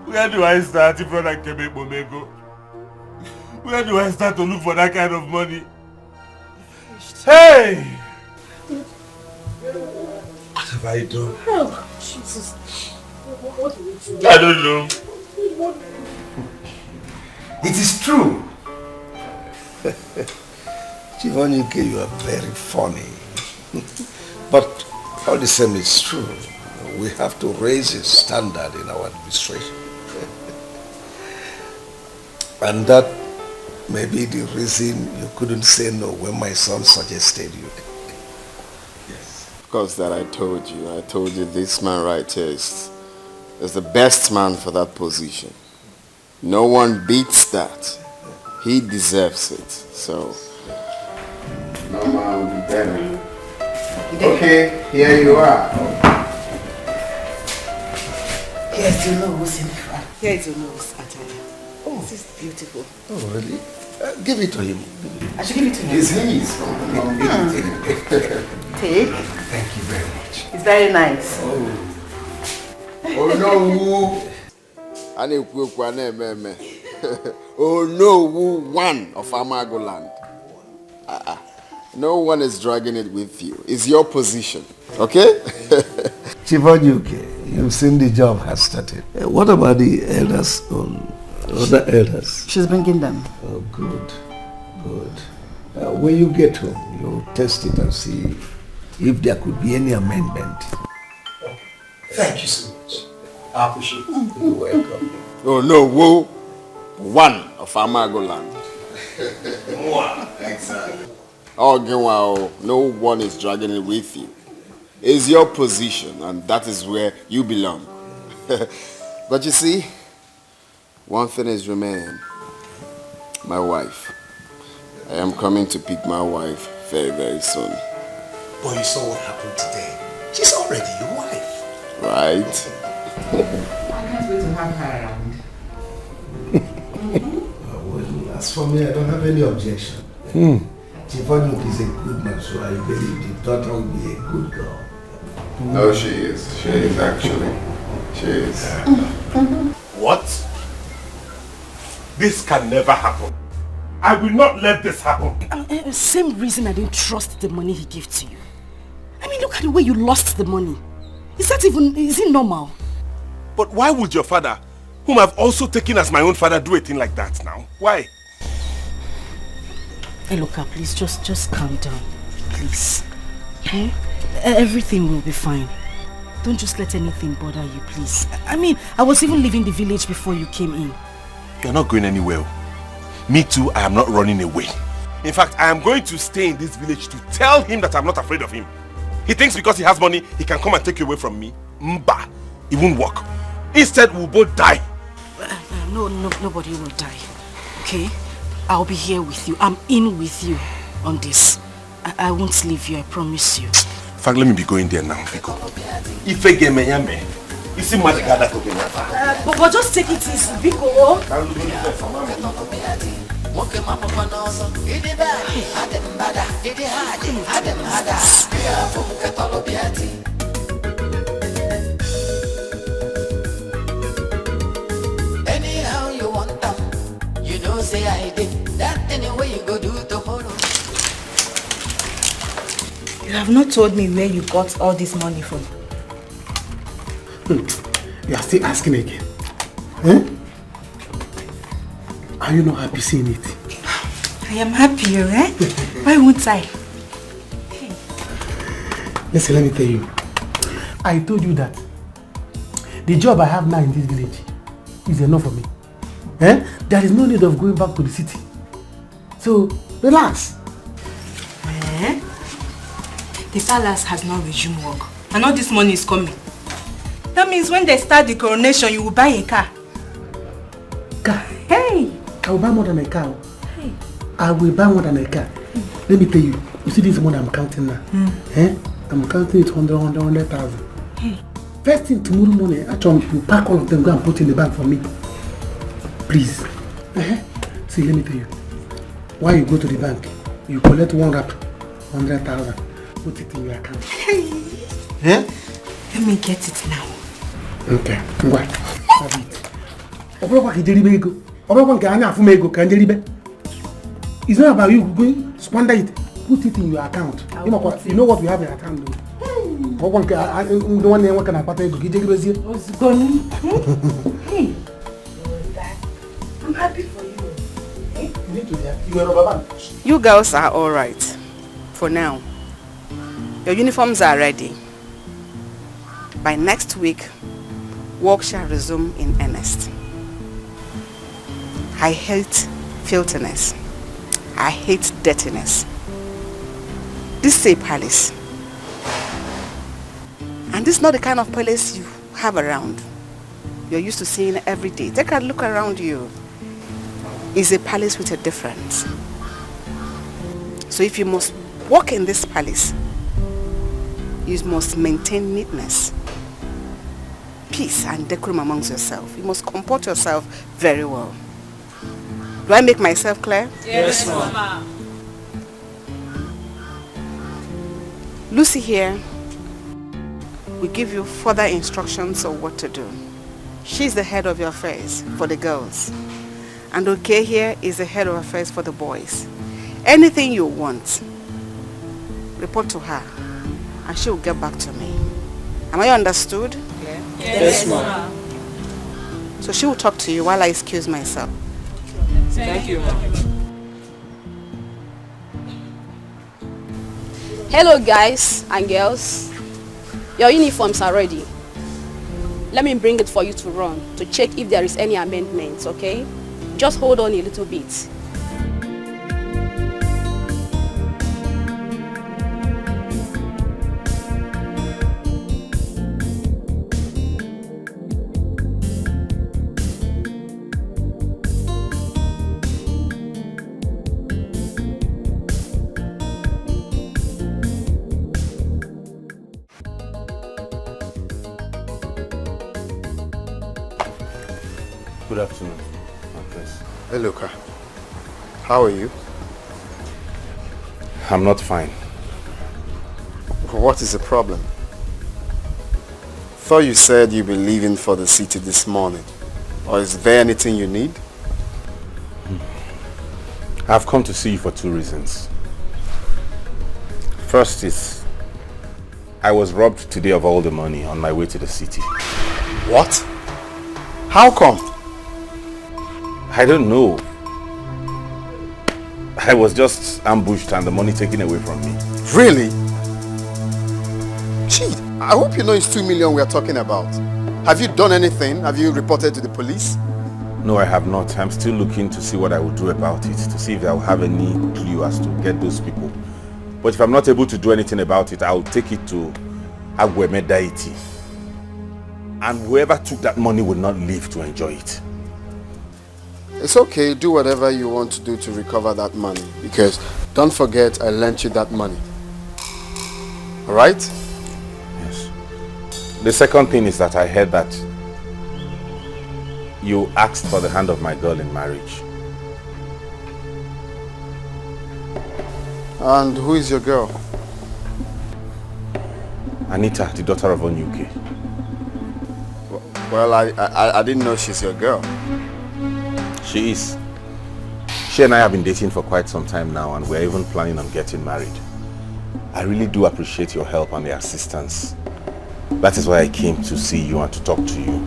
Where do I start if not I can make Momego? Where do I start to look for that kind of money? Hey! What have I done?
Oh, Jesus. What do we do?
I don't know.
It is true. Chivonyuke, you are very funny. But all the same, it's true. We have to raise a standard in our administration. And that may be the reason you couldn't say no when my son suggested you.
Yes. Of course, that I told you. I told you this man right here is the best man for that position. No one beats that. He deserves it. So, no man will be better. Okay, here you are.
Here's your nose in front. Here's your nose, Ataya. Oh, this is beautiful.
Oh, really? Give it to him.
I should give it to him.
It's his.
Take.
Thank you very much.
It's very nice.
Oh no! Oh no! One of Amagoland. No one is dragging it with you. It's your position, okay?
Chivonyuke, you've seen the job has started. What about the elders? Other elders?
She's bringing them.
Oh, good. When you get home, you'll test it and see if there could be any amendment.
Thank you so much. I appreciate it.
You're welcome.
Oh no! One of Amagoland.
One, exactly.
Oh, no one is dragging it with you. It's your position, and that is where you belong. But you see, one thing is remaining. My wife. I am coming to pick my wife very, very soon.
But you saw what happened today. She's already your wife.
Right?
I can't wait to have her around.
Well, as for me, I don't have any objection. Chivonyuke is a good man, so I believe the daughter will be a good girl.
No, she is. She is actually. She is.
What? This can never happen. I will not let this happen.
Same reason I didn't trust the money he gave to you. I mean, look at the way you lost the money. Is it normal?
But why would your father, whom I've also taken as my own father, do a thing like that now? Why?
Hey, look, please, just calm down, please. Okay? Everything will be fine. Don't just let anything bother you, please. I mean, I was even leaving the village before you came in.
You're not going anywhere. Me too, I am not running away. In fact, I am going to stay in this village to tell him that I'm not afraid of him. He thinks because he has money, he can come and take you away from me. Mba, it won't work. Instead, we'll both die.
No, nobody will die. Okay? I'll be here with you. I'm in with you on this. I won't leave you, I promise you.
In fact, let me be going there now, Biko. If I get me, you see my God,
but just take it easy, Biko.
Anyhow you want them, you know say I did. That anyway you go do tomorrow.
You have not told me where you got all this money from.
You are still asking again. Eh? Are you not happy seeing it?
I am happy, right? Why won't I?
Listen, let me tell you. I told you that the job I have now in this village is enough for me. Eh? There is no need of going back to the city. So, relax.
The palace has now resumed work.
And all this money is coming. That means when they start the coronation, you will buy a car.
Car?
Hey!
I will buy more than a car. Hey. I will buy more than a car. Let me tell you, you see this money I'm counting now? Eh? I'm counting it 100,000.
Hey.
First thing tomorrow morning, actually, you pack all of them, go and put in the bank for me. Please. See, let me tell you. While you go to the bank, you collect one wrap, 100,000. Put it in your account.
Yeah? Let me get it now.
Okay, go on. Have it. It's not about you going to squander it. Put it in your account. You know what we have in our account though.
Hey, I'm happy for you.
You girls are all right for now. Your uniforms are ready. By next week, work shall resume in earnest. I hate filthiness. I hate dirtiness. This is a palace. And this is not the kind of palace you have around. You're used to seeing every day. Take a look around you. It's a palace with a difference. So if you must walk in this palace, you must maintain neatness, peace and decorum amongst yourself. You must comport yourself very well. Do I make myself clear?
Yes, ma'am.
Lucy here will give you further instructions on what to do. She's the head of your affairs for the girls. And Okay here is the head of affairs for the boys. Anything you want, report to her and she will get back to me. Am I understood?
Yes, ma'am.
So she will talk to you while I excuse myself.
Thank you, ma'am.
Hello guys and girls. Your uniforms are ready. Let me bring it for you to run to check if there is any amendments, okay? Just hold on a little bit.
Good afternoon, Marcus.
Hey, Luca. How are you?
I'm not fine.
What is the problem? Thought you said you'd be leaving for the city this morning. Or is there anything you need?
I've come to see you for two reasons. First is, I was robbed today of all the money on my way to the city.
What? How come?
I don't know. I was just ambushed and the money taken away from me.
Really? Gee, I hope you know it's 2 million we are talking about. Have you done anything? Have you reported to the police?
No, I have not. I'm still looking to see what I will do about it, to see if I will have any clue as to get those people. But if I'm not able to do anything about it, I'll take it to Agweme deity. And whoever took that money will not live to enjoy it.
It's okay, do whatever you want to do to recover that money. Because don't forget, I lent you that money. Alright?
Yes. The second thing is that I heard that you asked for the hand of my girl in marriage.
And who is your girl?
Anita, the daughter of Onyuke.
Well, I didn't know she's your girl.
She is. She and I have been dating for quite some time now, and we're even planning on getting married. I really do appreciate your help and your assistance. That is why I came to see you and to talk to you.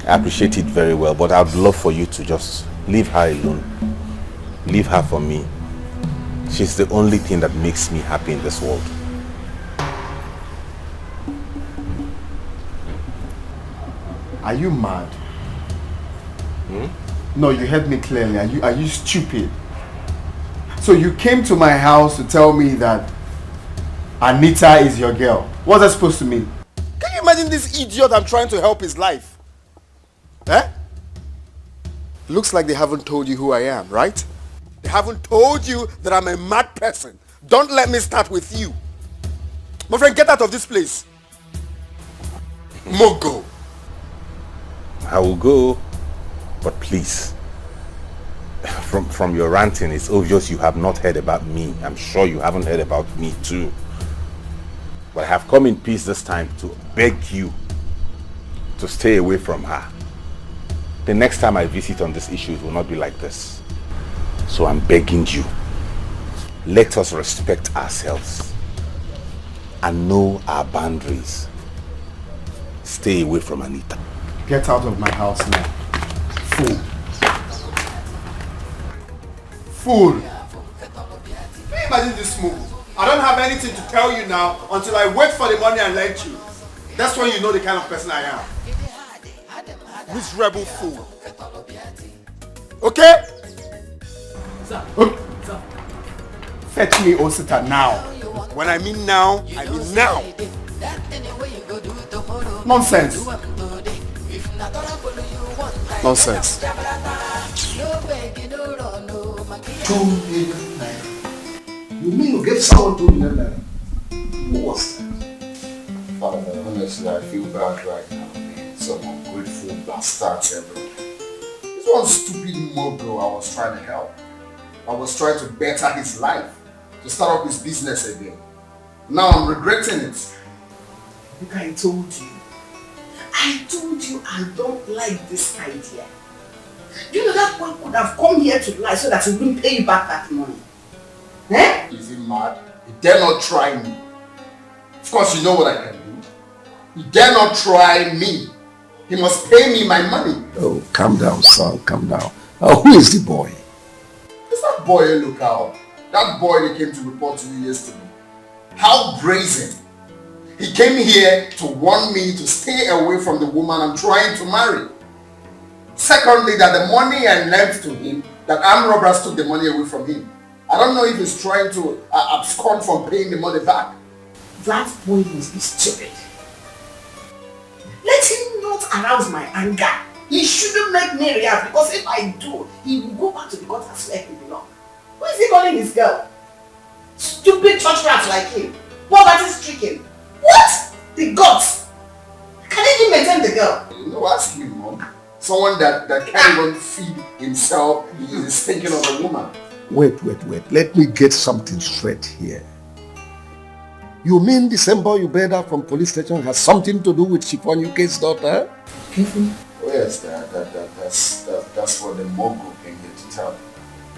I appreciate it very well, but I'd love for you to just leave her alone. Leave her for me. She's the only thing that makes me happy in this world.
Are you mad? No, you heard me clearly. Are you stupid? So you came to my house to tell me that Anita is your girl. What's that supposed to mean? Can you imagine this idiot I'm trying to help his life? Eh? Looks like they haven't told you who I am, right? They haven't told you that I'm a mad person. Don't let me start with you. My friend, get out of this place. Mogo.
I will go, but please. From your ranting, it's obvious you have not heard about me. I'm sure you haven't heard about me too. But I have come in peace this time to beg you to stay away from her. The next time I visit on this issue, it will not be like this. So I'm begging you, let us respect ourselves and know our boundaries. Stay away from Anita.
Get out of my house now. Fool. Fool. Can you imagine this move? I don't have anything to tell you now until I wait for the money and lend you. That's when you know the kind of person I am. Miserable fool. Okay?
Sir.
Fetch me Osita now. When I mean now, I mean now. Nonsense. Nonsense.
2 million naira. You mean you gave someone 2 million naira? Who was that?
Father, honestly, I feel bad right now. Some ungrateful bastards everywhere. This one stupid mogul I was trying to help. I was trying to better his life, to start up his business again. Now I'm regretting it.
Look, I told you I don't like this idea. You know that one could have come here to lie so that he wouldn't pay you back that money. Eh?
Is he mad? He dare not try me. Of course you know what I can do. He dare not try me. He must pay me my money.
Oh, calm down, son, calm down. Who is the boy?
It's that boy you look out. That boy that came to report to you yesterday. How brazen. He came here to warn me to stay away from the woman I'm trying to marry. Secondly, that the money I lent to him, that armed robbers took the money away from him. I don't know if he's trying to abscond from paying the money back.
That boy must be stupid. Let him not arouse my anger. He shouldn't make me react, because if I do, he will go back to the gutters where he belongs. Who is he calling his girl? Stupid church rats like him. Poverty stricken. What? The gods. Can he even maintain the girl?
No, ask me, Mom. Someone that can't even feed himself is thinking of a woman.
Wait. Let me get something straight here. You mean the same boy you bailed out from police station has something to do with Chiffon UK's daughter?
Oh yes, that's what the mogul came here to tell me.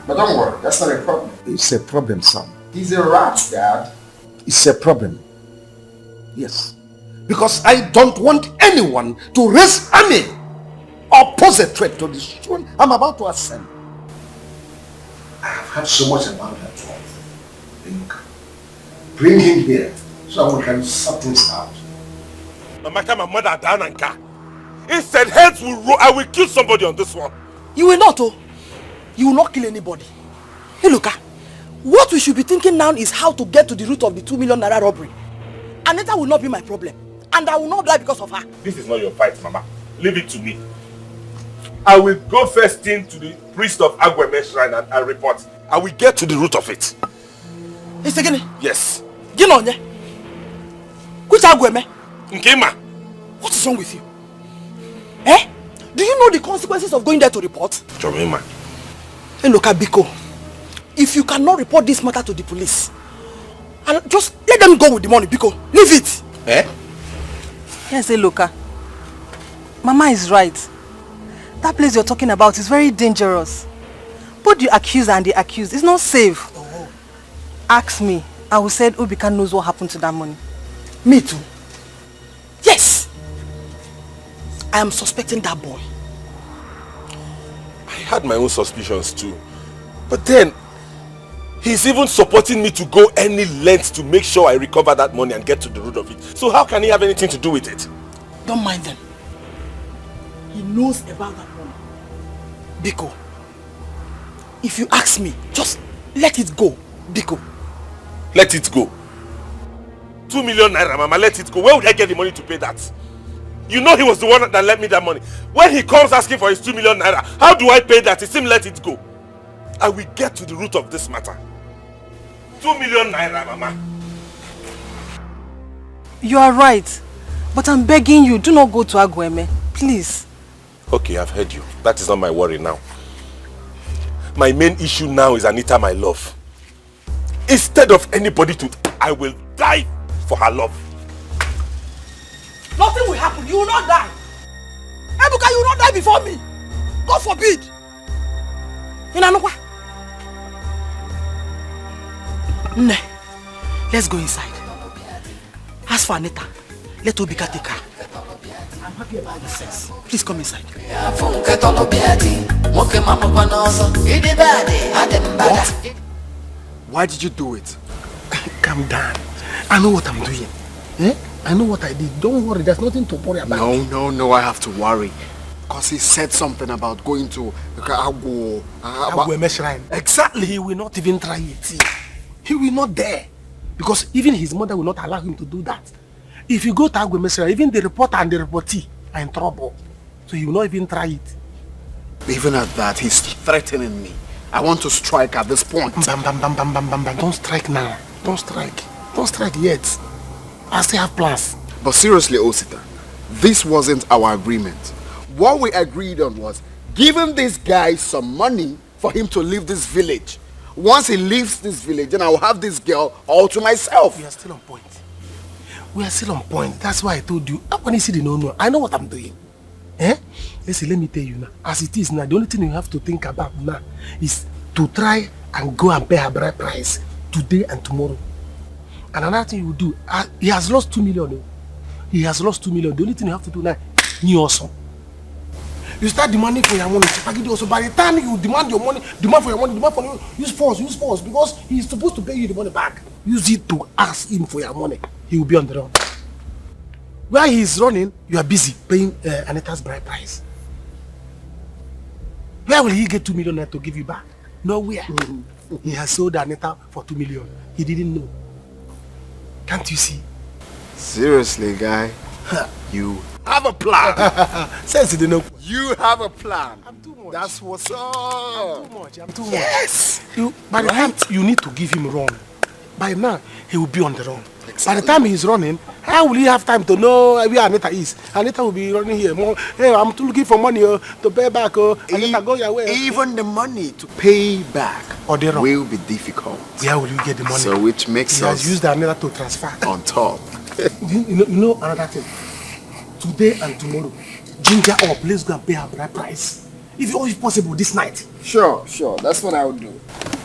But don't worry, that's not a problem.
It's a problem, son.
He's a rat, Dad.
It's a problem. Yes. Because I don't want anyone to raise army or pose a threat to the situation I'm about to ascend. I have heard so much about that one. Bring him here so we can sort things out.
No matter my mother down and car. Instead, heads will roll. I will kill somebody on this one.
You will not, oh. You will not kill anybody. Hey, look, what we should be thinking now is how to get to the root of the 2 million naira robbery. Anita will not be my problem. And I will not die because of her.
This is not your fight, Mama. Leave it to me. I will go first thing to the priest of Agweme shrine and report. I will get to the root of it.
It's again.
Yes.
Ginonye. Which Agweme?
Nkema.
What is wrong with you? Eh? Do you know the consequences of going there to report?
Jomima.
Hey, look, Biko. If you cannot report this matter to the police, and just let them go with the money, Biko. Leave it.
Eh?
Yes, Eloka. Mama is right. That place you're talking about is very dangerous. Both the accuser and the accused is not safe. Oh. Ask me. I will say Obika knows what happened to that money.
Me too. Yes. I am suspecting that boy.
I had my own suspicions too. But then, he's even supporting me to go any length to make sure I recover that money and get to the root of it. So how can he have anything to do with it?
Don't mind them. He knows about that money. Biko, if you ask me, just let it go, Biko.
Let it go. 2 million naira, Mama, let it go. Where would I get the money to pay that? You know he was the one that lent me that money. When he comes asking for his 2 million naira, how do I pay that? He seems let it go. I will get to the root of this matter. 2 million naira, Mama.
You are right. But I'm begging you, do not go to Agweme. Please.
Okay, I've heard you. That is not my worry now. My main issue now is Anita, my love. Instead of anybody to... I will die for her love.
Nothing will happen. You will not die. Ebuka, you will not die before me. God forbid. Nne, let's go inside. As for Anita, let Obika take her. I'm happy about the sex. Please come inside.
What? Why did you do it?
Calm down. I know what I'm doing. Eh? I know what I did. Don't worry, there's nothing to worry about.
No, I have to worry. Because he said something about going to
Agweme Shrine. Exactly, he will not even try it. He will not dare. Because even his mother will not allow him to do that. If you go to Agweme Shrine, even the reporter and the reportee are in trouble. So he will not even try it.
Even at that, he's threatening me. I want to strike at this point.
Bam. Don't strike now. Don't strike. Don't strike yet. I still have plans.
But seriously, Osita, this wasn't our agreement. What we agreed on was giving this guy some money for him to leave this village. Once he leaves this village, then I will have this girl all to myself.
We are still on point. That's why I told you. When you see the no, I know what I'm doing. Eh? Listen, let me tell you now. As it is now, the only thing you have to think about now is to try and go and pay her bride price today and tomorrow. And another thing you will do, he has lost 2 million. He has lost 2 million. The only thing you have to do now, you also. You start demanding for your money. Also, by the time you demand your money, demand for your money, use force, because he's supposed to pay you the money back. Use it to ask him for your money. He will be on the run. While he is running, you are busy paying Anita's bride price. Where will he get 2 million to give you back? Nowhere. He has sold Anita for 2 million. He didn't know. Can't you see?
Seriously, guy, you have a plan.
Sense you know.
You have a plan.
I'm too much.
That's what's up.
I'm too much.
Yes.
By the time you need to give him run. By now, he will be on the run. Exactly. By the time he's running, how will he have time to know where Anita is? Anita will be running here. Hey, I'm looking for money to pay back. Anita, go your way.
Even the money to pay back will be difficult.
Where will you get the money?
So which makes
he
us
has used Anita to transfer.
On top.
you know another thing? Today and tomorrow, ginger up. Let's go and pay her bride price. If possible, this night.
Sure. That's what I would do.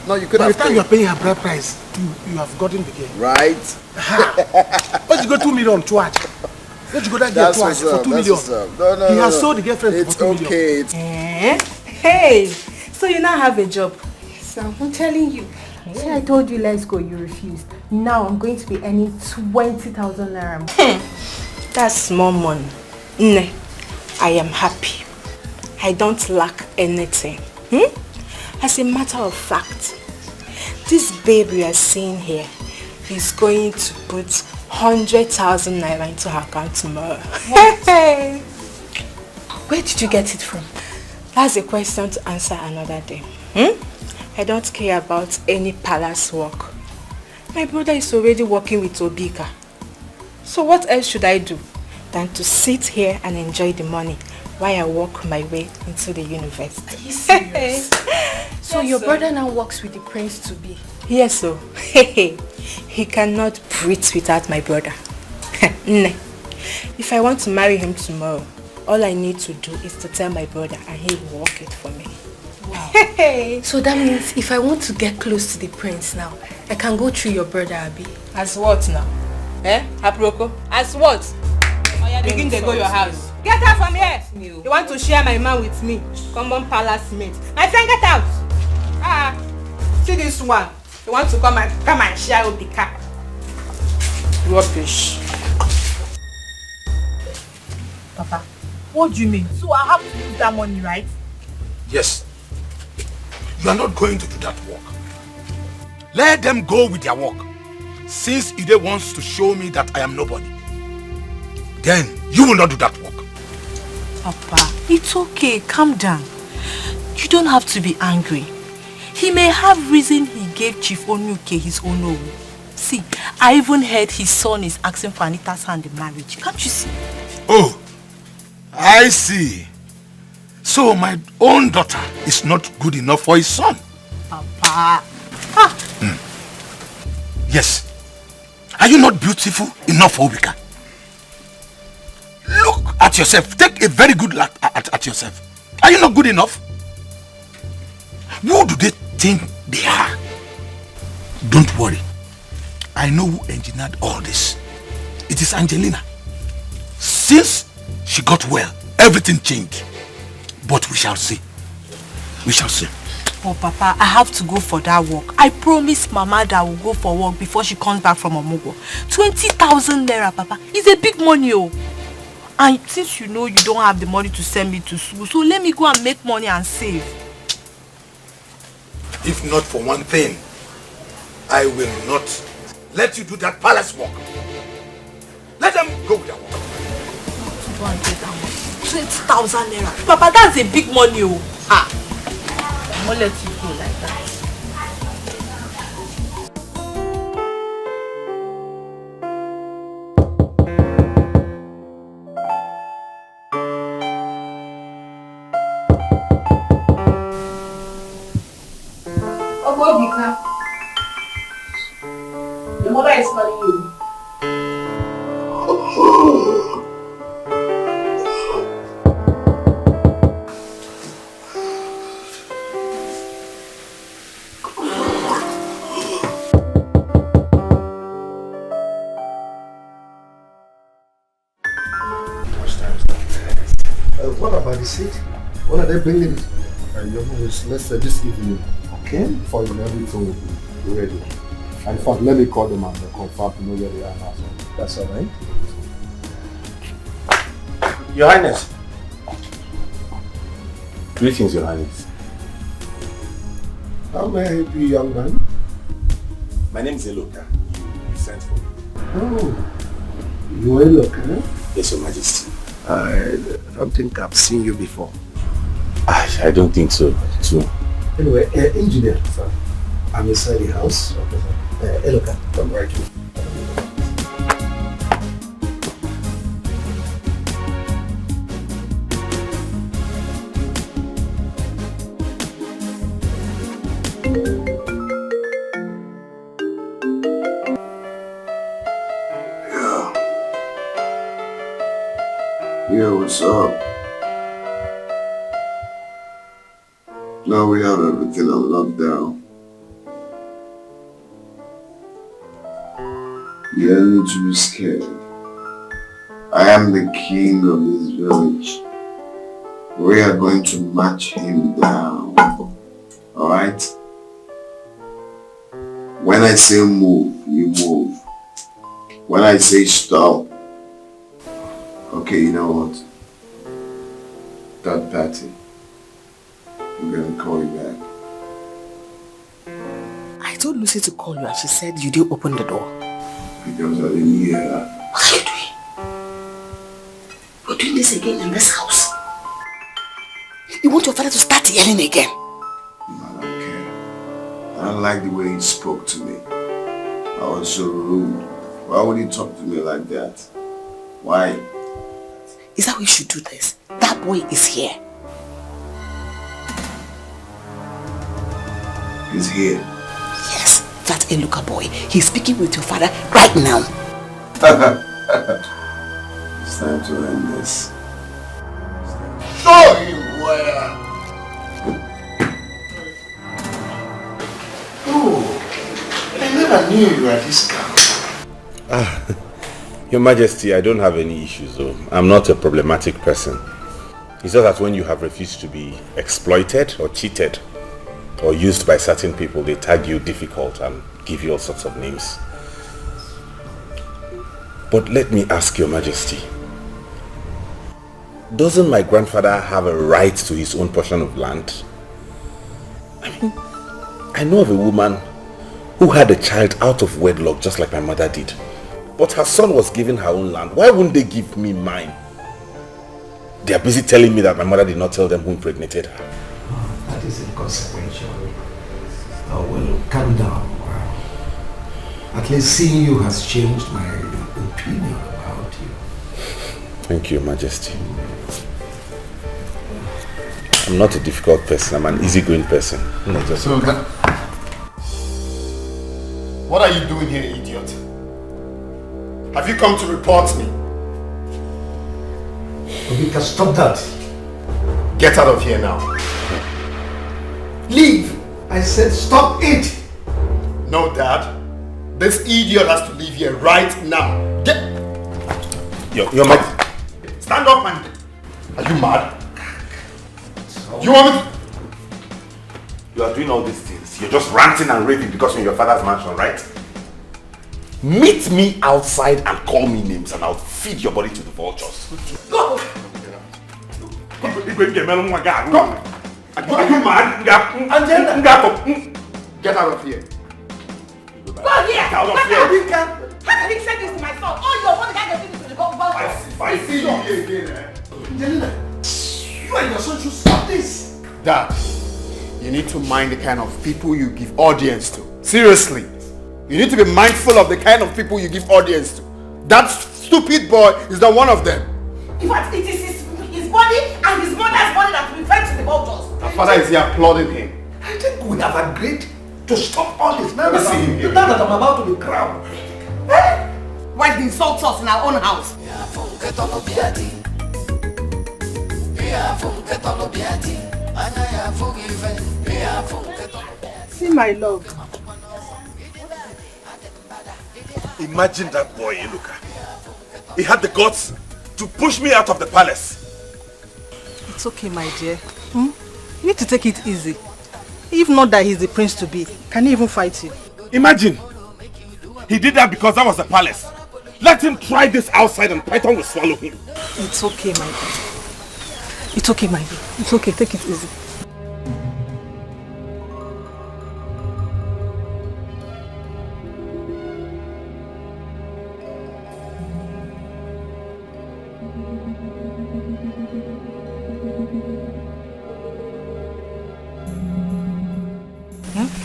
No, you could
By
have
the time you are paying her bride price, you have gotten the girl.
Right.
Let's go 2 million to watch. Let's go that girl twice for 2 million.
No,
he has sold the girlfriend for 2 million.
It's okay. Hey, so you now have a job.
So I'm telling you. When I told you let's go, you refused. Now I'm going to be earning 20,000 naira.
That's small money. Nah, I am happy. I don't lack anything. As a matter of fact, this babe you are seeing here is going to put 100,000 naira into her account tomorrow.
Hey. Where did you get it from?
That's a question to answer another day. I don't care about any palace work. My brother is already working with Obika. So what else should I do than to sit here and enjoy the money while I walk my way into the university?
Are you serious? So your brother now works with the prince-to-be?
Yes, so. He cannot breathe without my brother. If I want to marry him tomorrow, all I need to do is to tell my brother and he will work it for me.
Wow. So that means if I want to get close to the prince now, I can go through your brother, Abi.
As what now? Aproko? As what? Begin to go your house. Get out from here! You want to share my man with me? Common palace mate. My friend, get out! See this one. You want to come and share Obika. Rubbish.
Papa, what do you mean? So I have to use that money, right?
Yes. You are not going to do that work. Let them go with their work. Since Ide wants to show me that I am nobody, then you will not do that work.
Papa, it's okay. Calm down. You don't have to be angry. He may have reason he gave Chief Onuke his own own. See, I even heard his son is asking for Anita's hand in marriage. Can't you see?
Oh, I see. So my own daughter is not good enough for his son.
Papa.
Yes. Are you not beautiful enough for Obika? Look at yourself. Take a very good look at yourself. Are you not good enough? Who do they think they are? Don't worry. I know who engineered all this. It is Angelina. Since she got well, everything changed. But we shall see. We shall see.
Oh, Papa, I have to go for that work. I promised Mama that I will go for work before she comes back from Omogo. 20,000 naira, Papa. It's a big money, oh. And since you know you don't have the money to send me to school, so let me go and make money and save.
If not for one thing, I will not let you do that palace work. Let them go with their work.
Go and get that money. 20,000 naira. Papa, that's a big money, oh. Ha! I won't let you go like that.
Obika, your mother is calling you.
What about the seat? When are they bringing it? Let's say this evening. Okay? For everything will be ready. And in fact, let me call them and confirm to know where they are now. That's alright.
Your Highness. Greetings, Your Highness.
How may I help you, young man?
My name is Eloka. You sent for me.
Oh, you are Eloka?
Yes, Your Majesty.
I don't think I've seen you before.
I don't think so, too.
Anyway, engineer, sir. I'm inside the house. Eloka, come right here.
Yeah, what's up? Now we have everything on lockdown. You don't need to be scared. I am the king of this village. We are going to match him down. Alright? When I say move, you move. When I say stop, okay, you know what? That party, I'm gonna call you back.
I told Lucy to call you and she said you didn't open the door.
Because I didn't hear her.
What are you doing? You're doing this again in this house. You want your father to start yelling again?
I don't care. I don't like the way he spoke to me. I was so rude. Why would he talk to me like that? Why?
Is that how we should do this? That boy is here.
He's here.
Yes, that Eluka boy. He's speaking with your father right now.
It's time to end this.
Show him where. Oh, I never knew you were this guy.
Your Majesty, I don't have any issues though. I'm not a problematic person. It's just that when you have refused to be exploited or cheated or used by certain people, they tag you difficult and give you all sorts of names. But let me ask Your Majesty, doesn't my grandfather have a right to his own portion of land? I mean, I know of a woman
who had a child out of wedlock just like my mother did. But her son was given her own land. Why wouldn't they give me mine? They are busy telling me that my mother did not tell them who impregnated her.
Oh, that is inconsequential. Oh, well, calm down. At least seeing you has changed my opinion about you.
Thank you, Your Majesty. I'm not a difficult person. I'm an easygoing person.
What are you doing here, idiot? Have you come to report me?
Obika, stop that.
Get out of here now.
Leave! I said stop it!
No, Dad. This idiot has to leave here right now. Get...
Your Majesty.
Stand up, man. Are you mad? You want me to...
You are doing all these things. You're just ranting and raving because you're in your father's mansion, right? Meet me outside and call me names and I'll feed your body to the vultures.
Go!
Come. Are you mad?
Get out of here.
Go here!
Get out of here!
How can he say this to my son? Oh, you're one guy that did this to the vultures.
If I see you here again,
Angelina, you and your son should stop this.
Dad, you need to mind the kind of people you give audience to. Seriously. You need to be mindful of the kind of people you give audience to. That stupid boy is not one of them.
In fact, it is his body and his mother's body that will fed to the vultures.
My father is here applauding him.
I think we have agreed to stop all this. Now
Let me see him here.
now that I'm about to be crowned.
Why he insults us in our own house?
See my love.
Imagine that boy, Iluka. He had the guts to push me out of the palace.
It's okay, my dear. You need to take it easy. If not that he's the prince to be, can he even fight you?
Imagine. He did that because that was the palace. Let him try this outside and Python will swallow him.
It's okay, my dear. It's okay, my dear. It's okay, take it easy.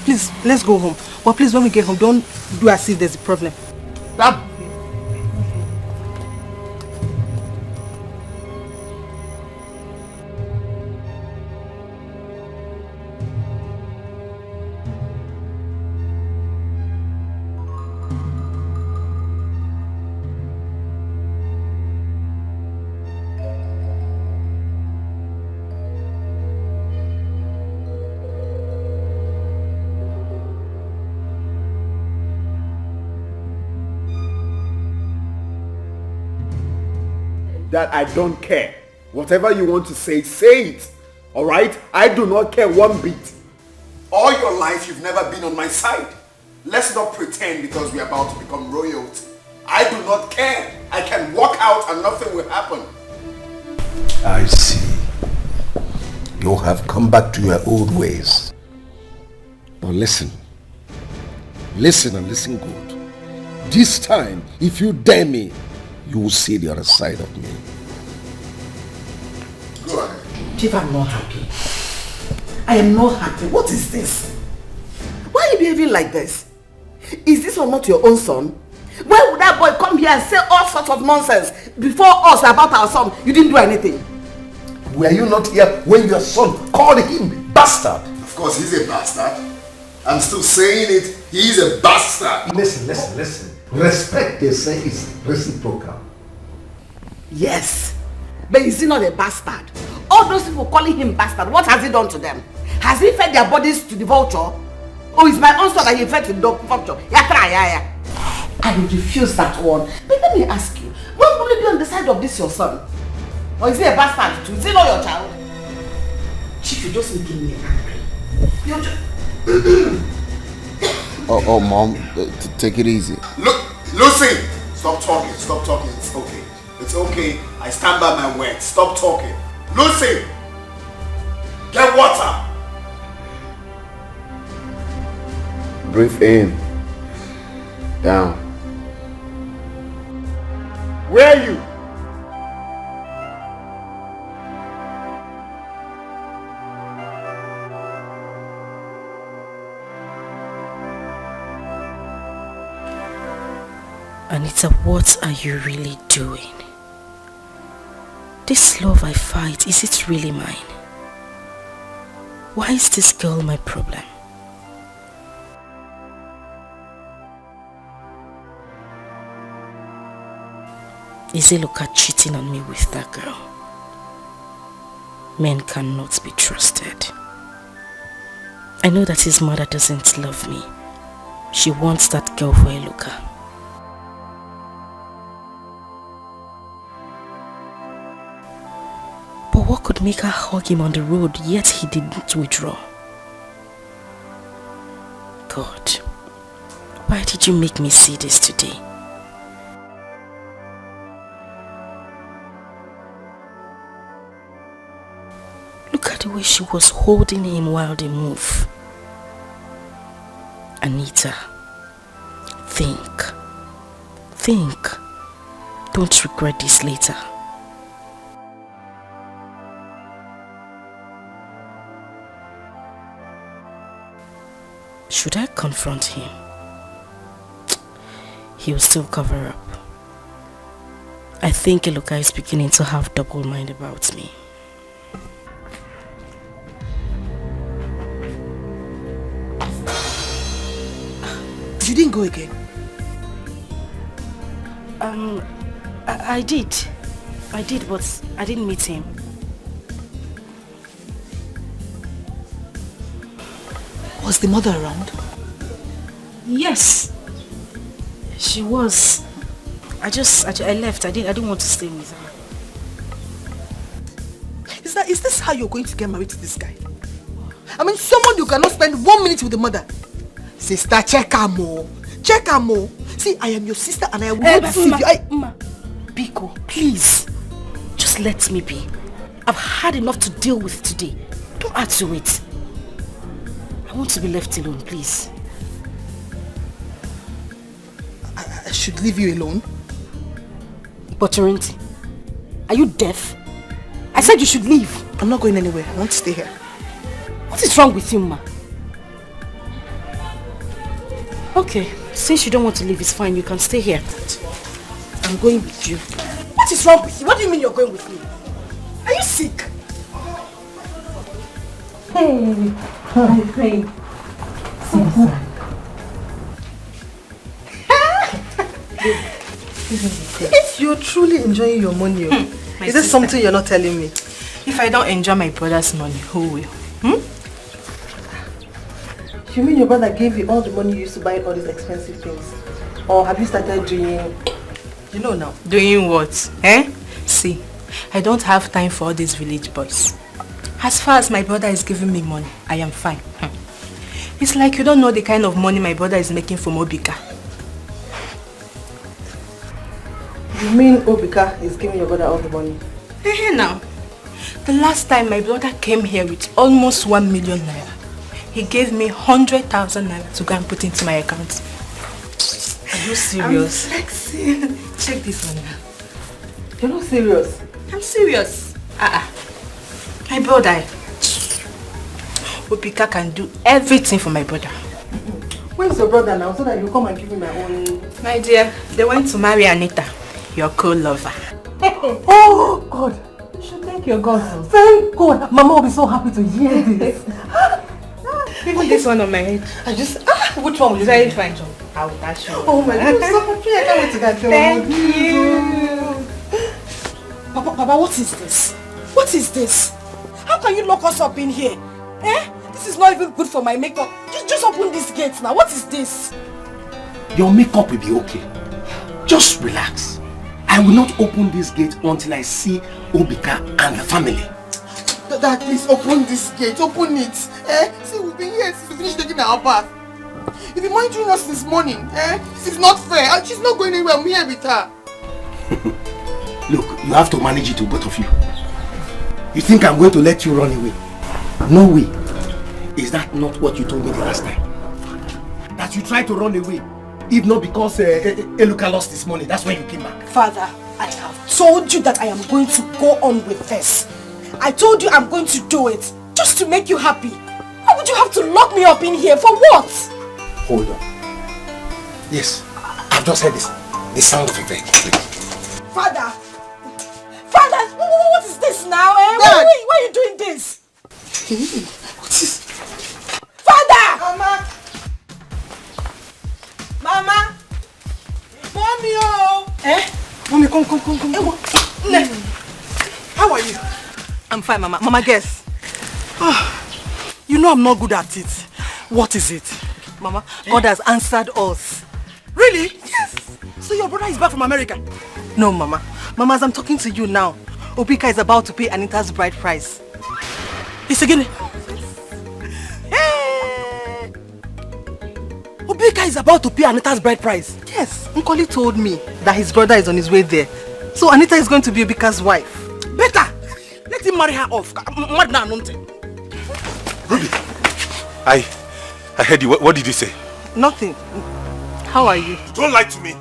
Please, let's go home. But please, when we get home, don't do as if there's a problem.
That... That I don't care. Whatever you want to say it. Alright? I do not care one bit. All your life you've never been on my side. Let's not pretend because we're about to become royalty. I do not care. I can walk out and nothing will happen.
I see. You have come back to your old ways. Now listen. Listen and listen good. This time, if you dare me, you will see the other side of me.
Go ahead.
Chief, I'm not happy. I am not happy. What is this? Why are you behaving like this? Is this one not your own son? Why would that boy come here and say all sorts of nonsense before us about our son? You didn't do anything.
Were you not here when your son called him bastard?
Of course he's a bastard. I'm still saying it. He's a bastard.
Listen. Respect, they say, is reciprocal.
Yes. But is he not a bastard? All those people calling him bastard, what has he done to them? Has he fed their bodies to the vulture? Or is my own son that he fed to the vulture? I will refuse that one. But let me ask you, when will you be on the side of this your son? Or is he a bastard too? Is he not your child? Chief, you just making me angry. You're just...
Oh, Mom, take it easy.
Look, Lucy! Stop talking. It's okay. It's okay. I stand by my word. Stop talking. Lucy! Get water!
Breathe in. Down.
Where are you?
Anita, what are you really doing? This love I fight, is it really mine? Why is this girl my problem? Is Eloka cheating on me with that girl? Men cannot be trusted. I know that his mother doesn't love me. She wants that girl for Eloka. But what could make her hug him on the road, yet he didn't withdraw? God, why did you make me see this today? Look at the way she was holding him while they move. Anita, think. Don't regret this later. Should I confront him? He'll still cover up. I think Eloka is beginning to have double mind about me.
You didn't go again?
I did, but I didn't meet him.
Was the mother around?
Yes, she was. I left. I didn't want to stay with her.
Is this how you're going to get married to this guy? I mean, someone you cannot spend 1 minute with the mother. Sister, check her more. Check her more. See, I am your sister and I will not deceive you.
Ma, Biko, please. Just let me be. I've had enough to deal with today. Don't add to it. I want to be left alone, please.
I should leave you alone?
But Torrenti, are you deaf? I said you should leave.
I'm not going anywhere. I want to stay here.
What is wrong with you, ma? Okay, since you don't want to leave, it's fine. You can stay here. I'm going with you.
What is wrong with you? What do you mean you're going with me? Are you sick?
Hey, my friend.
If you're truly enjoying your money, is there something you're not telling me?
If I don't enjoy my brother's money, who will?
You mean your brother gave you all the money you used to buy all these expensive things? Or have you started doing... You know now.
Doing what? See, I don't have time for all these village boys. As far as my brother is giving me money, I am fine. It's like you don't know the kind of money my brother is making from Obika.
You mean Obika is giving your brother all the money?
Now, the last time my brother came here with almost 1 million naira, he gave me 100,000 naira to go and put into my account.
Are you serious?
I'm flexing. Check this one now.
You're not serious?
I'm serious. My brother, Obika can do everything for my brother.
Where's your brother now so that you come and give me my own...
My dear, they went to marry Anita, your co-lover.
Oh God! You should thank your God. Thank God! Mama will be so happy to hear this.
Even this one on my head.
I just... which one will you
very fine, John? I will dash you.
Oh my God, I'm so happy. I can't wait to get
Thank you.
Papa, what is this? What is this? How can you lock us up in here? This is not even good for my makeup. Just open these gates now. What is this?
Your makeup will be okay. Just relax. I will not open this gate until I see Obika and the family.
Dad, please open this gate. Open it. See, we've been here since we finished taking our bath. You've been monitoring us this morning. This is not fair. She's not going anywhere. I'm here with her.
Look, you have to manage it, both of you. You think I'm going to let you run away? No way. Is that not what you told me the last time? That you tried to run away If not because Eluka lost his money, that's when you came back.
Father, I have told you that I am going to go on with this. I told you I'm going to do it just to make you happy. Why would you have to lock me up in here? For what?
Hold on. Yes, I've just heard this. The sound of a vehicle.
Father! Father! What is this now? Eh? Why are you doing this?
What is...
Father!
Mama! Mama! Mommy, oh!
Eh? Mommy, come.
How are you? I'm fine, Mama. Mama, guess.
You know I'm not good at it. What is it?
Mama, God has answered us.
Really? Yes. So your brother is back from America?
No, Mama. Mama, as I'm talking to you now, Obika is about to pay Anita's bride price.
It's again.
Hey!
Obika is about to pay Anita's bride price?
Yes. Okoli told me that his brother is on his way there. So Anita is going to be Obika's wife.
Better! Let him marry her off.
Ruby, I heard you. What did you say?
Nothing. How are you?
Don't lie to me.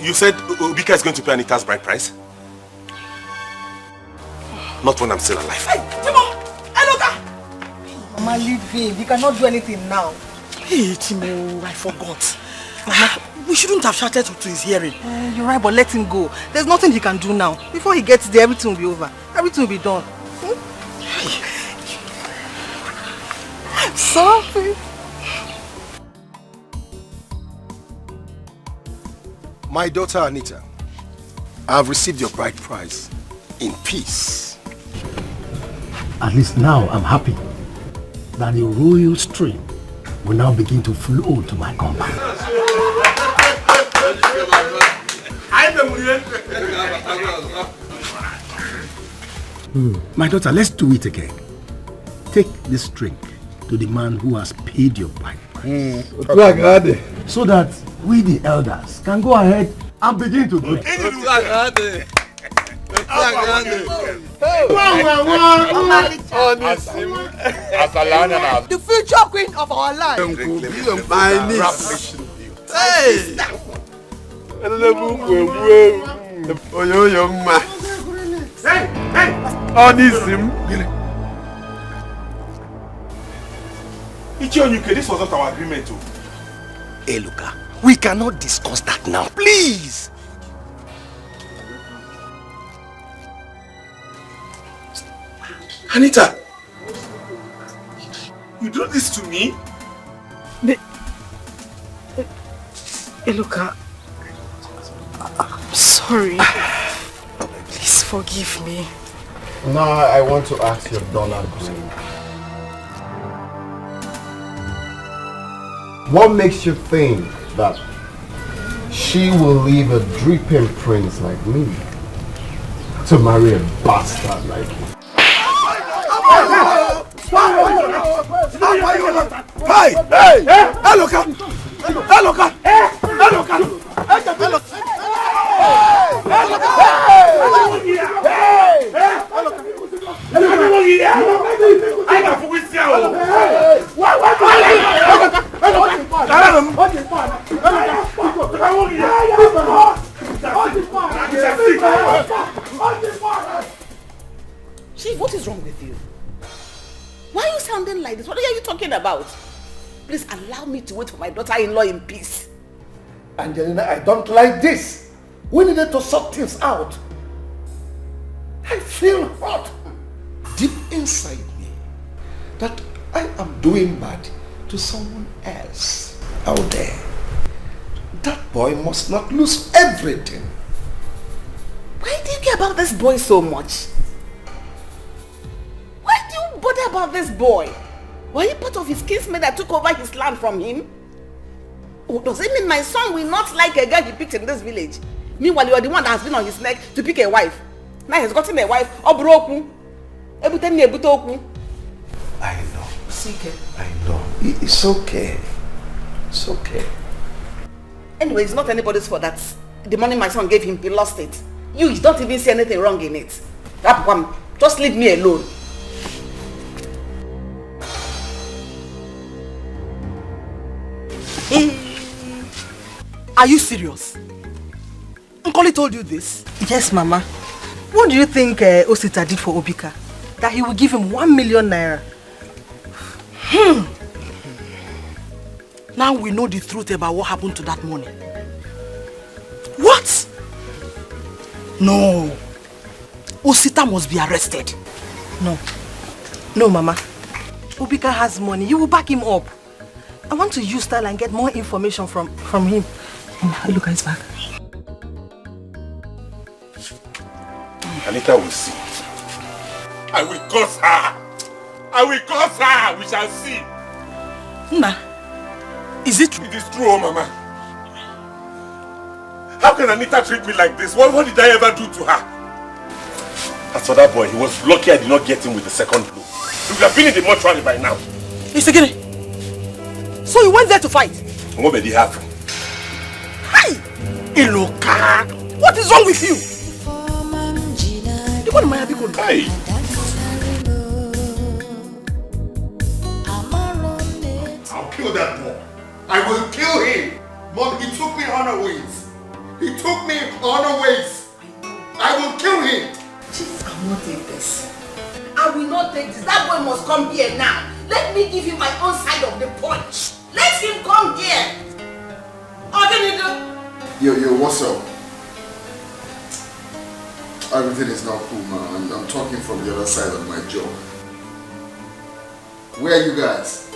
You said Obika is going to pay Anita's bride price? Not when I'm still alive.
Hey, Timo! Eloka! Mama, leave him. He cannot do anything now.
Hey, Timo, I forgot. Mama, we shouldn't have shouted to his hearing.
You're right, but let him go. There's nothing he can do now. Before he gets there, everything will be over. Everything will be done. I'm sorry.
My daughter Anita, I have received your bride price in peace.
At least now I'm happy that the royal stream will now begin to flow to my compound. My daughter, let's do it again. Take this drink to the man who has paid your bride price. So that we the elders can go ahead and begin to do it.
The future queen of our life.
My niece. Hey!
This was not our agreement.
Hey, Luca, we cannot discuss that now, please.
Anita, you do this to me?
Eluka, I'm sorry. Please forgive me.
Now I want to ask your dollar. What makes you think that she will leave a dripping prince like me to marry a bastard like you?
Hey! Eloka!
Chief, what is wrong with you? Why are you sounding like this? What are you talking about? Please allow me to wait for my daughter-in-law in peace.
Angelina, I don't like this. We needed to sort things out. I feel hot deep inside me that I am doing bad to someone else out there. That boy must not lose everything.
Why do you care about this boy so much? Why do you bother about this boy? Were you part of his kinsmen that took over his land from him? Oh, does it mean my son will not like a girl he picked in this village? Meanwhile, you are the one that has been on his neck to pick a wife. Now he's gotten a wife. I know.
I know. It's okay. It's okay.
Anyway, it's not anybody's fault that the money my son gave him, he lost it. You don't even see anything wrong in it. Just leave me alone.
Are you serious? Okoli told you this? Yes, Mama. What do you think Osita did for Obika? That he will give him 1 million naira.
Now we know the truth about what happened to that money. What? No. Osita must be arrested.
No. No, Mama. Obika has money. You will back him up. I want to use that and get more information from him. Look at his back.
Anita will see. I will curse her. I will curse her. We shall see.
Nah. Is it true?
It is true, oh Mama. How can Anita treat me like this? What did I ever do to her? As for that boy, he was lucky I did not get him with the second blow. He would have been in the mortuary by now.
Isegene. So you went there to fight?
What did he have?
Hi! Iloka! What is wrong with you?
Hey!
I'll kill that boy. I will kill him. Mom, he took me unawares. He took me unawares. I will kill him.
Jesus, I will not take this. I will not take this. That boy must come here now. Let me give him my own side of the punch. Let him come here.
Yo, what's up? Everything is not cool, man. I'm talking from the other side of my job. Where are you guys?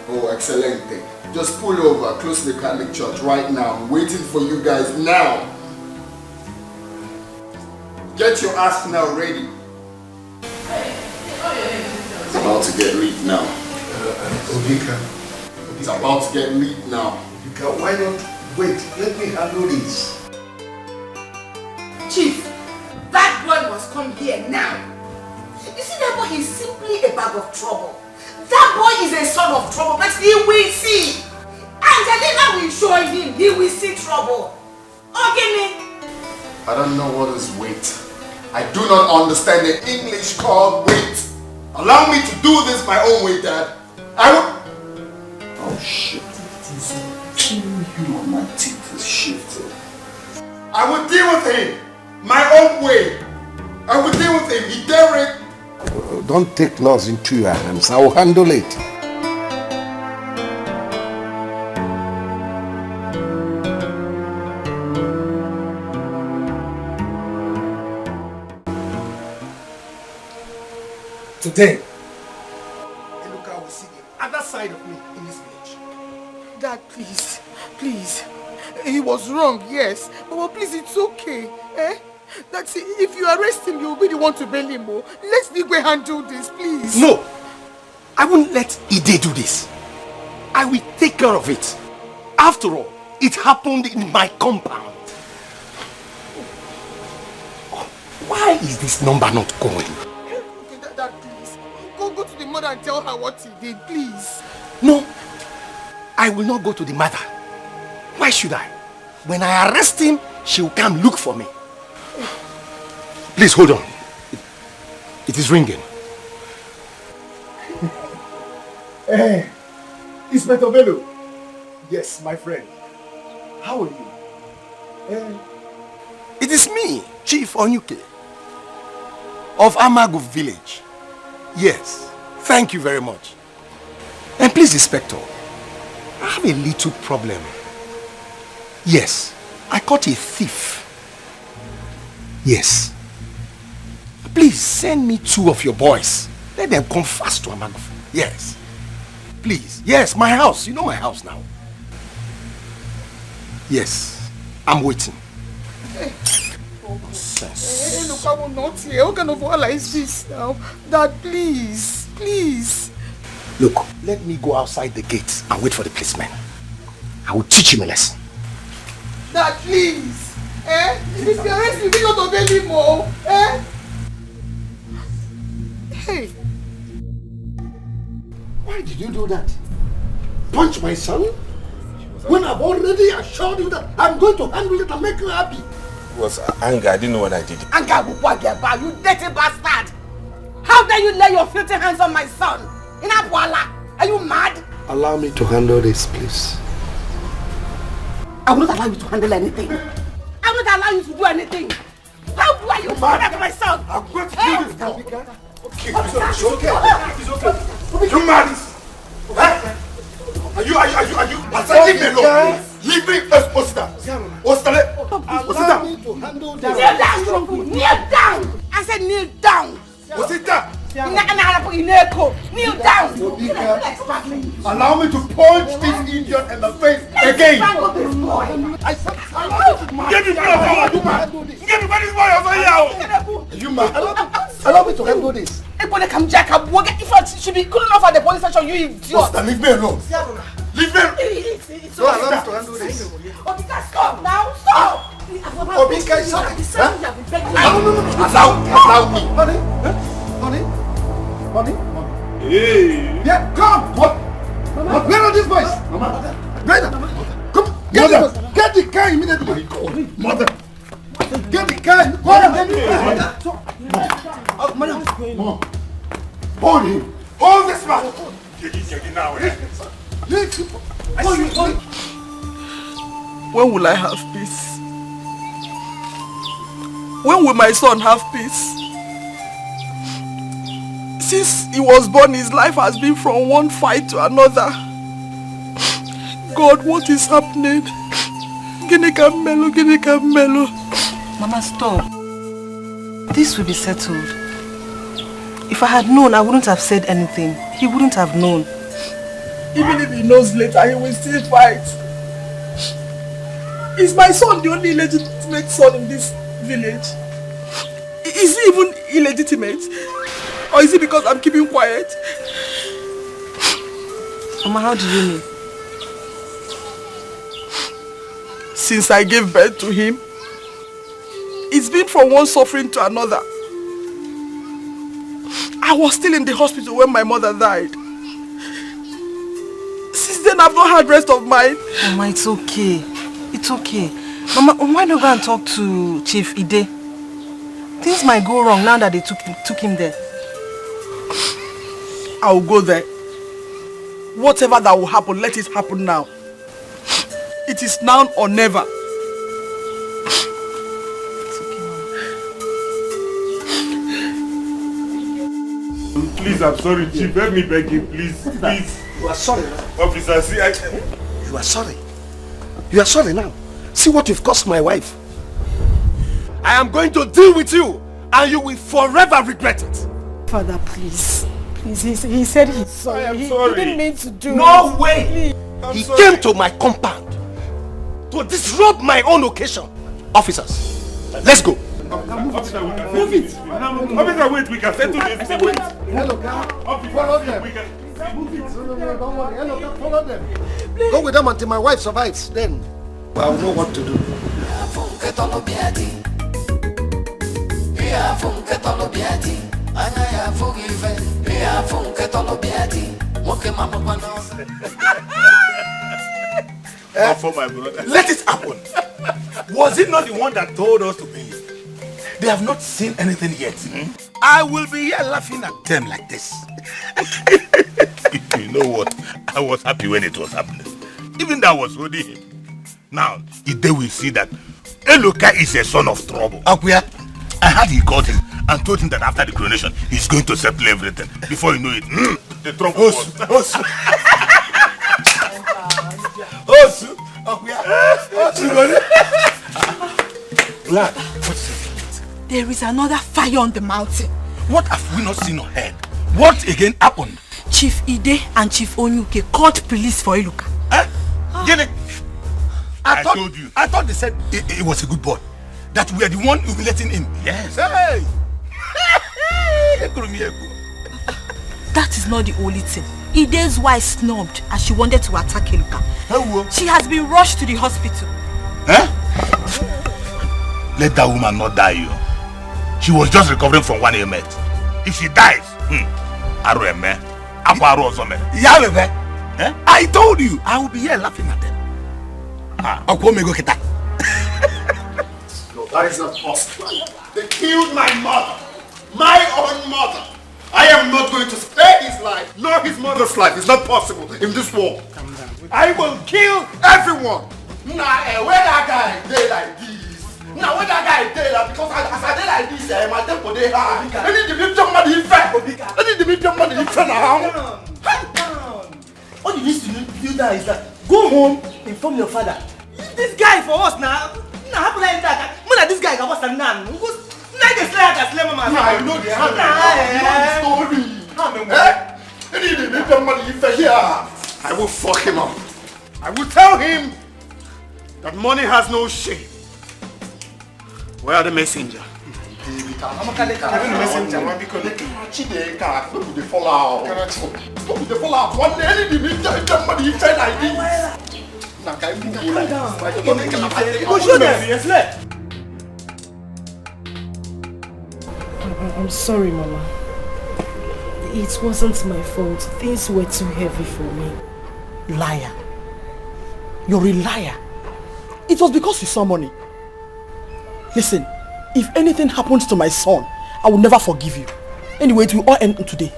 Oh, Escalating. Just pull over close to the Catholic Church right now. I'm waiting for you guys now. Get your ass now ready. It's about to get lit now.
Obika.
It's about to get lit now.
Obika, why not wait? Let me handle this.
Chief, that boy must come here now. You see, that boy is simply a bag of trouble. That boy is a son of trouble, but he will see. Angelina will show him, he will see trouble. Okay,
I don't know what is wait. I do not understand the English called wait. Allow me to do this my own way, Dad. I will... Oh shit. My teeth is shifted. I will deal with him my own way. I will deal with him. He dare it.
Don't take laws into your hands. I will handle it.
Today, Eluka will see the other side of me in this village.
Dad, please, please. He was wrong, yes. But please, it's okay. That's it. If you arrest him, you'll be the one to bail him. Let Nigwe handle this, please.
No! I won't let Ide do this. I will take care of it. After all, it happened in my compound. Why is this number not going?
Okay, Dad, please. Go to the mother and tell her what he did, please.
No, I will not go to the mother. Why should I? When I arrest him, she will come look for me. Please hold on. It is ringing.
Hey, Inspector Bello. Yes, my friend. How are you?
It is me, Chief Onyuke of Amagu village. Yes, thank you very much. And please, Inspector, I have a little problem. Yes, I caught a thief. Yes. Please send me 2 of your boys. Let them come fast to Amagu. Yes. Please. Yes, my house. You know my house now. Yes. I'm waiting.
Nonsense. Look, I will not hear. What kind of wahala is this now? Dad, please. Please.
Look, let me go outside the gate and wait for the policeman. I will teach him a lesson.
Dad, please. If you arrest me, we not obey him more. Hey.
Why did you do that? Punch my son? When I've already assured you that I'm going to handle it and make you happy.
It was anger. I didn't know what I did.
Anger, you dirty bastard! How dare you lay your filthy hands on my son? In Abuala, are you mad?
Allow me to handle this, please.
I will not allow you to handle anything. I will not allow you to do anything. How do you murder my son?
I'm going to do this now.
Okay,
it's okay. It's okay. You mad? Huh? Are you? Leave me alone. Leave me. Osita.
Allow me to handle this. Kneel down. Kneel down. I said kneel down.
Osita.
Kneel down.
Allow me to punch this idiot in the face again.
I said,
give me this boy over here.
You mad? Allow me to handle this.
Everybody come jack up. If I should be cool enough at the police station, you idiot.
Leave me alone. Leave me.
It's
no, allow me to handle this.
Obika, stop now. Stop.
Obika, it's okay.
Allow me.
Honey?
Hey.
Yeah, come. What? Where are these boys?
Mama.
Brother, come. Get the car immediately.
Mother.
Get the car.
Mom. Hold him. Hold this man. Get now.
When will I have peace? When will my son have peace? Since he was born, his life has been from one fight to another. God, what is happening? Ginika Melo.
Mama, stop. This will be settled. If I had known, I wouldn't have said anything. He wouldn't have known.
Even if he knows later, he will still fight. Is my son the only legitimate son in this village? Is he even illegitimate? Or is it because I'm keeping quiet?
Mama, how do you mean?
Since I gave birth to him, it's been from one suffering to another. I was still in the hospital when my mother died. Since then, I've not had rest of mind.
Mama, it's okay. It's okay. Mama, why not go and talk to Chief Ide? Things might go wrong now that they took him there.
I'll go there. Whatever that will happen, let it happen now. It is now or never.
It's okay,
Mama. Please, I'm sorry, Chief. Let me beg you, please. Please.
You are sorry.
Officer, see,
You are sorry. You are sorry now. See what you've cost my wife.
I am going to deal with you, and you will forever regret it.
Father, please. Please, he said he's sorry. He didn't mean to do
No
it.
way! He came to my compound to disrupt my own occasion. Officers, let's go.
Officer, move it. Officer, wait, we can settle this. Wait.
Hello, follow them. Move it. No, don't worry. Hello, follow them. Go with them until my wife survives. Then I'll know what to do.
For my brother. Let it happen. Was it not the one that told us to be? They have not seen anything yet. I will be here laughing at them like this. You know what? I was happy when it was happening. Even that was holding him. Now, if they will see that Eloka is a son of trouble. Akuya, I heard he called him and told him that after the coronation, he's going to settle everything. Before you know it, the trouble was.
Lad, what is it?
There is another fire on the mountain.
What have we not seen or heard? What again happened?
Chief Ide and Chief Onyuke called police for Iluka.
Get it? I told you. I thought they said it was a good boy. That we are the one humiliating him. Yes. Hey!
That is not the only thing. Ide's wife snubbed as she wanted to attack Iluka. She has been rushed to the hospital.
Huh? Let that woman not die, you. She was just recovering from one ailment. If she dies,
I told you, I will be here laughing at them.
No, that is not possible. They killed my mother. My own mother.
I am not going to spare his life, nor his mother's life. It's not possible in this world. Calm down. I will kill everyone. Nah, where that guy dey like this? Now when that guy dey like because as I dey like this, my tempo dey high. I need to be somebody in fact. I need to be somebody in fact now.
All you need to do now is that go home, inform your father. This guy for us now. Now happen like that. Mona this guy got us a nan.
I know the story. I need to be somebody in fact here. I will fuck him up. I will tell him that money has no shame. Where are the messenger? I'm a messenger. They fall out. They fall out. One day, they need somebody inside like this.
I'm sorry, Mama. It wasn't my fault. Things were too heavy for me.
Liar. You're a liar. It was because you saw money. Listen, if anything happens to my son, I will never forgive you. Anyway, it will all end today.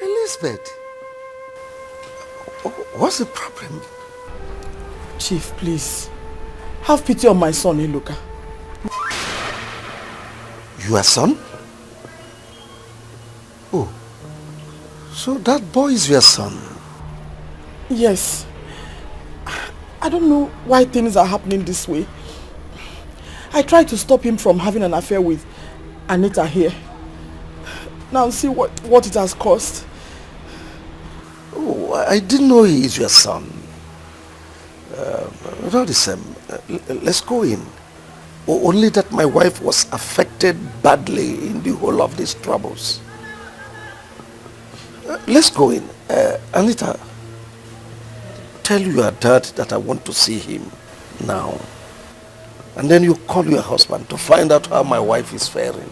Elizabeth, what's the problem?
Chief, please, have pity on my son, Eloka.
Your son? Oh, so that boy is your son?
Yes. I don't know why things are happening this way. I tried to stop him from having an affair with Anita here. Now see what it has cost.
Oh, I didn't know he is your son. Let's go in. Only that my wife was affected badly in the whole of these troubles. Let's go in. Anita, tell your dad that I want to see him now. And then you call your husband to find out how my wife is faring.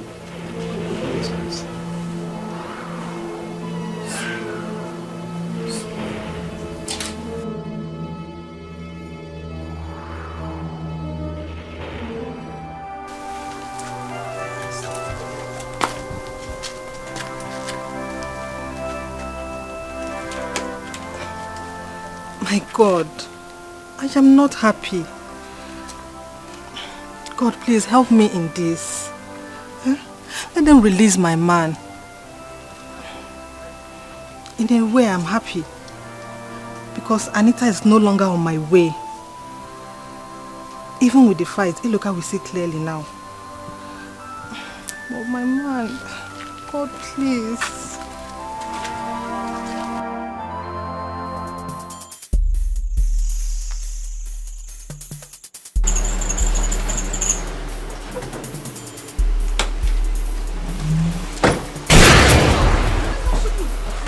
My God, I am not happy. God, please help me in this. Let them release my man. In a way, I'm happy. Because Anita is no longer on my way. Even with the fight, Iloka will see clearly now. But my man, God, please.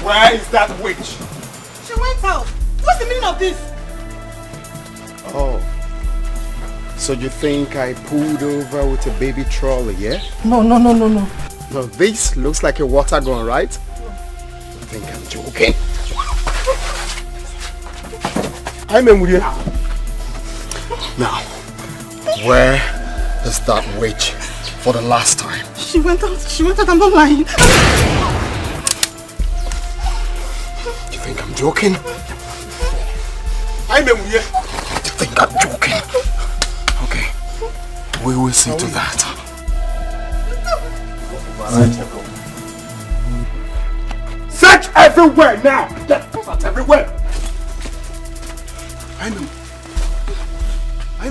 Where is that witch?
She went out. What's the meaning of this?
Oh. So you think I pulled over with a baby trolley, yeah?
No.
No, this looks like a water gun, right? You think I'm joking? I'm in with you. Now, where is that witch for the last time?
She went out, I'm not lying.
You think I'm joking? I'm in with you. You think I'm joking? Okay, we will see to that. Search everywhere now! Search everywhere! I'm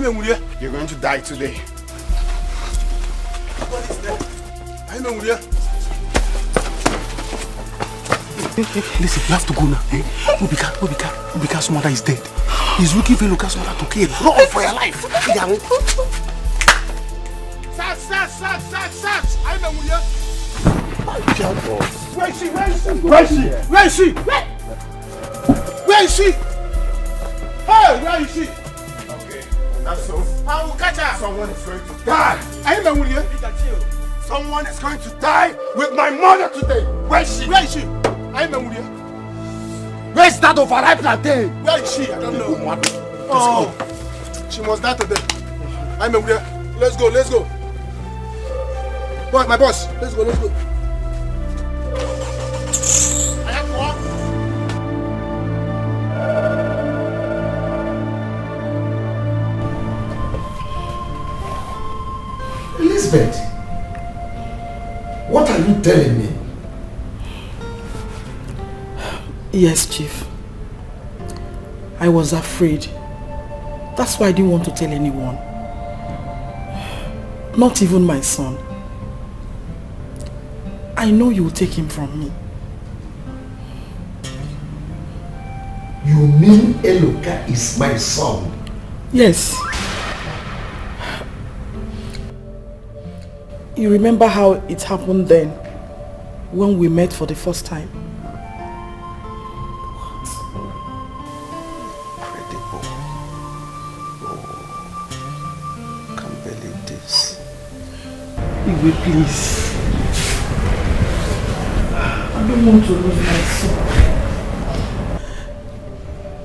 in with you. You're going to die today. What is that? I'm in with you.
Listen, you have to go now. Obika's mother is dead. He's looking for Luka's mother to kill. Run for your life.
Search! I'm in with you. Where is she? Hey, where is she? Okay, that's so. I will catch her. Someone is going to die. I'm in with you. Someone is going to die with my mother today. Where is she? I'm in with you. Where is that overripe plantain? Where is she? I don't know. Oh, she must die today. I'm in with you.
Let's go, let's go. Boy, my boss, let's go, let's go. I have one.
Elizabeth, what are you telling me?
Yes, Chief. I was afraid. That's why I didn't want to tell anyone. Not even my son. I know you will take him from me.
You mean Eloka is my son?
Yes. You remember how it happened then, when we met for the first time? Igwe, please. I don't want to lose my son.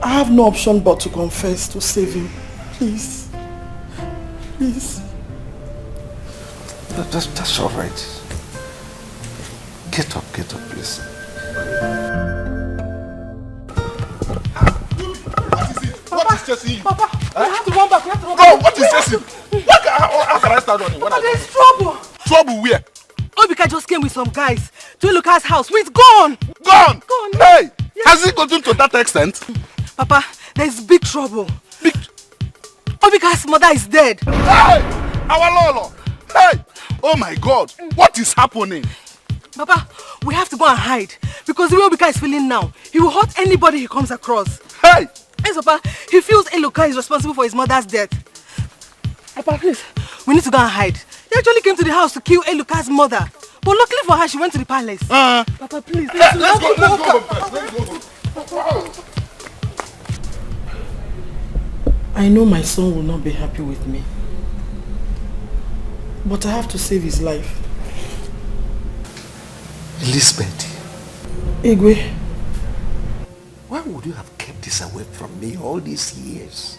I have no option but to confess to save him. Please. Please.
That's all right. Get up, please.
What is chasing you?
Papa, we have to run back.
No, what is chasing? How can I start running?
Papa, there's trouble.
Trouble where?
Obika just came with some guys to Eloka's house. It's gone.
Gone?
Gone.
Hey! Has it gotten to that extent?
Papa, there's big trouble. Obika's mother is dead.
Hey! Our Lolo! Hey! Oh my God! What is happening?
Papa, we have to go and hide. Because the way Obika is feeling now, he will hurt anybody he comes across.
Hey!
Yes, Papa, he feels Eloka is responsible for his mother's death. Papa, please, we need to go and hide. He actually came to the house to kill Eloka's mother. But luckily for her, she went to the palace. Papa, please,
let's go.
I know my son will not be happy with me. But I have to save his life.
Elizabeth.
Igwe.
Why would you have kept this away from me all these years?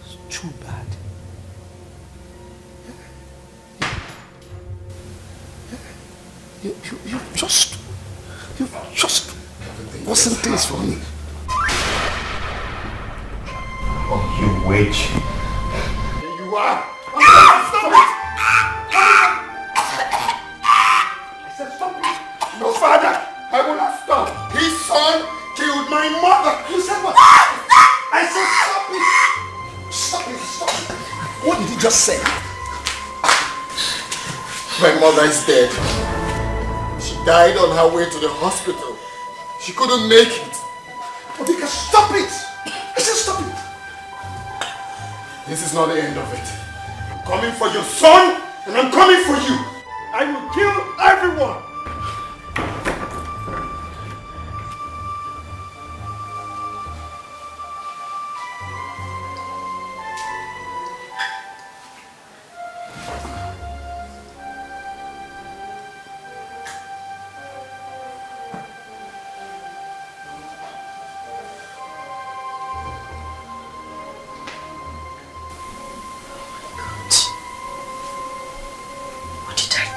It's too bad. You've just wasn't things for me.
Oh, you witch.
Here you are.
Stop it!
I said stop it. No, father, I will not stop. His son killed my mother.
You said what?
I said stop it.
Stop it. What did you just say?
My mother is dead. She died on her way to the hospital. She couldn't make it.
Obika, stop it! I said stop it.
This is not the end of it. I'm coming for your son, and I'm coming for you. I will kill everyone.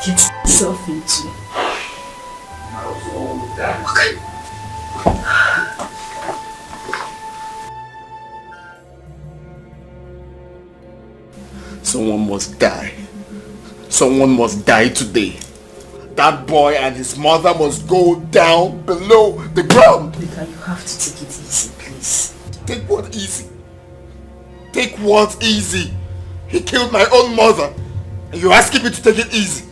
Get myself into. Okay.
Someone must die. Someone must die today. That boy and his mother must go down below the ground.
Vika, you have to take it easy, please.
Take what easy? Take what easy? He killed my own mother. And you're asking me to take it easy?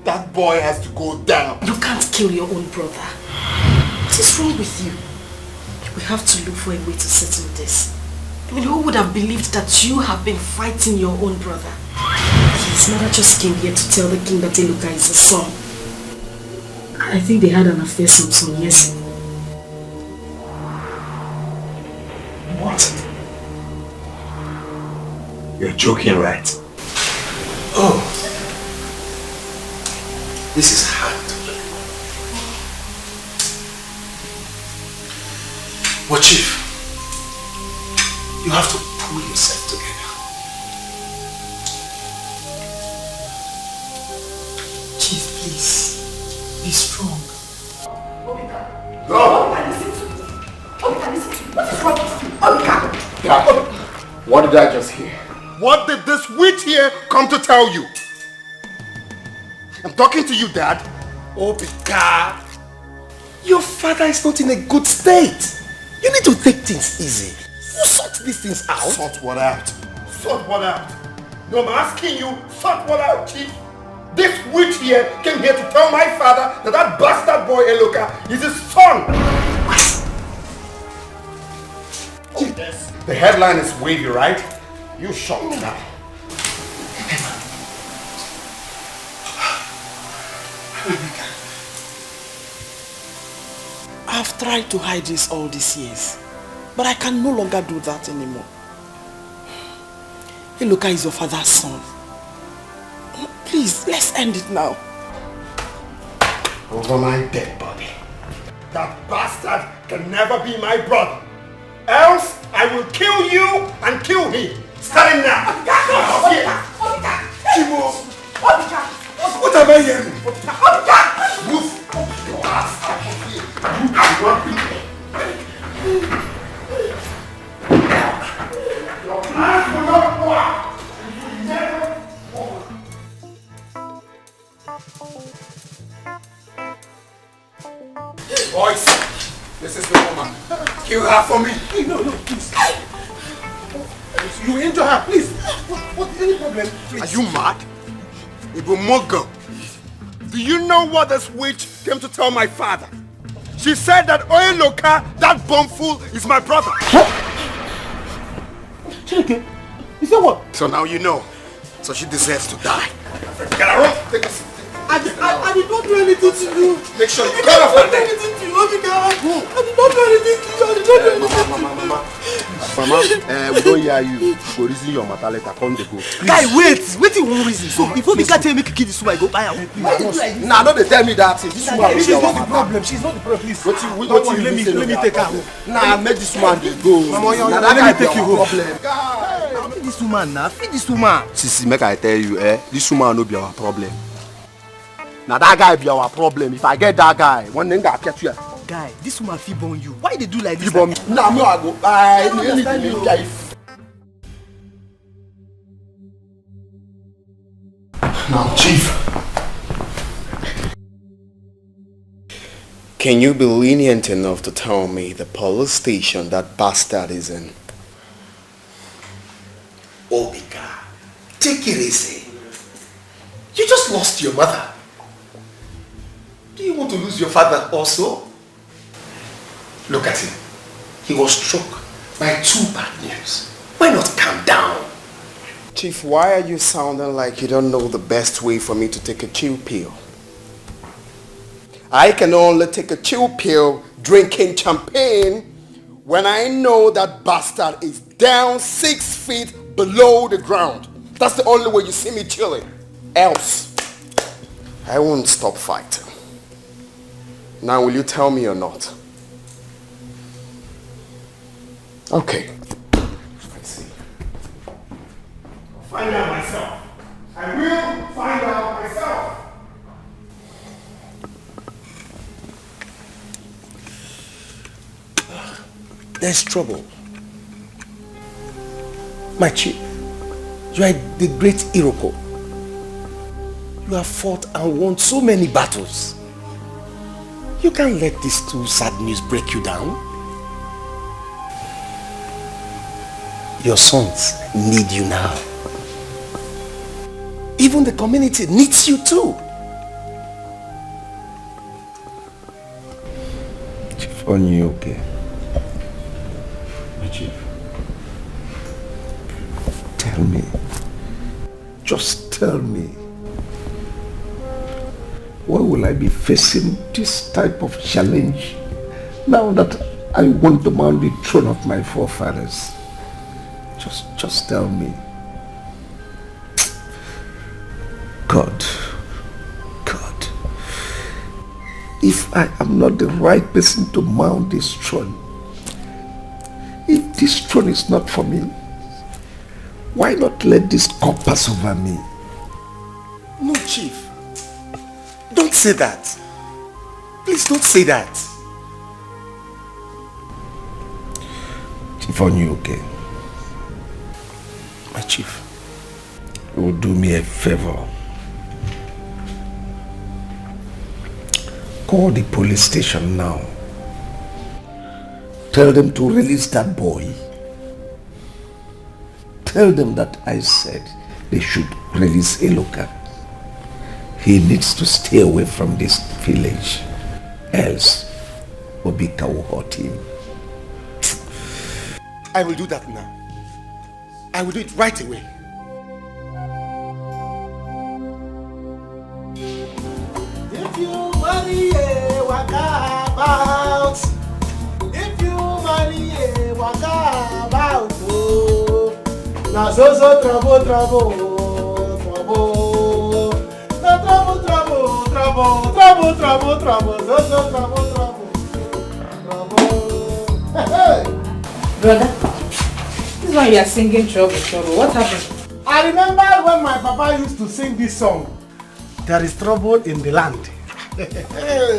That boy has to go down.
You can't kill your own brother. What is wrong with you? We have to look for a way to settle this. I mean, who would have believed that you have been fighting your own brother? His mother just came here to tell the king that Eloka is his son. I think they had an affair some years ago.
What? You're joking, right?
Oh. This is hard. But Chief, you have to pull yourself together.
Chief, please. Be strong.
No! Dad, what did I just hear?
What did this witch here come to tell you? I'm talking to you, Dad.
Obika, your father is not in a good state. You need to take things easy. You sort these things out.
Sort what out? Sort what out? No, I'm asking you, sort what out, Chief? This witch here came here to tell my father that bastard boy Eloka is his son. Chief, the headline is wavy, right? You shocked now.
I've tried to hide this all these years, but I can no longer do that anymore. Eloka is your father's son. Please, let's end it now.
Over my dead body. That bastard can never be my brother. Else, I will kill you and kill him. Starting now. Chimo. What am I hearing? Move. Your ass out of here. Your plans will not work. Never work.
Boys, this is the woman. Kill her for me.
No, please. You injure her, please. What's any problem? Please. Are you mad? Ibumogo. Do you know what this witch came to tell my father? She said that Oyeloka, that bombfool, is my brother.
Chike, you said what?
So now you know. So she deserves to die. Get her off. Take a seat.
I did not do anything to you.
Make sure you cut off her neck.
I did not do anything to you. I did not do anything to you. I did not do anything to you.
Mama, we don't hear you. Go reason your matter later. Come they go.
Guy, wait you one reason. So before we can't tell me to kill this woman, I go buy her.
Why did you like this? Nah, don't they tell me that. This woman
She's not the problem. She's not the problem. Please. Let me take her home.
Nah, make this woman go.
Mama, let me take you home. Feed this woman now. Feed this woman.
Sisi, make I tell you, this woman no be our problem. Now that guy be our problem. If I get that guy, one thing I catch you.
Guy, this woman feel born you. Why they do like this?
You born me. Nah, me I go. I understand you. Now, Chief.
Can you be lenient enough to tell me the police station that bastard is in?
Obika, take it easy. You just lost your mother. Do you want to lose your father also? Look at him. He was struck by 2 bad news. Why not calm down?
Chief, why are you sounding like you don't know the best way for me to take a chill pill? I can only take a chill pill drinking champagne when I know that bastard is down 6 feet below the ground. That's the only way you see me chilling. Else, I won't stop fighting. Now, will you tell me or not? Okay. I see.
Find out myself. I will find out myself.
There's trouble. My chief, you are the great Iroko. You have fought and won so many battles. You can't let these 2 sad news break you down. Your sons need you now. Even the community needs you too.
Chief, are you okay?
My chief, tell me. Just tell me. Why will I be facing this type of challenge now that I want to mount the throne of my forefathers? Just tell me. God, if I am not the right person to mount this throne, if this throne is not for me, why not let this cup pass over me?
No, Chief. Don't say that. Please don't say that.
Chief Onyuke,
My chief.
you will do me a favor. Call the police station now. Tell them to release that boy. Tell them that I said they should release Eloka. He needs to stay away from this village. Else, Obika will hurt him.
I will do that now. I will do it right away.
If you marry a waka about, if you marry a waka about, oh, now so trouble, trouble, trouble, no trouble, trouble, trouble, trouble, trouble, trouble, so trouble, trouble, trouble. Hey.
Brother, this one you are singing trouble, trouble. What happened?
I remember when my papa used to sing this song. There is trouble in the land.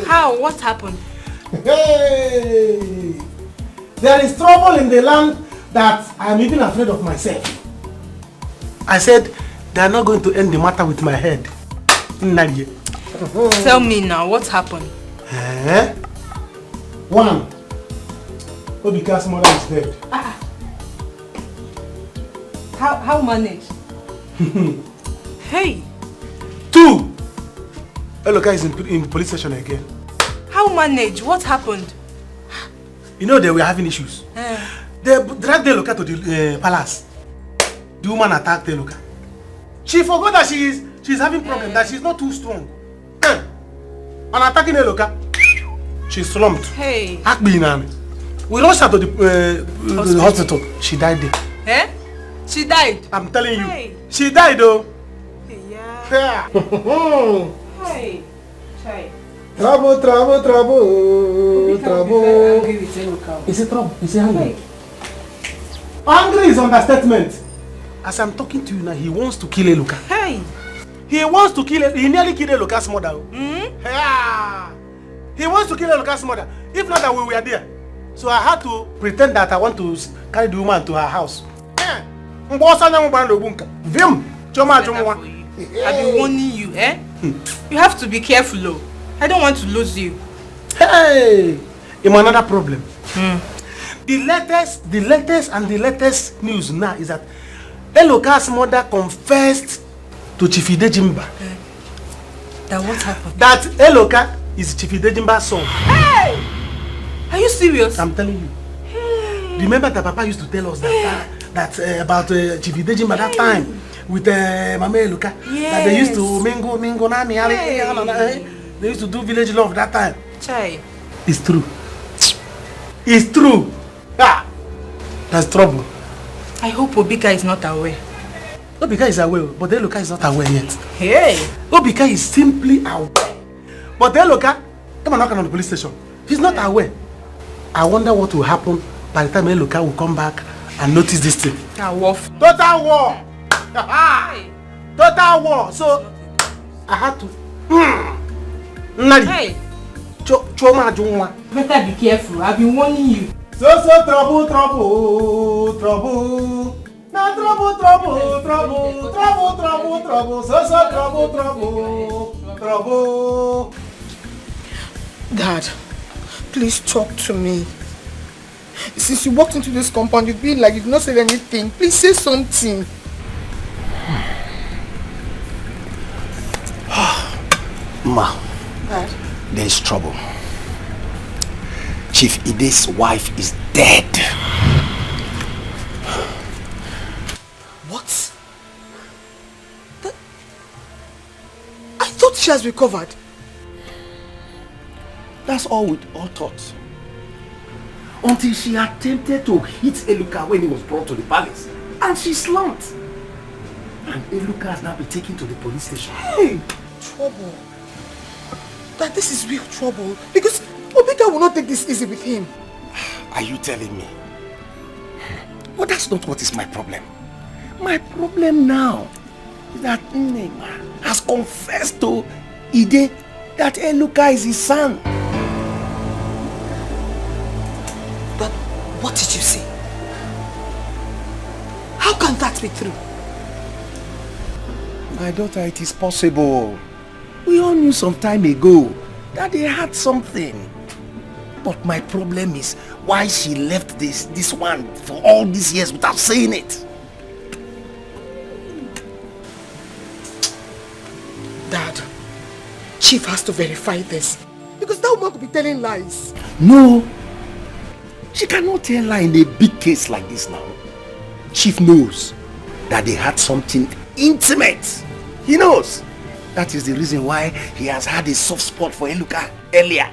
How? What happened?
Hey! There is trouble in the land that I am even afraid of myself. I said, they are not going to end the matter with my head.
Tell me now, what happened?
One, Obika's mother is dead.
How manage? Hey!
Two, Eloka is in the police station again.
How manage? What happened?
You know they were having issues. They dragged Eloka to the palace. The woman attacked Eloka. She forgot that she's having problem, that she's not too strong. On attacking Eloka, she slumped.
Hey!
We rushed her to the hospital. She died there.
Eh? She died?
I'm telling you.
Hey.
She died though.
Yeah. Hey. Chai.
Trouble, trouble, trouble, trouble. Is it trouble? Is he angry? Angry is understatement. As I'm talking to you now, he wants to kill Eloka.
Hey.
He wants to kill. He nearly killed Eloka's mother. Yeah. He wants to kill Eloka's mother. If not that we were there. So I had to pretend that I want to carry the woman to her house.
I've been warning you, eh? You have to be careful, though. I don't want to lose you.
Hey! I'm another problem. The latest news now is that Eloka's mother confessed to Chief Idejimba.
That what happened?
That Eloka is Chief Idejimba's son.
Hey! Are you serious?
I'm telling you. Hey. Remember that Papa used to tell us that about Chief Idejimba that time with Mama Eloka.
Yes.
That they used to mingle, hey. They used to do village love that time.
Chai.
It's true. It's true. Ah, that's trouble.
I hope Obika is not aware.
Obika is aware, but Eloka is not aware yet.
Hey!
Obika is simply aware. But Eloka, come on, knock on the police station. He's not aware. I wonder what will happen by the time Eloka will come back and notice this thing.
Total war.
Total war. So, I had to...
Hey!
Choma Juma.
Better be careful. I've been warning you.
So trouble, trouble, trouble. Now trouble, trouble, trouble, trouble, trouble, trouble. So trouble, trouble, trouble.
Dad, please talk to me. Since you walked into this compound, you've been like you've not said anything. Please say something.
Ma,
Dad.
there is trouble. Chief Ide's wife is dead.
What? I thought she has recovered.
That's all we all thought. Until she attempted to hit Eluka when he was brought to the palace. And she slumped. And Eluka has now been taken to the police station.
Hey! Trouble. That this is real trouble. Because Obika will not take this easy with him.
Are you telling me? But that's not what is my problem. My problem now is that Nnema has confessed to Ide
that Eluka is his son.
But what did you say? How can that be true?
My daughter, it is possible. We all knew some time ago that they had something. But my problem is why she left this one for all these years without saying it.
Dad, Chief has to verify this. Because that woman could be telling lies.
No. She cannot tell lie in a big case like this now. Chief knows that they had something intimate. He knows. That is the reason why he has had a soft spot for Eluka earlier.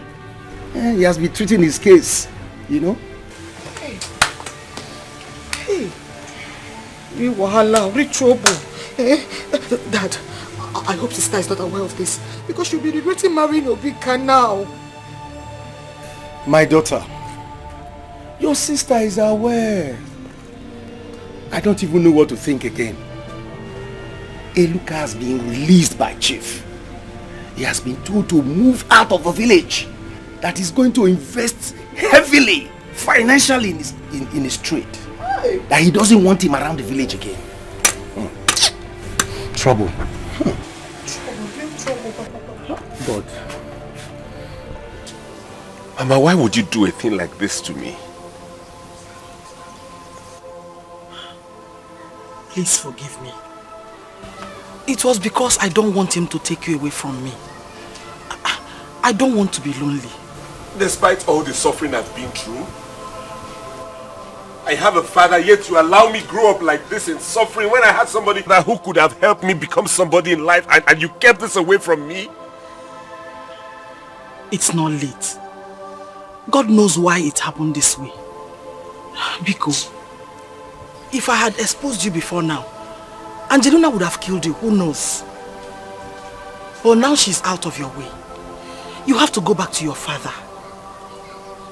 He has been treating his case, you know.
Hey. You wahala, rich trouble. Dad, I hope sister is not aware of this. Because she'll be regretting marrying Obika now.
My daughter, your sister is aware. I don't even know what to think again. Eluka has been released by Chief. He has been told to move out of the village. That he's going to invest heavily, financially in his trade. That he doesn't want him around the village again. Trouble.
But, Mama, why would you do a thing like this to me?
Please forgive me. It was because I don't want him to take you away from me. I don't want to be lonely.
Despite all the suffering I've been through, I have a father, yet you allow me grow up like this in suffering when I had somebody that who could have helped me become somebody in life, and you kept this away from me?
It's not late. God knows why it happened this way. Biko, if I had exposed you before now, Angelina would have killed you, who knows? But now she's out of your way. You have to go back to your father.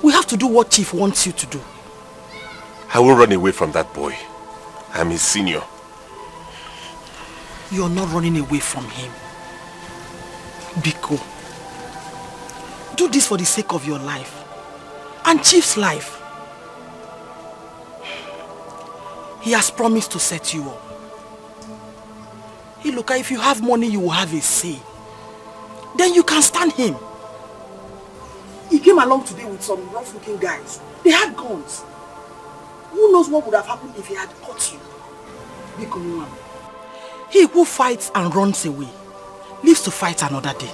We have to do what Chief wants you to do.
I won't run away from that boy. I'm his senior.
You're not running away from him. Biko, do this for the sake of your life and Chief's life. He has promised to set you up. Hey, look, if you have money, you will have a say. Then you can stand him. He came along today with some rough-looking guys. They had guns. Who knows what would have happened if he had caught you? Biko, he who fights and runs away lives to fight another day.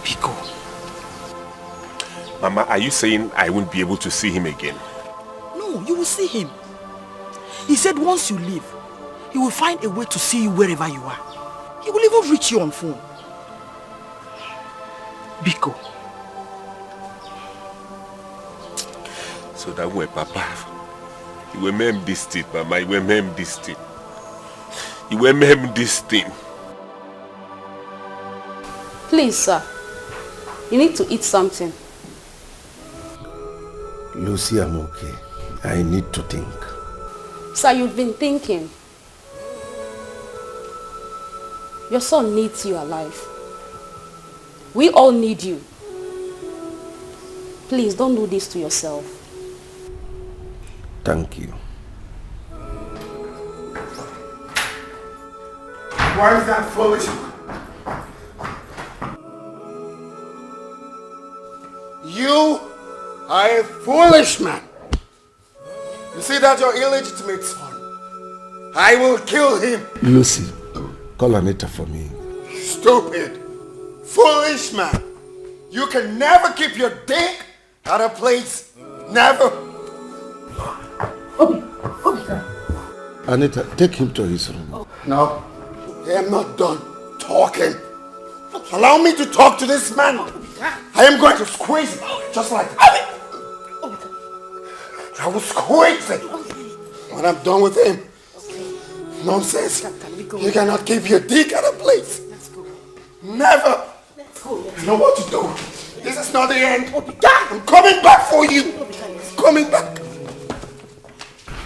Biko.
Mama, are you saying I won't be able to see him again?
No, you will see him. He said once you leave, he will find a way to see you wherever you are. He will even reach you on phone. Biko.
So that way, Papa, you will mem this thing, Mama, you will mem this thing. You will mem this thing.
Please, sir. You need to eat something.
Lucy, I'm okay. I need to think.
Sir, you've been thinking. Your son needs you alive. We all need you. Please, don't do this to yourself.
Thank you.
Why is that foolish? You are a foolish man. You see that your illegitimate son? I will kill him.
Lucy, call Anita for me.
Stupid, foolish man. You can never keep your dick at a place. Never.
Anita, take him to his room.
No, I am not done talking. Allow me to talk to this man. I am going to squeeze him, just like that. I will squeeze him when I'm done with him. Nonsense. You cannot keep your dick at a place. Never. You know what to do. This is not the end. I'm coming back for you. I'm coming back.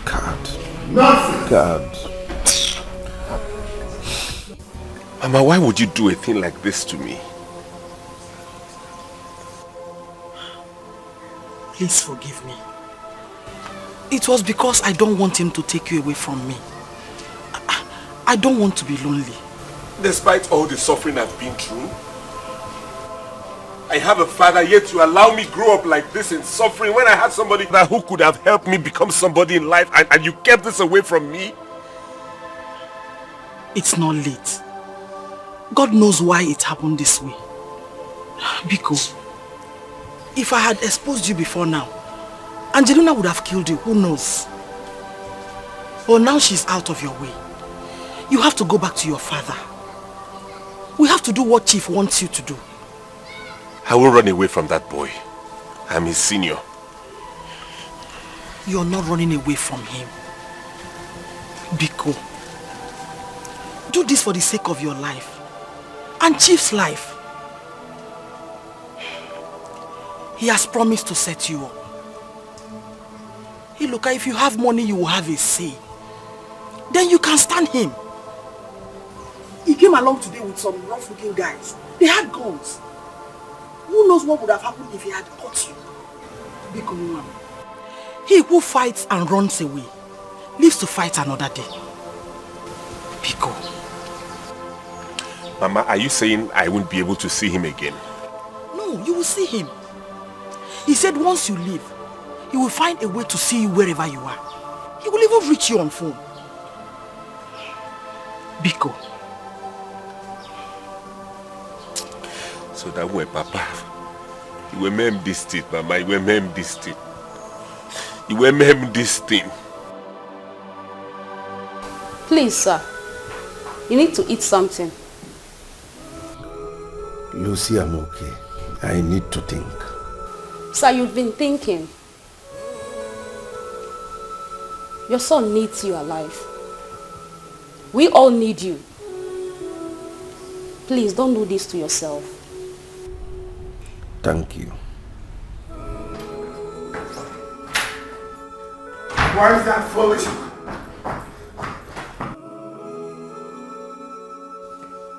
God.
Nonsense.
God.
Mama, why would you do a thing like this to me?
Please forgive me. It was because I don't want him to take you away from me. I don't want to be lonely.
Despite all the suffering I've been through, I have a father, yet you allow me grow up like this in suffering when I had somebody that who could have helped me become somebody in life, and you kept this away from me?
It's not late. God knows why it happened this way. Biko, if I had exposed you before now, Angelina would have killed you, who knows? But now she's out of your way. You have to go back to your father. We have to do what Chief wants you to do.
I won't run away from that boy. I'm his senior.
You're not running away from him. Biko, do this for the sake of your life and Chief's life. He has promised to set you up. Hey, look, if you have money, you will have a say. Then you can stand him. He came along today with some rough-looking guys. They had guns. Who knows what would have happened if he had caught you? Biko Nwa. He who fights and runs away lives to fight another day. Biko.
Mama, are you saying I won't be able to see him again?
No, you will see him. He said once you leave, he will find a way to see you wherever you are. He will even reach you on phone. Biko.
So that way, Papa, you will mem this thing, Mama, you will mem this thing. You will mem this thing.
Please, sir. You need to eat something.
Lucy, I'm okay. I need to think.
Sir, you've been thinking. Your son needs you alive. We all need you. Please, don't do this to yourself.
Thank you.
Why is that foolish?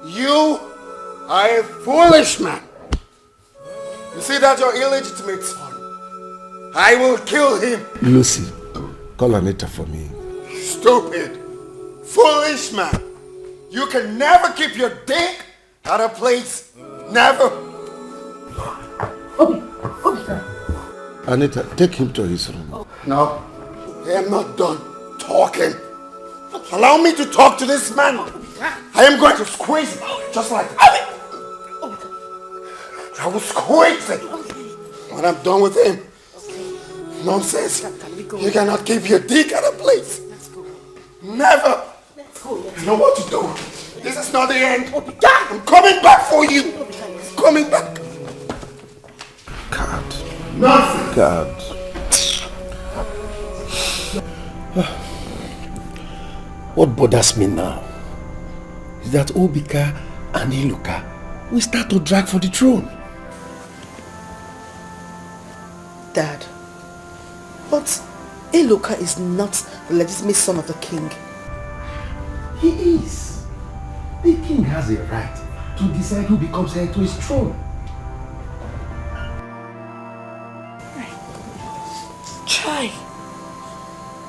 You are a foolish man. You see that your illegitimate son? I will kill him.
Lucy, call Anita for me.
Stupid, foolish man. You can never keep your dick at a place. Never.
Anita, take him to his room.
No, I am not done talking. Allow me to talk to this man. I am going to squeeze him, just like that. I will squeeze him when I'm done with him. Nonsense. You cannot keep your dick at a place. Never. You know what to do. This is not the end. I'm coming back for you. I'm coming back.
God.
Nonsense.
God. What bothers me now is that Obika and Iluka will start to drag for the throne.
Dad, but Iluka is not the legitimate son of the king.
He is. The king has a right to decide who becomes heir to his throne.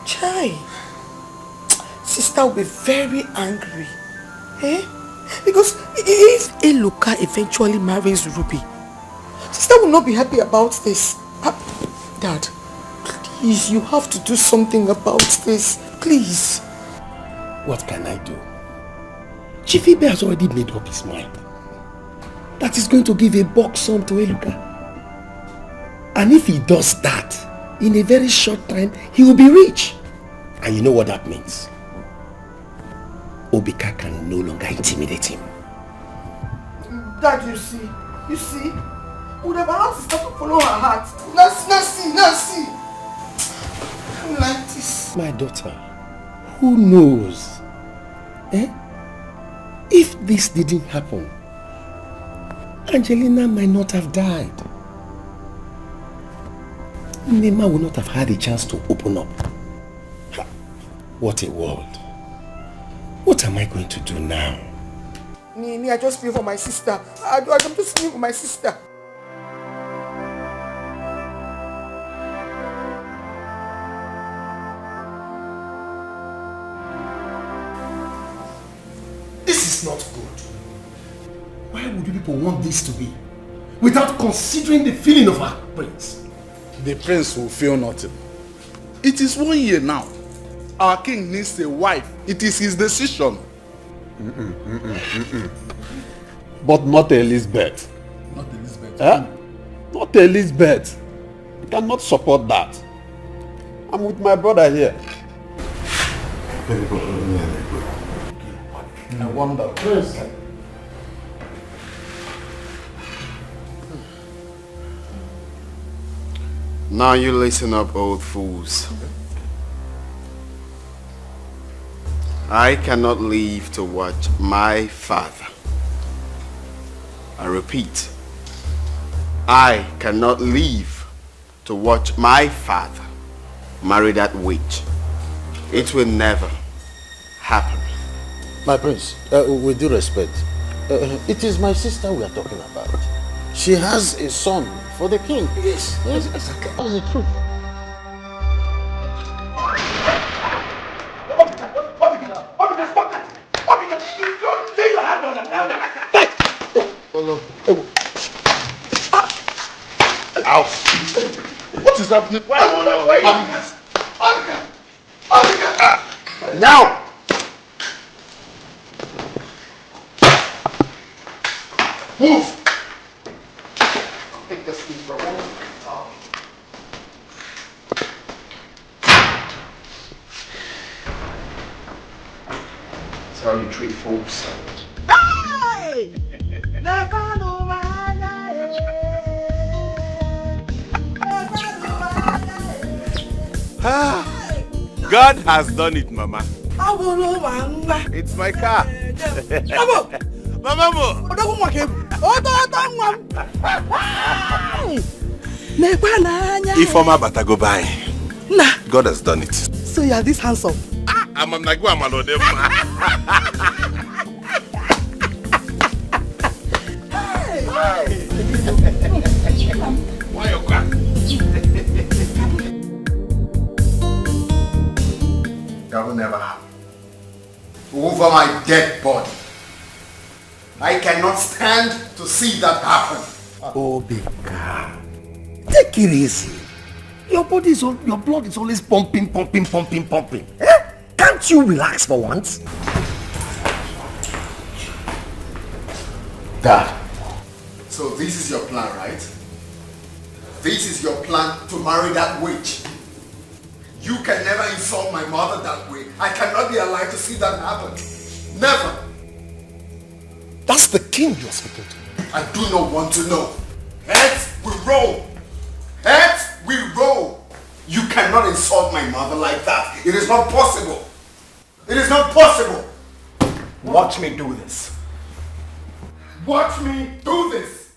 Chai. Sister will be very angry. Eh? Because if Iluka eventually marries Ruby, sister will not be happy about this. Dad, please, you have to do something about this. Please.
What can I do? Chief Ibe has already made up his mind that he's going to give a bulk sum to Iluka. And if he does that, in a very short time, he will be rich. And you know what that means? Obika can no longer intimidate him.
Dad, you see, would have allowed sister to follow her heart. Now see. I'm like this.
My daughter, who knows? If this didn't happen, Angelina might not have died. Nema would not have had a chance to open up. What a world. What am I going to do now?
I just feel for my sister. I'm just feeling for my sister.
is not good. Why would you people want this to be? Without considering the feeling of our prince.
The prince will feel nothing. It is 1 year now. Our king needs a wife. It is his decision.
But not Elizabeth.
Not Elizabeth.
Not Elizabeth. I cannot support that. I'm with my brother here.
I wonder.
Now you listen up, old fools. I cannot leave to watch my father. I repeat, I cannot leave to watch my father marry that witch. It will never happen.
My prince, with due respect, it is my sister we are talking about. She has a son for the king. Yes, exactly. That's the truth.
Ow. What is happening? Now! Move! Take this thing, bro. That's how you treat fools.
Hey!
God has done it, Mama. It's my car. Mama. Ifoma Batago by. God has done it.
So you are this handsome?
I'm like, I'm why you cry?
That will never happen. Over my dead body. I cannot stand to see that happen.
Obika, take it easy. Your blood is always pumping. Eh? Can't you relax for once?
Dad. So this is your plan, right? This is your plan to marry that witch. You can never insult my mother that way. I cannot be alive to see that happen. Never.
That's the king you're speaking to.
I do not want to know. Heads we roll. Heads we roll. You cannot insult my mother like that. It is not possible. It is not possible.
Watch me do this.
Watch me do this.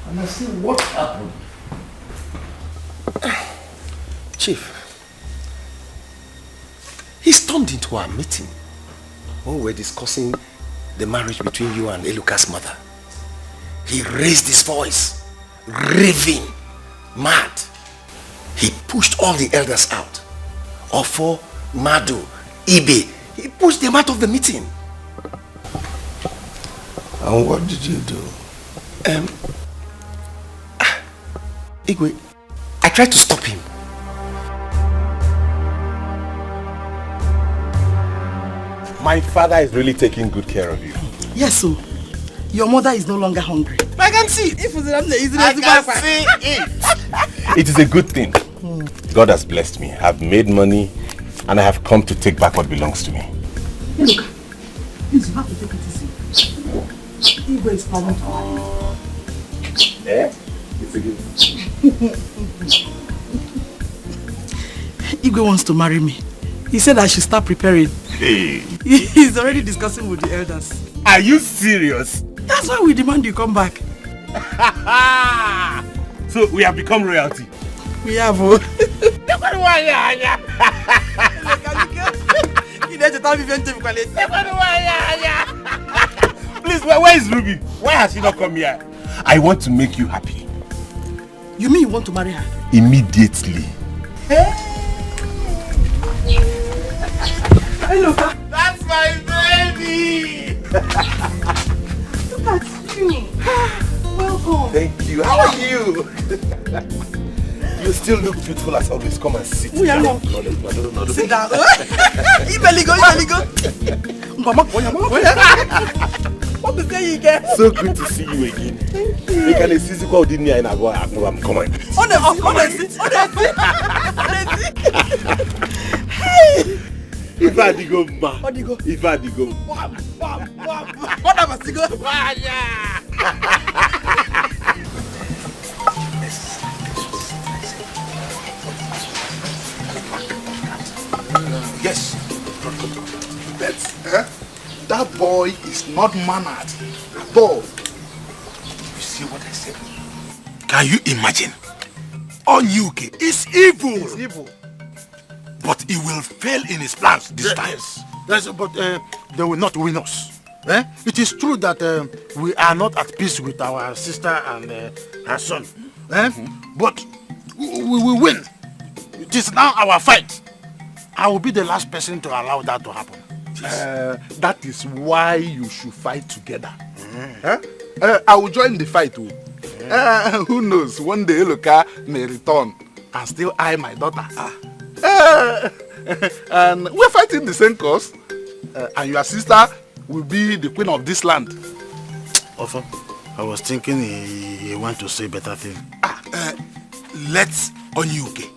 And I see what happened. Chief, he's turned into our meeting when we're discussing the marriage between you and Eluka's mother. He raised his voice, raving, mad. He pushed all the elders out. Ofo, Madu, Ibe. He pushed them out of the meeting.
And what did you do?
Igwe, I tried to stop him.
My father is really taking good care of you.
Yes, so your mother is no longer hungry.
I can see. I
can see it. It is a good thing. God has blessed me. I've made money and I have come to take back what belongs to me.
Hey, look, please, you have to take it easy. Igwe is planning to marry you.
Eh? It's a good.
Igwe wants to marry me. He said I should start preparing.
Hey.
He's already discussing with the elders.
Are you serious?
That's why we demand you come back.
So we have become royalty.
We have.
Please, where is Ruby? Why has she not come here? I want to make you happy.
You mean you want to marry her?
Immediately.
Hey, look.
That's my baby!
Look at you. Welcome.
Thank you. How are you? You still look beautiful as always. Come and sit down. No.
Sit down. Ibeligo. What to say again?
So good to see you again.
Thank you.
You can see what didn't I go. Come on.
Honestly.
If I go, ma. If I go,
What am I go?
Yes. That boy is not mannered at all. You see what I said?
Can you imagine? Onyuke is evil.
He's evil.
But he will fail in his plans this time.
Yes, but they will not win us. It is true that we are not at peace with our sister and her son. But we will win. It is now our fight. I will be the last person to allow that to happen.
That is why you should fight together. I will join the fight too. Who knows, one day Eloka may return and still eye my daughter. And we're fighting the same cause. And your sister will be the queen of this land.
Also, I was thinking he want to say better thing.
Let's Onyuke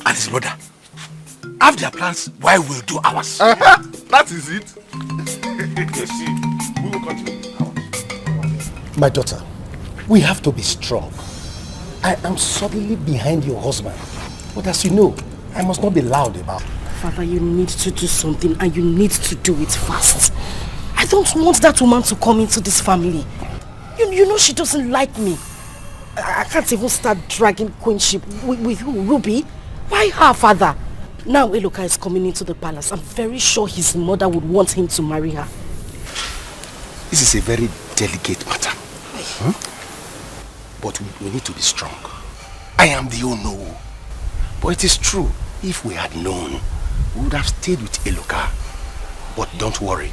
and his brother have their plans while we'll do ours.
That is it.
You see, we will continue.
My daughter, we have to be strong. I am solidly behind your husband. But as you know, I must not be loud about it.
Father, you need to do something and you need to do it fast. I don't want that woman to come into this family. You know she doesn't like me. I can't even start dragging queenship with who? Ruby? Why her, father? Now Eloka is coming into the palace. I'm very sure his mother would want him to marry her.
This is a very delicate matter. But we need to be strong. I am the Ono. But it is true, if we had known, we would have stayed with Eloka. But don't worry.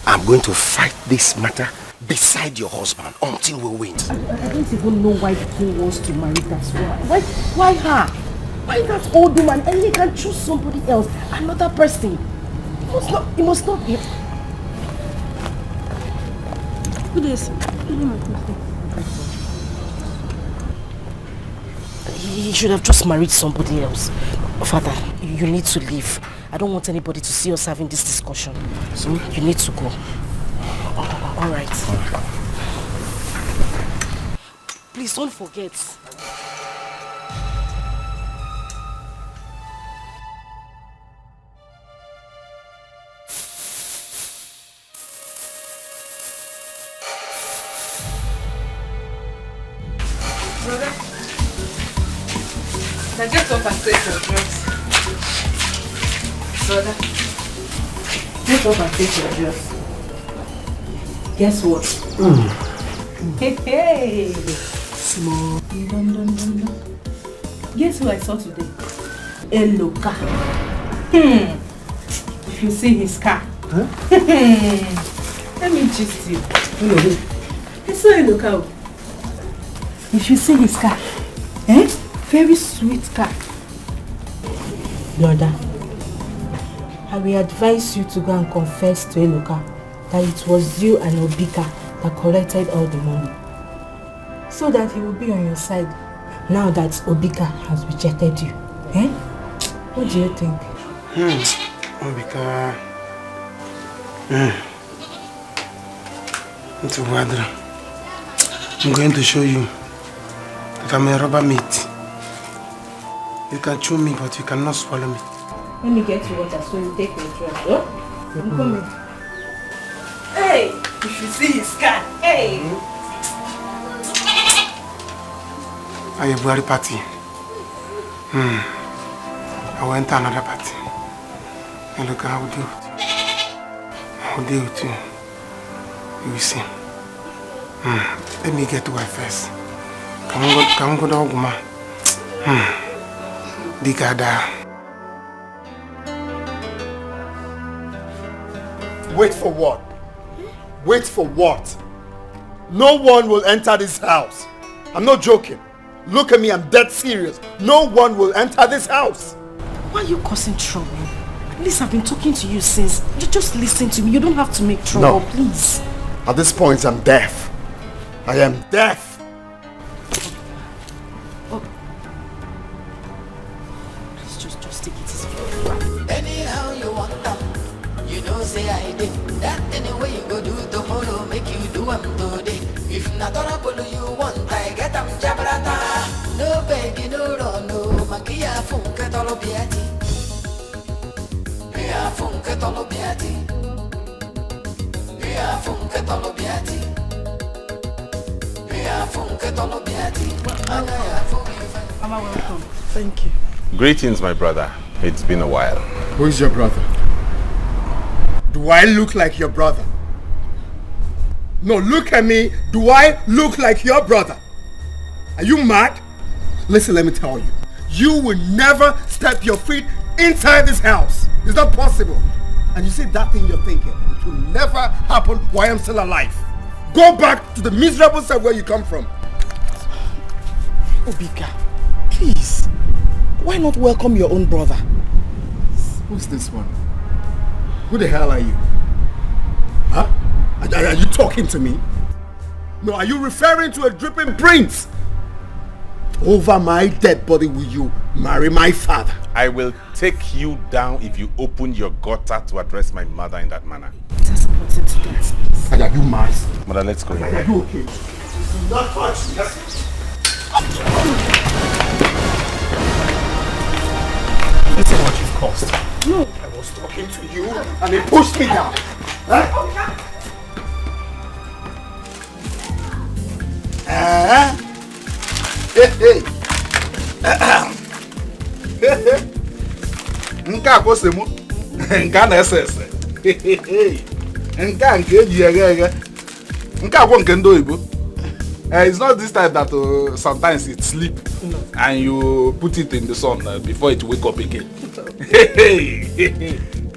I'm going to fight this matter beside your husband until we win.
I don't even know why the king wants to marry that woman. Why her? Why that old woman? And he can choose somebody else, another person. He must not be. Who is? He should have just married somebody else. Father, you need to leave. I don't want anybody to see us having this discussion. So you need to go. All right. Please don't forget.
Brother, now get up and take your drugs. Brother, get up and take your drugs. Guess what? Hey! Small. Guess who I saw today? Eloka. If you see his car. Let me gist you. I saw Eloka. If you see his car, very sweet car. Brother, I will advise you to go and confess to Eloka that it was you and Obika that collected all the money. So that he will be on your side now that Obika has rejected you. What do you think?
Obika. It's a water. I'm going to show you that I'm a rubber meat. You can chew me, but you cannot swallow me.
Let me get you water so you take your drug. Oh? I'm coming. Hey! You should see his car. Hey!
I have a bloody party. I went to another party. And look, I will do it. I will deal with you. You will see. Let me get to her first. Come on, go down, Guma. Digada.
Wait for what?
Wait for what? No one will enter this house. I'm not joking. Look at me, I'm dead serious. No one will enter this house.
Why are you causing trouble? At least I've been talking to you since. You just listen to me. You don't have to make trouble, please.
At this point, I'm deaf. I am deaf.
Please just take it easy.
Anyhow you want them, you know say I did. That anyway you go do tomorrow, make you do them today. If not trouble you want, I get them jabrata. No begging, no run, no magia funke tolo biati. Mia funke tolo biati. Mia funke tolo biati. Mia funke tolo biati.
Mama, welcome. Thank you.
Greetings, my brother. It's been a while.
Who is your brother? Do I look like your brother? No, look at me. Do I look like your brother? Are you mad? Listen, let me tell you. You will never step your feet inside this house. It's not possible. And you see that thing you're thinking, it will never happen while I'm still alive. Go back to the miserable side where you come from.
Obika, please. Why not welcome your own brother?
Who's this one? Who the hell are you? Huh? Are you talking to me? No, are you referring to a dripping prince? Over my dead body will you marry my father?
I will take you down if you open your gutter to address my mother in that manner.
Are you mad?
Mother, let's go.
Are you okay? Do not touch me. Listen what you've caused.
No.
I was talking to you and he pushed me down. Huh?
Nke a kwụsị mụ, nke a na-ese ese, nke a nke eji eghe eghe, nke a kwụ nke ndị oyibo. It's not this type that sometimes it sleep and you put it in the sun before it wake up again.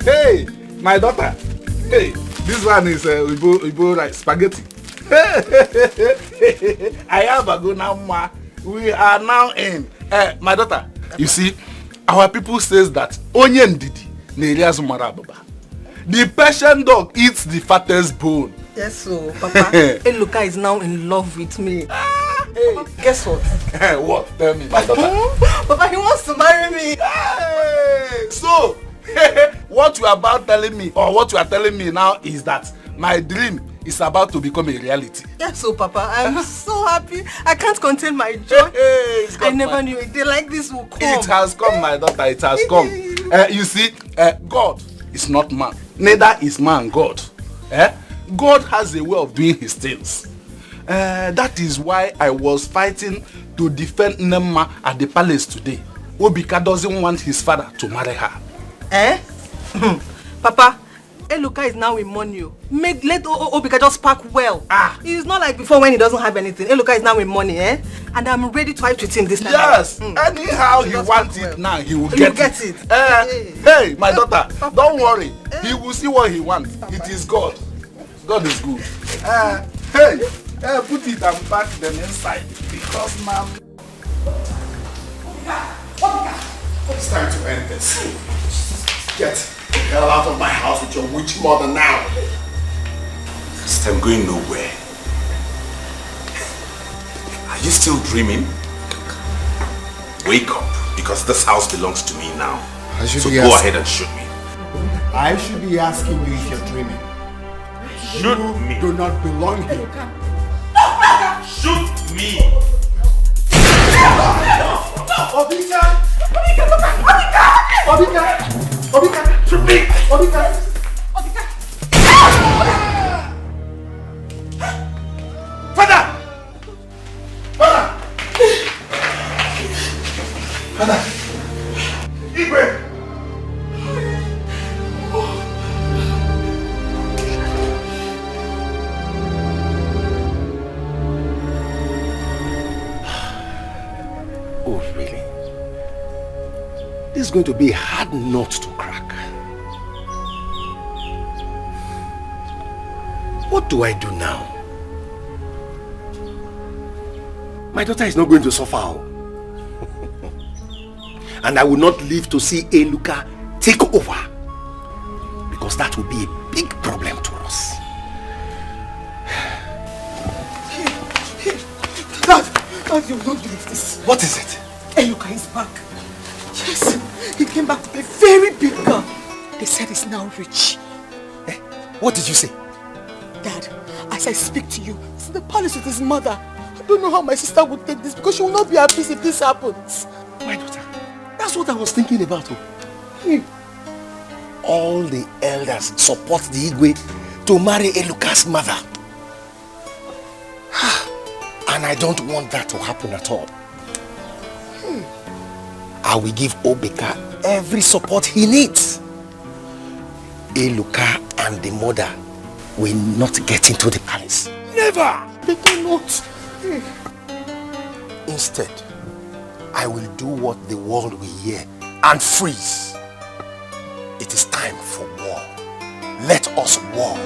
Hey, my daughter. Hey, this one is Ibo like spaghetti. I have a go now, ma. We are now in. My daughter, you see, our people says that onion didi nerias marababa. The Persian dog eats the fattest bone.
Yes, so Papa, Eluka is now in love with me. Papa, guess what?
What? Tell me, my daughter.
Papa, he wants to marry me.
Hey, so, what you are about telling me, or what you are telling me now, is that my dream is about to become a reality.
Yes, so Papa, I'm so happy. I can't contain my joy. I never knew a day like this would come.
It has come, my daughter. It has come. You see, God is not man. Neither is man God. God has a way of doing his things. That is why I was fighting to defend Nema at the palace today. Obika doesn't want his father to marry her.
Papa, Eluka is now in money. Let Obika just pack well. It's not like before when he doesn't have anything. Eluka is now in money, And I'm ready to fight with him this time.
Yes, anyhow he wants it now, he will get it. Hey, my daughter, don't worry. He will see what he wants. It is God. God is good. Put it and pack them inside because now.
It's time to end this. Get the hell out of my house with your witch mother now.
This time going nowhere. Are you still dreaming? Wake up, because this house belongs to me now. So go ahead and shoot me.
I should be asking you if you're dreaming.
Shoot me.
Do not belong here.
Shoot me.
Obika! Shoot me!
Father!
Igwe!
Oh, really? This is going to be a hard nut to crack. What do I do now? My daughter is not going to suffer. And I will not live to see Eluka take over. Because that will be a big problem to us.
Dad, you will not believe this.
What is it?
Eluka is back. Yes, he came back with a very big girl. They said he's now rich.
What did you say?
Dad, as I speak to you, he's in the palace with his mother. I don't know how my sister would take this because she will not be at peace if this happens.
My daughter, that's what I was thinking about. All the elders support the Igwe to marry Eluka's mother. And I don't want that to happen at all. I will give Obeka every support he needs. Eluka and the mother will not get into the palace. Never!
They cannot.
Instead, I will do what the world will hear and freeze. It is time for war. Let us war.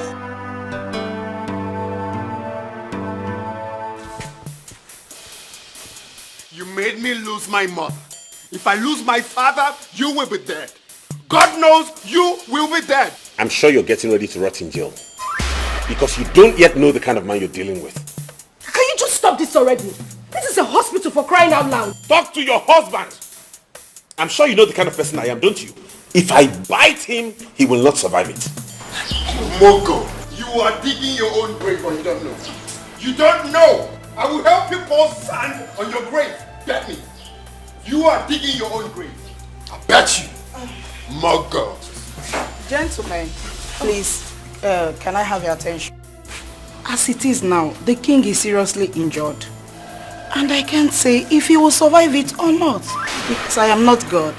You made me lose my mother. If I lose my father, you will be dead. God knows you will be dead.
I'm sure you're getting ready to rot in jail. Because you don't yet know the kind of man you're dealing with.
Can you just stop this already? This is a hospital, for crying out loud.
Talk to your husband. I'm sure you know the kind of person I am, don't you? If I bite him, he will not survive it.
Moko, you are digging your own grave or you don't know. You don't know. I will help you pour sand on your grave. Bet me. You are digging your own grave. I bet you. Moko.
Gentlemen, please, can I have your attention? As it is now, the king is seriously injured. And I can't say if he will survive it or not. Because I am not God.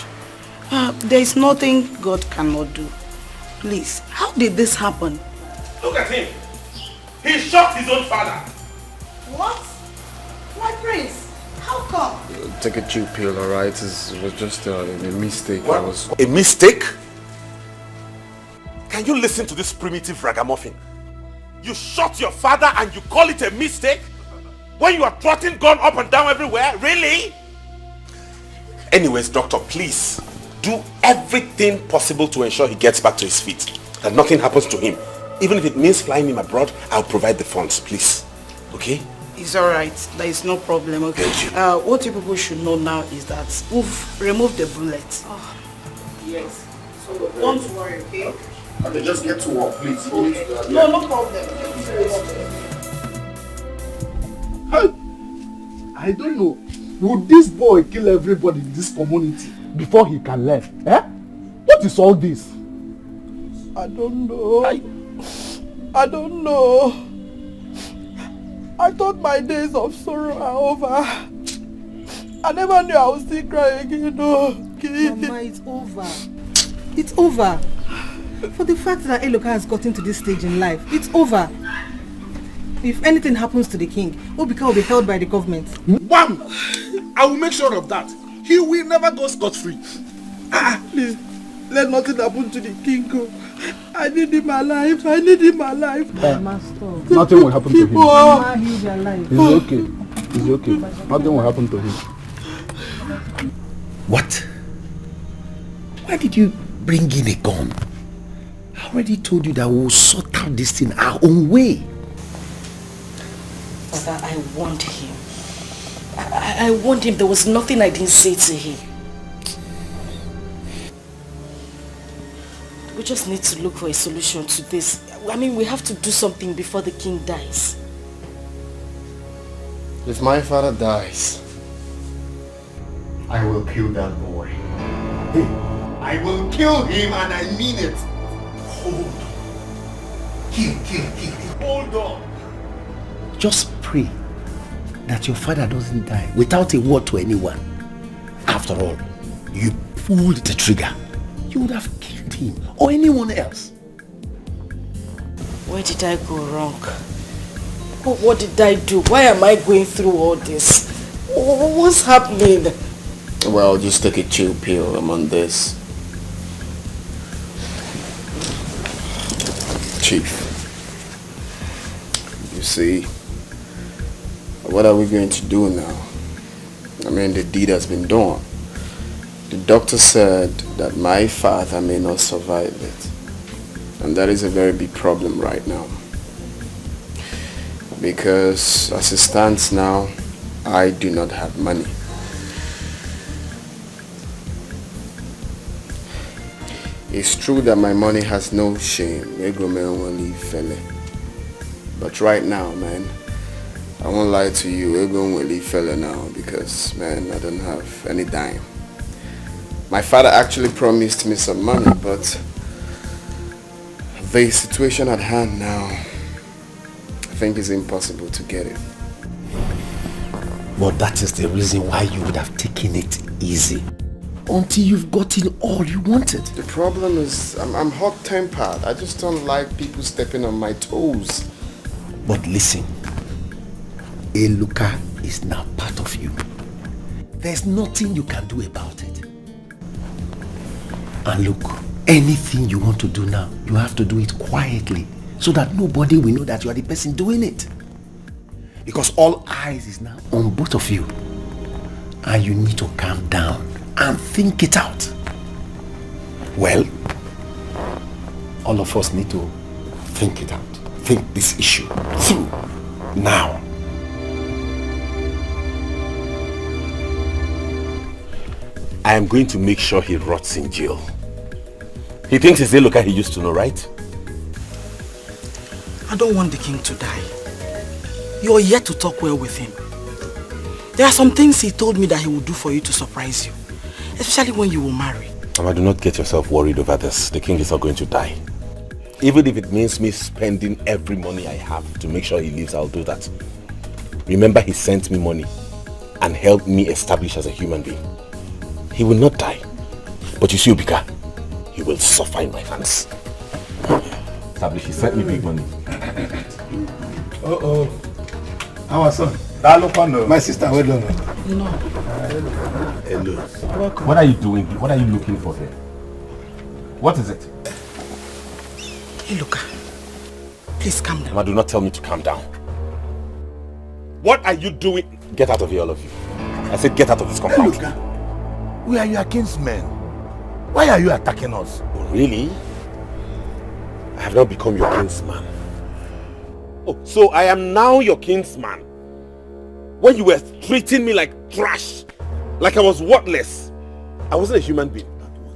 There is nothing God cannot do. Please, how did this happen?
Look at him. He shot his own father.
What? My prince, how come?
Take a chill pill, alright? It was just a mistake.
What? A mistake? Can you listen to this primitive ragamuffin? You shot your father and you call it a mistake? When you are trotting gun up and down everywhere? Really? Anyways, doctor, please do everything possible to ensure he gets back to his feet. That nothing happens to him. Even if it means flying him abroad, I'll provide the funds, please. Okay?
It's alright. There is no problem, okay? What you people should know now is that we've removed the bullet. Oh. Yes. So don't worry, okay?
Okay, just get to work, please.
Okay. No problem.
I don't know. Would this boy kill everybody in this community before he can learn? Eh? What is all this?
I don't know. I don't know. I thought my days of sorrow are over. I never knew I would still cry again. No.
Mama, it's over. It's over. For the fact that Eluka has gotten to this stage in life, it's over. If anything happens to the king, Obika will be held by the government.
Wham! I will make sure of that. He will never go scot-free.
Please, let nothing happen to the king. I need him alive. I need him alive.
Master.
Nothing will happen to him.
Mama, he'll be alive.
He's okay. He's okay. Nothing will happen to him.
What? Why did you bring in a gun? I already told you that we'll sort out this thing our own way.
Father, I warned him. I warned him. There was nothing I didn't say to him. We just need to look for a solution to this. I mean, we have to do something before the king dies.
If my father dies, I will kill that boy.
I will kill him and I mean it.
Hold on. Kill.
Hold on.
Just pray that your father doesn't die without a word to anyone. After all, you pulled the trigger. You would have killed him or anyone else.
Where did I go wrong? What did I do? Why am I going through all this? What's happening?
Well, just take a chill pill. I'm on this. Chief, see, what are we going to do now? I mean, the deed has been done. The doctor said that my father may not survive it. And that is a very big problem right now. Because as it stands now, I do not have money. It's true that my money has no shame. But right now, man, I won't lie to you, we're going to leave fella now because, man, I don't have any dime. My father actually promised me some money, but the situation at hand now, I think it's impossible to get it.
But that is the reason why you would have taken it easy until you've gotten all you wanted.
The problem is I'm hot-tempered. I just don't like people stepping on my toes.
But listen, Eluka is now part of you. There's nothing you can do about it. And look, anything you want to do now, you have to do it quietly so that nobody will know that you are the person doing it. Because all eyes is now on both of you. And you need to calm down and think it out. Well, all of us need to think it out. Think this issue through now.
I am going to make sure he rots in jail. He thinks he's the Eloka he used to know, right?
I don't want the king to die. You're yet to talk well with him. There are some things he told me that he would do for you to surprise you. Especially when you will marry.
Mama, do not get yourself worried over this. The king is not going to die. Even if it means me spending every money I have to make sure he lives, I'll do that. Remember, he sent me money and helped me establish as a human being. He will not die. But you see, Obika, he will suffer in my hands. Establish, he sent me big money.
Uh-oh. Our son. My sister, well done.
No.
Hello. Welcome. What are you doing? What are you looking for here? What is it?
Hey, look. Please calm down.
Mama, do not tell me to calm down. What are you doing? Get out of here, all of you. I said get out of this compound.
Hey, we are your kinsmen. Why are you attacking us?
Oh, really? I have now become your kinsman. Oh, so I am now your kinsman. When you were treating me like trash, like I was worthless, I wasn't a human being.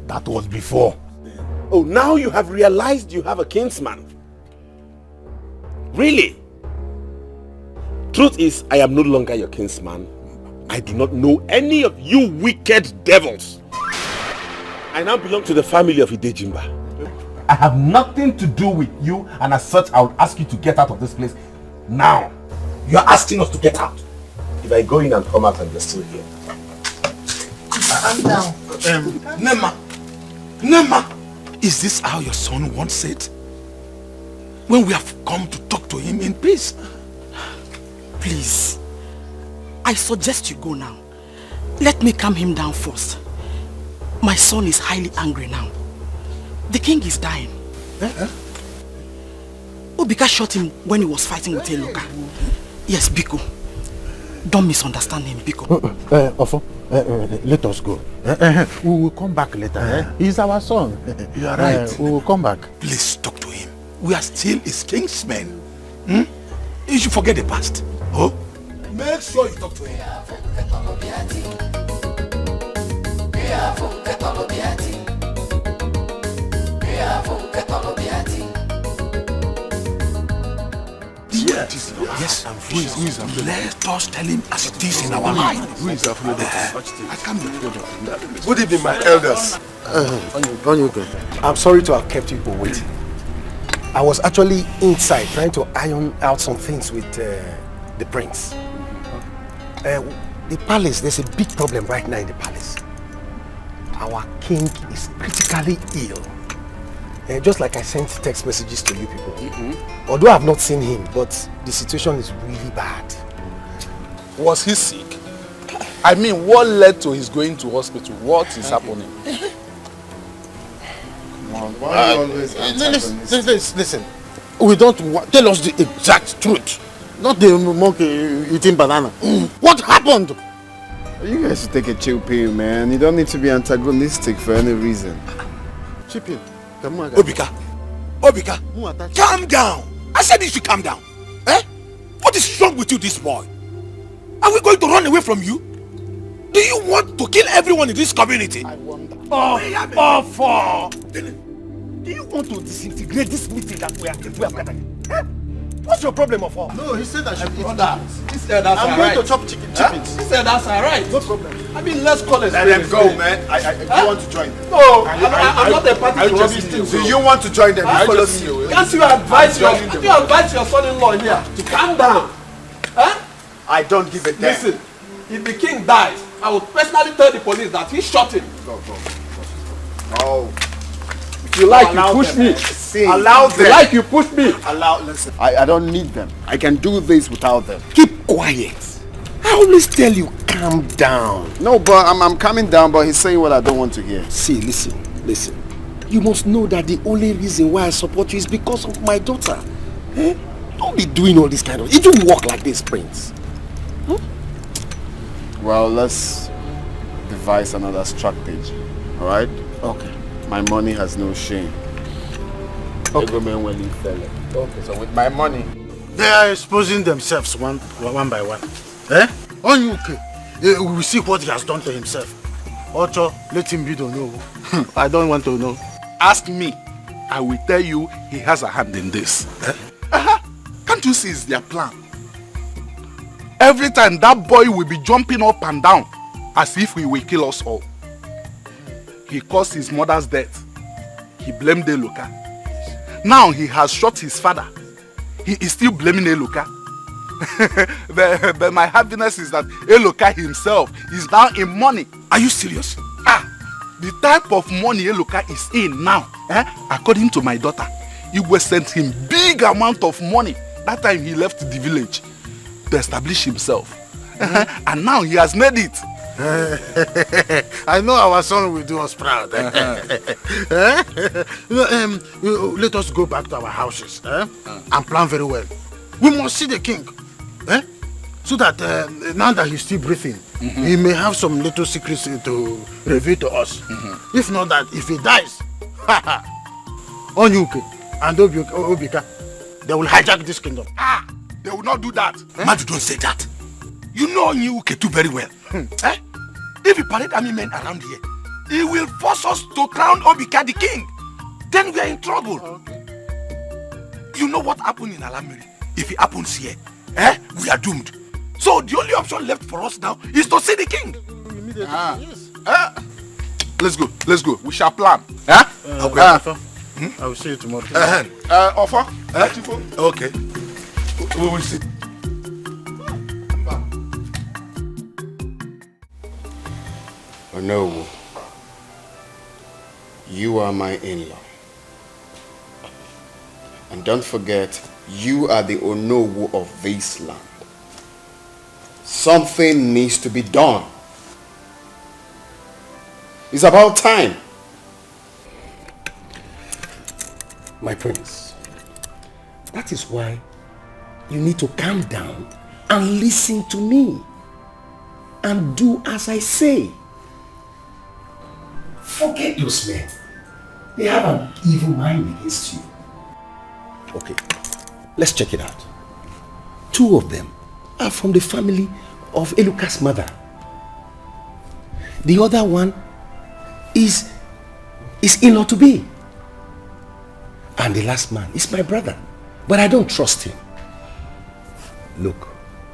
That was before.
Oh, now you have realized you have a kinsman. Really? Truth is, I am no longer your kinsman. I do not know any of you wicked devils. I now belong to the family of Idejimba. I have nothing to do with you, and as such, I would ask you to get out of this place now. You are asking us to get out. If I go in and come out and you're still here.
I'm down. Nema, is this how your son wants it? When we have come to talk to him in peace?
Please, I suggest you go now. Let me calm him down first. My son is highly angry now. The king is dying. Obika shot him when he was fighting with Eloka. Yes, Biko. Don't misunderstand him, Biko.
Ofo, let us go. We will come back later. He's our son.
You are right.
We will come back.
Please talk to him. We are still his kingsmen. You should forget the past. Oh? Make sure you talk to him. Yes, let us tell him as it is in our mind.
Who is afraid of him? I can't be afraid of him. Good evening, my elders.
I'm sorry to have kept you people waiting. I was actually inside trying to iron out some things with the prince. The palace, there's a big problem right now in the palace. Our king is critically ill. Just like I sent text messages to you people. Although I have not seen him, but the situation is really bad.
Was he sick? I mean, what led to his going to hospital? What is happening?
Listen. We don't want... Tell us the exact truth. Not the monkey eating banana. What happened?
You guys should take a chill pill, man. You don't need to be antagonistic for any reason.
Chill pill. Come on,
Obika. Calm down. I said you should calm down. Eh? What is wrong with you, this boy? Are we going to run away from you? Do you want to kill everyone in this community? I wonder.
Do you want to disintegrate this meeting that we are gathering? Eh? What's your problem of all?
No, he said I should eat chickens.
He said that's
I'm going to chop chickens.
He said that's alright.
No problem.
I mean, let's call it.
Let them go, man. You want to join them?
No, I'm not a party to rubbish things.
Do you want to join them?
Follow me. Can't you advise your son-in-law here to calm down? Huh?
I don't give a damn.
Listen, if the king dies, I will personally tell the police that he shot him.
Go. Oh.
If you like, you push me.
Allow them.
If you like, you push me.
Listen.
I don't need them. I can do this without them.
Keep quiet. I always tell you, calm down.
No, but I'm calming down, but he's saying what I don't want to hear.
See, listen. You must know that the only reason why I support you is because of my daughter. Eh? Don't be doing all this kind of... It don't work like this, Prince.
Well, let's devise another strategy. Alright?
Okay.
My money has no shame.
Okay.
Okay, so with my money...
They are exposing themselves one by one. Eh? On UK, we will see what he has done to himself. Ocho, let him be the know. I don't want to know.
Ask me. I will tell you he has a hand in this. Can't you see it's their plan? Every time that boy will be jumping up and down as if he will kill us all. He caused his mother's death. He blamed Eloka. Now he has shot his father. He is still blaming Eloka. But my happiness is that Eloka himself is now in money.
Are you serious?
The type of money Eloka is in now, according to my daughter, Igwe sent him big amount of money that time he left the village to establish himself. And now he has made it.
I know our son will do us proud. Let us go back to our houses and plan very well. We must see the king. So that now that he's still breathing, he may have some little secrets to reveal to us. If not that, if he dies, Onyuke and Obika, they will hijack this kingdom.
They will not do that. Madu, don't say that. You know Onyuke too very well. If you parade army men around here, he will force us to crown Obika the king. Then we are in trouble. You know what happened in Alamiri? If it happens here, we are doomed. So the only option left for us now is to see the king.
Let's go. We shall plan.
Okay. I will see you tomorrow.
Offer?
Okay. We will see.
Oh no. You are my in-law. And don't forget, you are the Onowu of this land. Something needs to be done. It's about time.
My prince, that is why you need to calm down and listen to me and do as I say. Forget those men. They have an evil mind against you. Okay, let's check it out. 2 of them are from the family of Eluka's mother. The other one is in-law to be. And the last man is my brother. But I don't trust him. Look,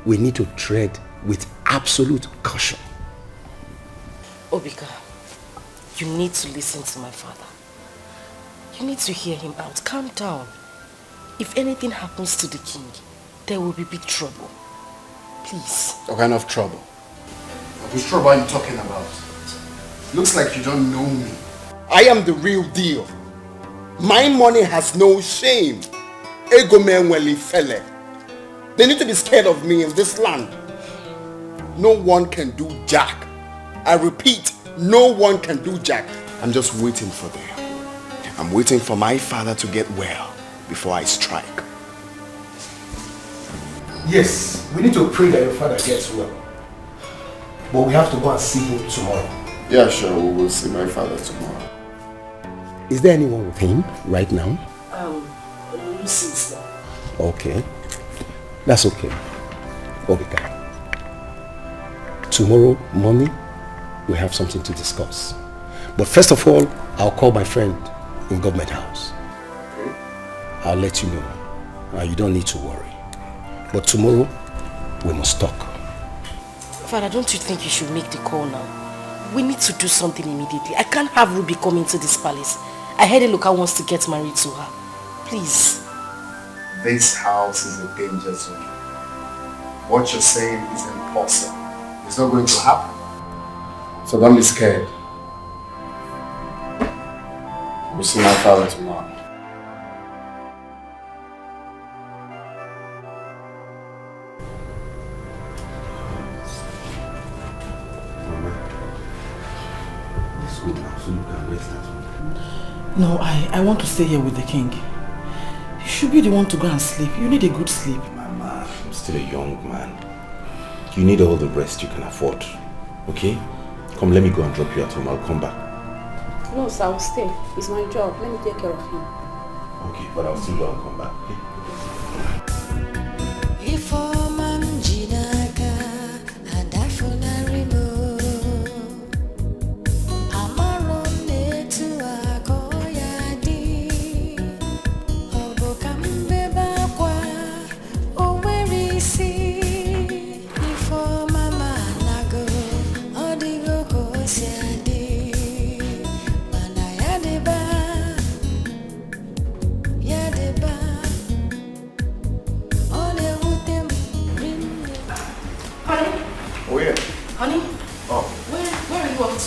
we need to tread with absolute caution.
Obika, you need to listen to my father. You need to hear him out. Calm down. If anything happens to the king, there will be big trouble. Please.
What kind of trouble? Which trouble are you talking about? Looks like you don't know me. I am the real deal. My money has no shame. Egomeweli fele. They need to be scared of me in this land. No one can do jack. I repeat, no one can do jack. I'm just waiting for them. I'm waiting for my father to get well before I strike.
Yes, we need to pray that your father gets well. But we have to go and see him tomorrow.
Yeah, sure, we will see my father tomorrow.
Is there anyone with him right now?
Lucy's there.
Okay. That's okay. Okay. Tomorrow morning, we have something to discuss. But first of all, I'll call my friend in Government House. Okay. I'll let you know. You don't need to worry. But tomorrow, we must talk.
Father, don't you think you should make the call now? We need to do something immediately. I can't have Ruby come into this palace. I heard Eloka wants to get married to her. Please.
This house is a danger zone. What you're saying is impossible. It's not going to happen. So don't be scared. We'll see my father tomorrow.
No, I want to stay here with the king. You should be the one to go and sleep. You need a good sleep.
Mama, I'm still a young man. You need all the rest you can afford. Okay? Come, let me go and drop you at home. I'll come back.
No, sir, I'll stay. It's my job. Let me take care of him.
Okay, but I'll still go and come back. Okay?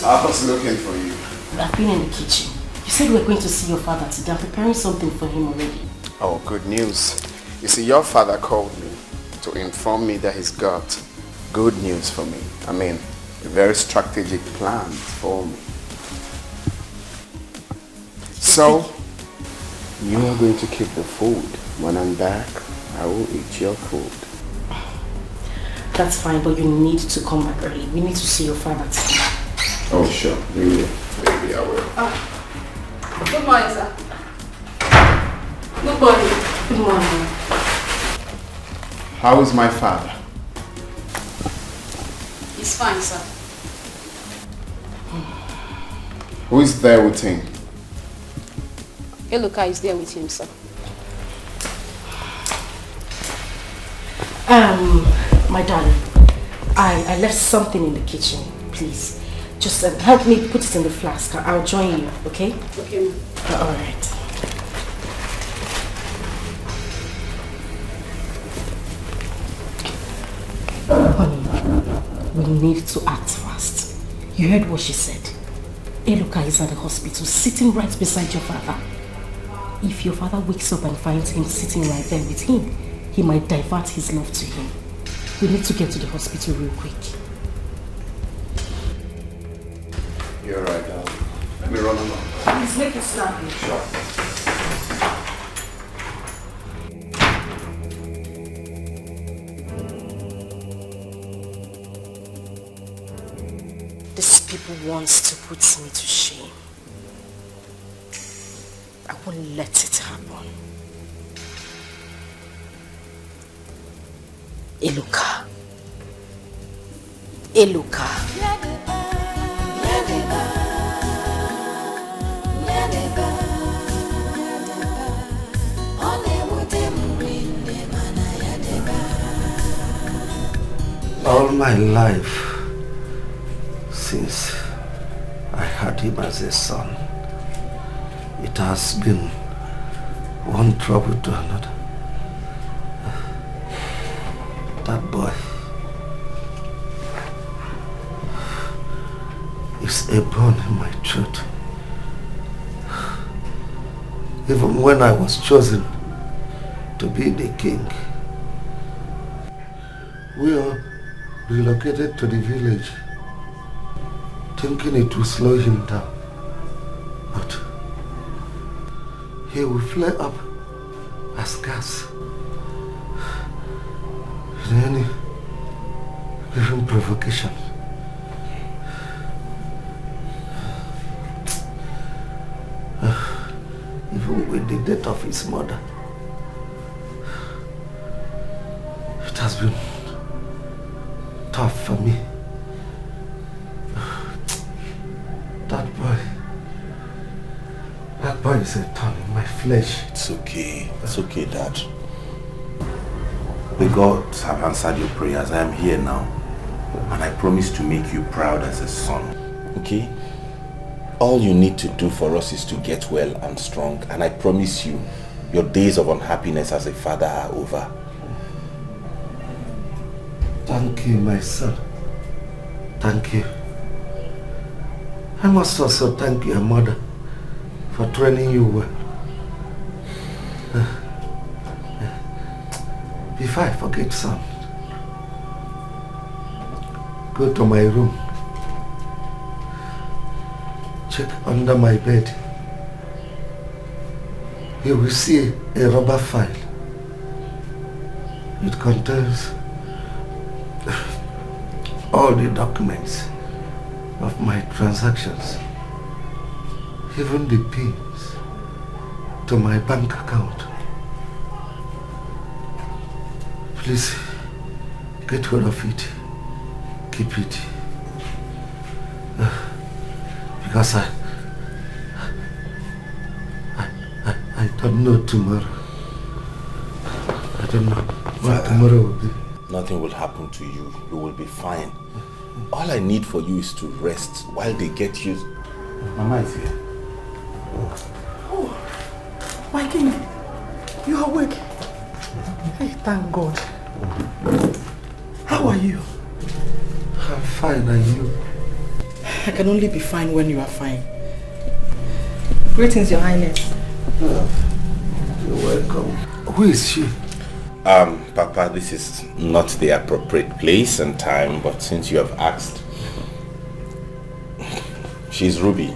I was looking for you.
I've been in the kitchen. You said we were going to see your father today. I'm preparing something for him already.
Oh, good news. You see, your father called me to inform me that he's got good news for me. I mean, a very strategic plan for me. So, you are going to keep the food. When I'm back, I will eat your food.
That's fine, but you need to come back early. We need to see your father today.
Oh, sure. Maybe I will.
Good morning, sir.
Good morning. Good morning.
How is my father?
He's fine, sir.
Who is there with him?
Eloka is there with him, sir.
My darling, I left something in the kitchen. Please, just help me put it in the flask. I'll join you, okay?
Okay, ma'am.
All right. Honey, we need to act fast. You heard what she said. Eloka is at the hospital, sitting right beside your father. If your father wakes up and finds him sitting right there with him, he might divert his love to him. We need to get to the hospital real quick.
You're right, darling. Let me run along.
Please make it snappy.
Sure.
These people wants to put me to shame. I won't let it happen. Eloka.
All my life, since I had him as a son, it has been one trouble to another. That boy is a bone in my throat. Even when I was chosen to be the king, we all relocated to the village, thinking it would slow him down. But he will flare up as gas. any even provocation. Even with the death of his mother, it has been tough for me. That boy is a thorn in my flesh.
It's okay. It's okay, Dad. The gods have answered your prayers. I am here now. And I promise to make you proud as a son. Okay? All you need to do for us is to get well and strong. And I promise you, your days of unhappiness as a father are over.
Thank you, my son. Thank you. I must also thank your mother for training you well. Before I forget, son, go to my room. Check under my bed. You will see a rubber file. It contains all the documents of my transactions, even the pins to my bank account. Please get hold of it. Keep it. Because I don't know tomorrow. I don't know what tomorrow will be.
Nothing will happen to you. You will be fine. All I need for you is to rest while they get you. Mama is here.
Oh, my king, you are awake. Hey, thank God. How are you?
I'm fine, and you?
I can only be fine when you are fine.
Greetings, Your Highness.
You're welcome. Who is she?
Papa, this is not the appropriate place and time, but since you have asked, she's Ruby,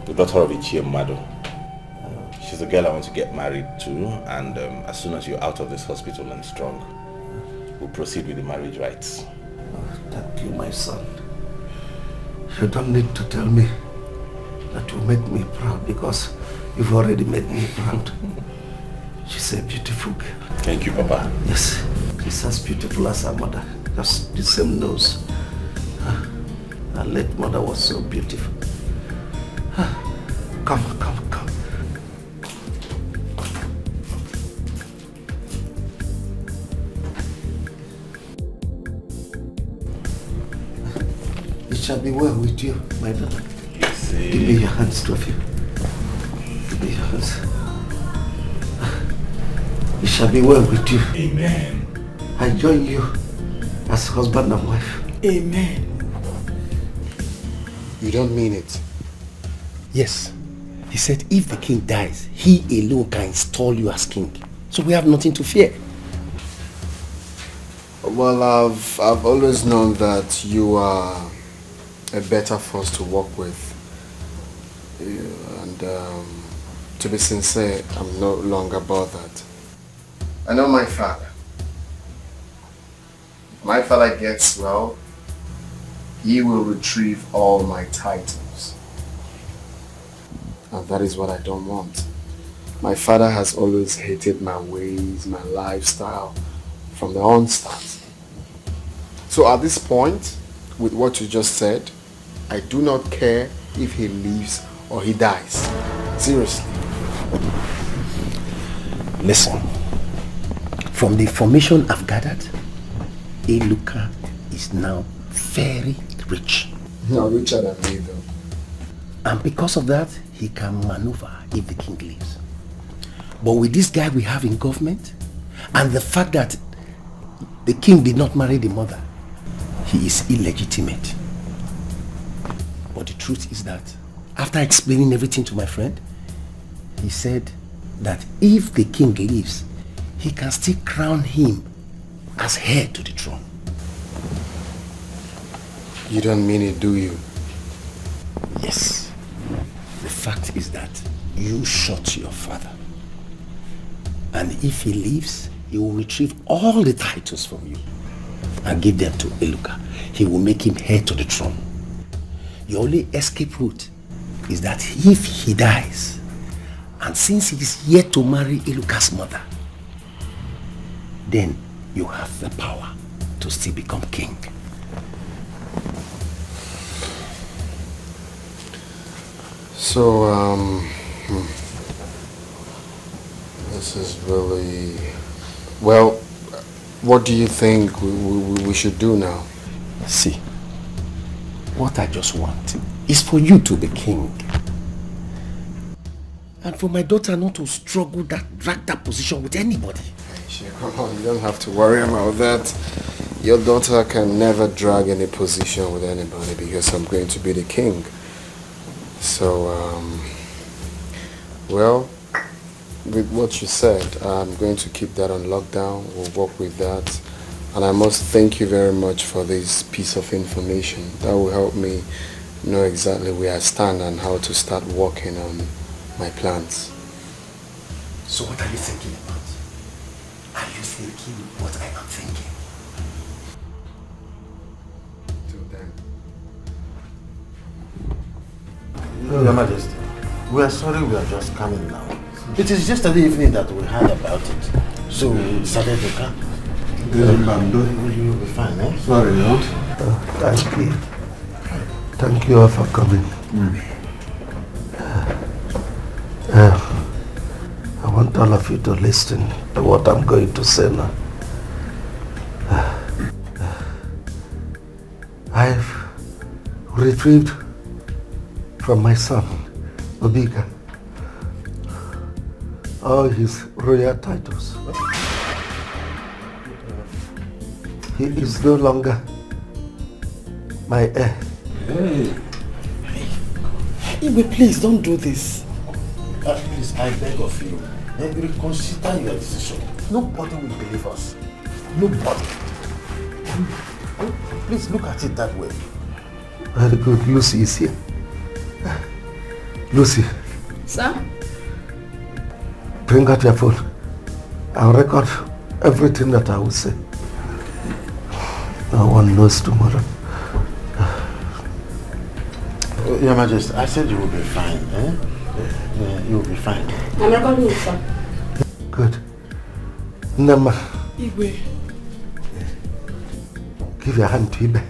the daughter of Ichie Mado. She's a girl I want to get married to, and as soon as you're out of this hospital and strong, we'll proceed with the marriage rites.
Thank you, my son. You don't need to tell me that will make me proud, because you've already made me proud. She's a beautiful girl.
Thank you, Papa.
Yes, she's as beautiful as her mother. Just the same nose. Her late mother was so beautiful. Come. It shall be well with you, my daughter. Give me your hands, two of you. Give me your hands. It shall be well with you.
Amen.
I join you as husband and wife.
Amen.
You don't mean it? Yes. He said if the king dies, he alone can install you as king. So we have nothing to fear.
Well, I've always known that you are a better force to work with. And to be sincere, I'm no longer bothered. I know my father. If my father gets well, he will retrieve all my titles. And that is what I don't want. My father has always hated my ways, my lifestyle, from the onstart. So at this point, with what you just said, I do not care if he lives or he dies. Seriously.
Listen. From the information I've gathered, Eluka is now very rich.
No, richer than me though.
And because of that, he can maneuver if the king leaves. But with this guy we have in government, and the fact that the king did not marry the mother, he is illegitimate. But the truth is that, after explaining everything to my friend, he said that if the king leaves, he can still crown him as heir to the throne.
You don't mean it, do you?
Yes. The fact is that you shot your father. And if he leaves,
he will retrieve all the titles from you and give them to Eluka. He will make him heir to the throne. Your only escape route is that if he dies, and since he is yet to marry Eluka's mother, then you have the power to still become king.
So, this is really... Well, what do you think we should do now?
See, what I just want is for you to be king. And for my daughter not to drag that position with anybody.
Come on, you don't have to worry about that. Your daughter can never drag any position with anybody because I'm going to be the king. So, well, with what you said, I'm going to keep that on lockdown. We'll work with that. And I must thank you very much for this piece of information. That will help me know exactly where I stand and how to start working on my plans.
So what are you thinking about? Are you thinking what I am thinking?
Your Majesty, we are sorry we are just coming now. It is yesterday evening that we heard about it. So we decided to come. You will be fine, eh?
Sorry, Lord.
Thank you. Thank you all for coming. I want all of you to listen to what I'm going to say now. I've retrieved from my son, Obika, all his royal titles. He is no longer my heir.
Hey. Igwe, please don't do this.
Please, I beg of you, reconsider your decision. Nobody will believe us. Nobody. Please look at it that way. Very good. Lucy is here. Lucy.
Sir?
Bring out your phone. I'll record everything that I will say. No one knows tomorrow. Your Majesty, I said you will be fine, eh? Yeah, you will be fine.
I'm recording it, sir.
Good. Nama.
Igwe.
Give your hand to Ibe.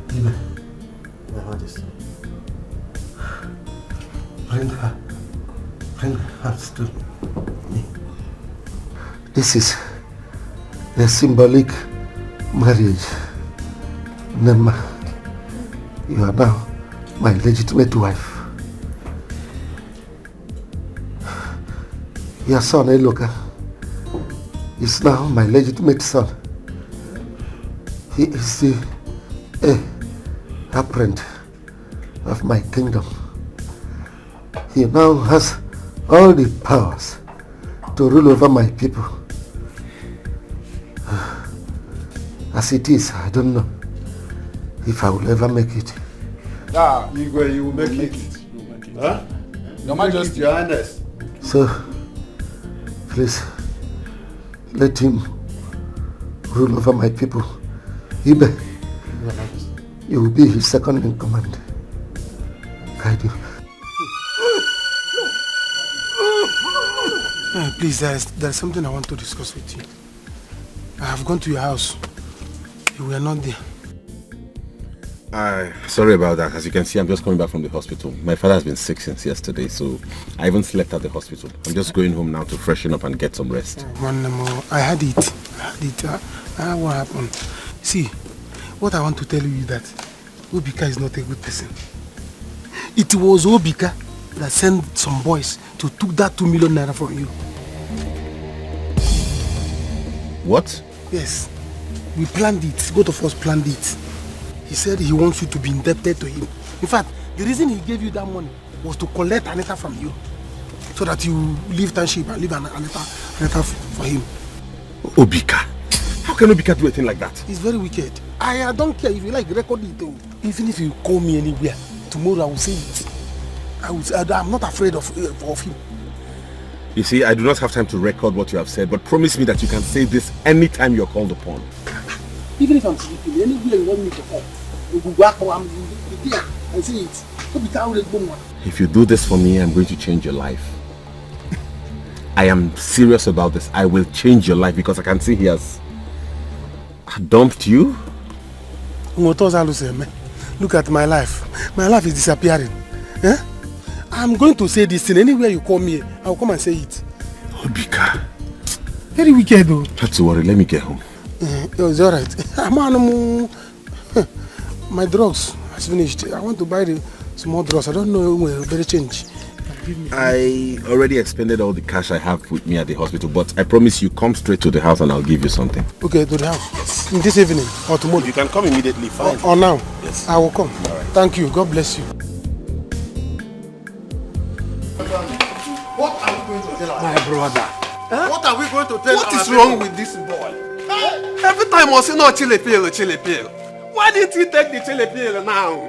Ibe. Your Majesty. Bring her hands to me. This is a symbolic marriage. Nema, you are now my legitimate wife. Your son, Eloka, is now my legitimate son. He is the apparent of my kingdom. He now has all the powers to rule over my people. As it is, I don't know if I will ever make it.
Igwe, you will make it. Huh? Your Majesty, Your Highness.
So, please, let him rule over my people. Ibe, you will be his second in command. Guide you.
Please, there's something I want to discuss with you. I have gone to your house. You were not there.
Sorry about that. As you can see, I'm just coming back from the hospital. My father has been sick since yesterday, so I even slept at the hospital. I'm just going home now to freshen up and get some rest.
One more. I had it. What happened? See, what I want to tell you is that Obika is not a good person. It was Obika that sent some boys to took that 2 million naira from you.
What?
Yes. We planned it. Both of us planned it. He said he wants you to be indebted to him. In fact, the reason he gave you that money was to collect Aneta from you. So that you leave township and leave Aneta for him.
Obika? How can Obika do a thing like that?
He's very wicked. I don't care if you like record it though. Even if you call me anywhere, tomorrow I will say it. I'm not afraid of him.
You see, I do not have time to record what you have said, but promise me that you can say this anytime you're called upon.
Even if I'm sleeping, anywhere you want me to come, you will walk or I'm there and say it.
If you do this for me, I'm going to change your life. I am serious about this. I will change your life because I can see he has dumped you.
Look at my life. My life is disappearing. Eh? I'm going to say this thing anywhere you call me. I'll come and say it.
Obika.
Very wicked though.
Not to worry, let me get home.
It's alright. My drugs has finished. I want to buy the small drugs. I don't know where better change.
I already expended all the cash I have with me at the hospital, but I promise you come straight to the house and I'll give you something.
Okay, to the house? Yes. In this evening or tomorrow?
You can come immediately, fine.
Or now?
Yes.
I will come.
All right.
Thank you. God bless you.
What are we going to tell our
My brother.
Huh? What are we going to tell
What is wrong with this boy? Every time I say no chili pill. Why didn't he take the chili pill now?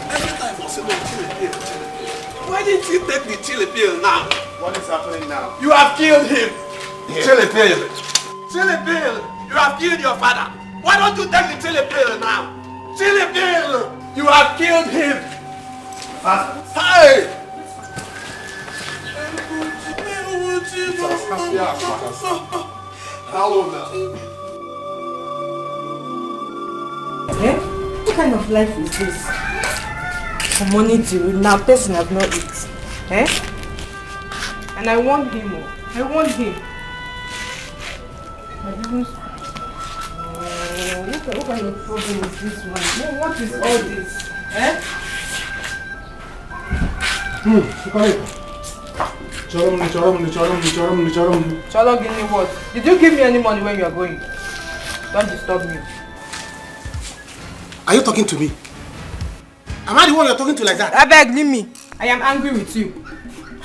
Every time I say no chili pill. Why didn't he take the chili pill now?
What is happening now?
You have killed him.
Yeah.
Chili pill. Chili pill. You have killed your father. Why don't you take the chili pill now? Chili pill. You have killed him. Hey! How old now?
Eh? What kind of life is this? From morning till now, person have not eaten. Eh? And I want him. I want him. What kind of problem is this one? What is all this? Eh? Cholo, give me what? Did you give me any money when you are going? Don't disturb me.
Are you talking to me? Am I the one you're talking to like that?
I beg, leave me. I am angry with you.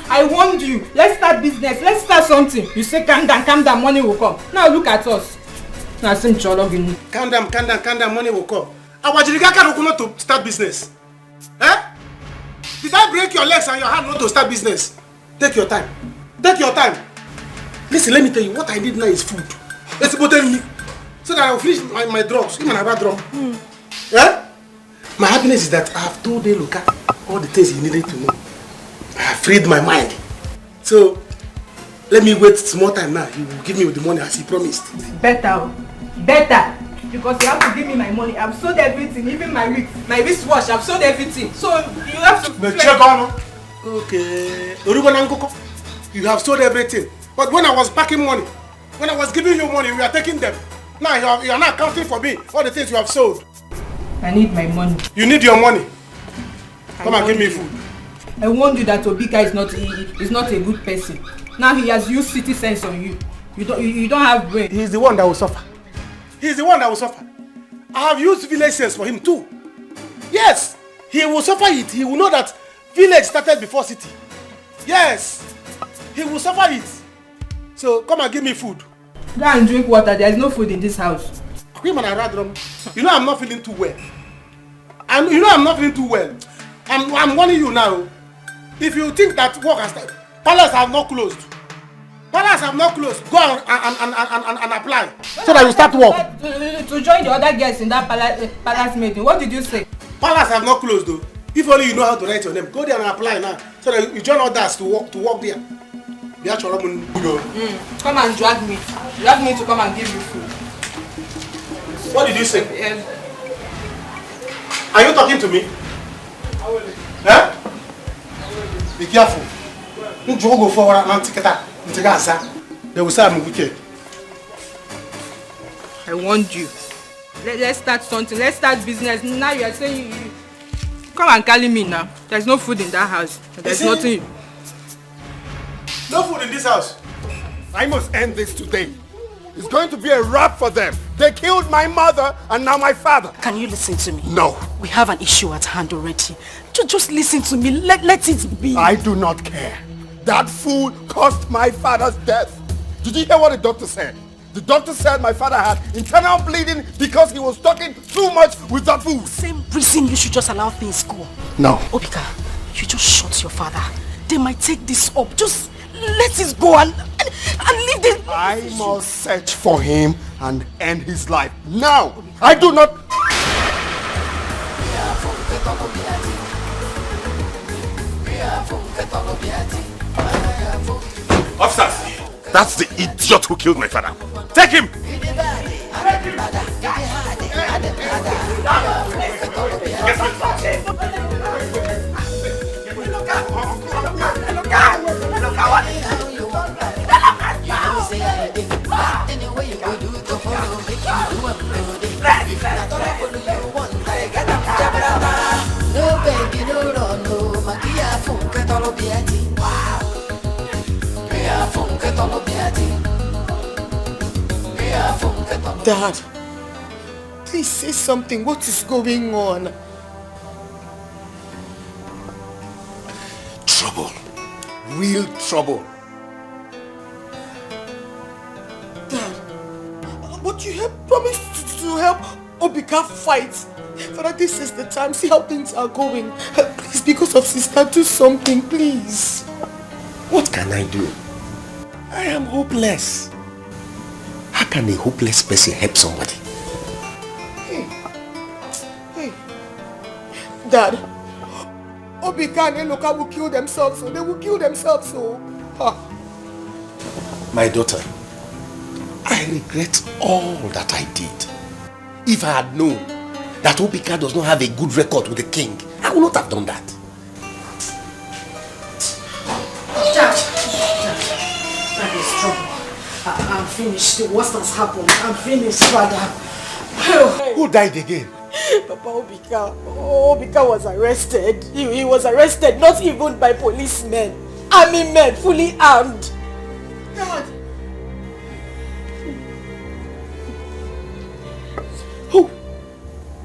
I warned you. Let's start business. Let's start something. You say calm down, money will come. Now look at us. Now sim Cholo, give me.
Calm down, money will come. Our Jirigaka don't not to start business. Eh? Did I break your legs and your hand not to start business? Take your time. Take your time. Listen, let me tell you, what I need now is food. Let's go tell me. So that I will finish my drugs. Even I have a drum. Eh? My happiness is that I have told Eloka all the things he needed to know. I have freed my mind. So, let me wait some more time now. He will give me the money as he promised.
Better. Because you have to give me my money. I've sold everything, even my wristwatch. I've sold everything. So, you have to...
Check on. Okay. You have sold everything. But when I was packing money, when I was giving you money, you are taking them. Now you are not counting for me all the things you have sold.
I need my money.
You need your money. Come and give me food.
I warned you that Obika is not a good person. Now he has used city sense on you. You don't have brain.
He's the one that will suffer. He's the one that will suffer. I have used village sense for him too. Yes, he will suffer it. He will know that village started before city. Yes, he will suffer it. So come and give me food.
Go and drink water. There is no food in this house.
You know I'm not feeling too well. And you know I'm not feeling too well. I'm warning you now. If you think that work has started, palace have not closed. Palace have not closed. Go and apply so that you start work.
To join the other guests in that palace meeting. What did you say?
Palace have not closed though. If only you know how to write your name, go there and apply now so that you join others to work there.
Come and drag me. Drag me to come and give you food.
What did you say? Are you talking to me? Huh? Be careful. Don't go forward and take that. They will say I'm wicked.
I warned you. Let's start something. Let's start business. Now you are saying you come and carry me now. There's no food in that house. There's nothing.
No food in this house.
I must end this today. It's going to be a wrap for them. They killed my mother and now my father.
Can you listen to me?
No.
We have an issue at hand already. Just listen to me. Let it be.
I do not care. That fool caused my father's death. Did you hear what the doctor said? The doctor said my father had internal bleeding because he was talking too much with that food.
Same reason you should just allow things go.
No.
Obika, you just shut your father. They might take this up. Just let it go and leave this.
I must search for him and end his life. Now, I do not...
Officers, that's the idiot who killed my father. Take him!
Dad, please say something. What is going on?
Trouble. Real trouble.
Dad, but you have promised to help Obika fight. Father, this is the time. See how things are going. Please, because of sister, do something, please.
What can I do? I am hopeless. How can a hopeless person help somebody?
Hey. Dad, Obika and Eloka will kill themselves, so they will kill themselves, so.
My daughter, I regret all that I did. If I had known that Obika does not have a good record with the king, I would not have done that.
That is trouble. I'm finished. The worst has happened. I'm finished, father.
Who died again?
Papa Obika. Obika was arrested. He was arrested not even by policemen. Army men, fully armed.
God.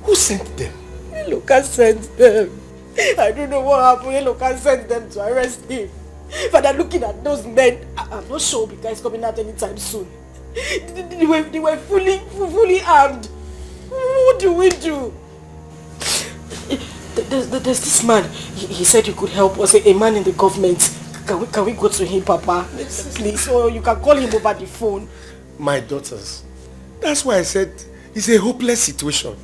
Who sent them?
Eloka sent them. I don't know what happened. Eloka sent them to arrest him. Father, looking at those men, I'm not sure Obika is coming out anytime soon. They were fully armed. What do we do? There's this man. He said he could help us. A man in the government. Can we go to him, Papa? Please, or you can call him over the phone.
My daughters, that's why I said it's a hopeless situation.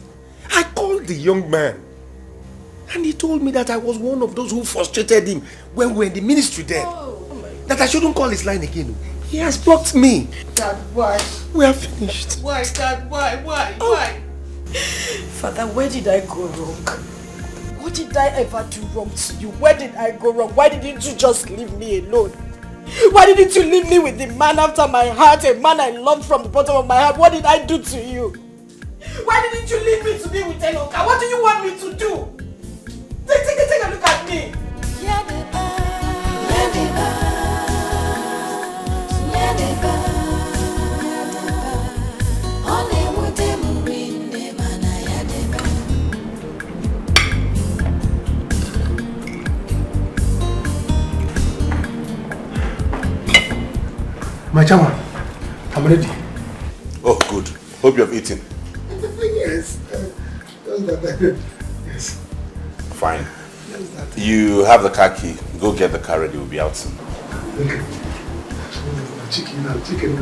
I called the young man and he told me that I was one of those who frustrated him when we were in the ministry then. That I shouldn't call his line again. He has blocked me.
Dad, why?
We are finished.
Why, Dad? Why?
Father, where did I go wrong? What did I ever do wrong to you? Where did I go wrong? Why didn't you just leave me alone? Why didn't you leave me with the man after my heart, a man I loved from the bottom of my heart? What did I do to you? Why didn't you leave me to be with Eloka? What do you want me to do? Take a look at me.
My chairman, I'm ready.
Oh, good. Hope you have eaten.
Yes. Yes.
Fine. You have the car key. Go get the car ready. We'll be out soon.
Okay. Chicken.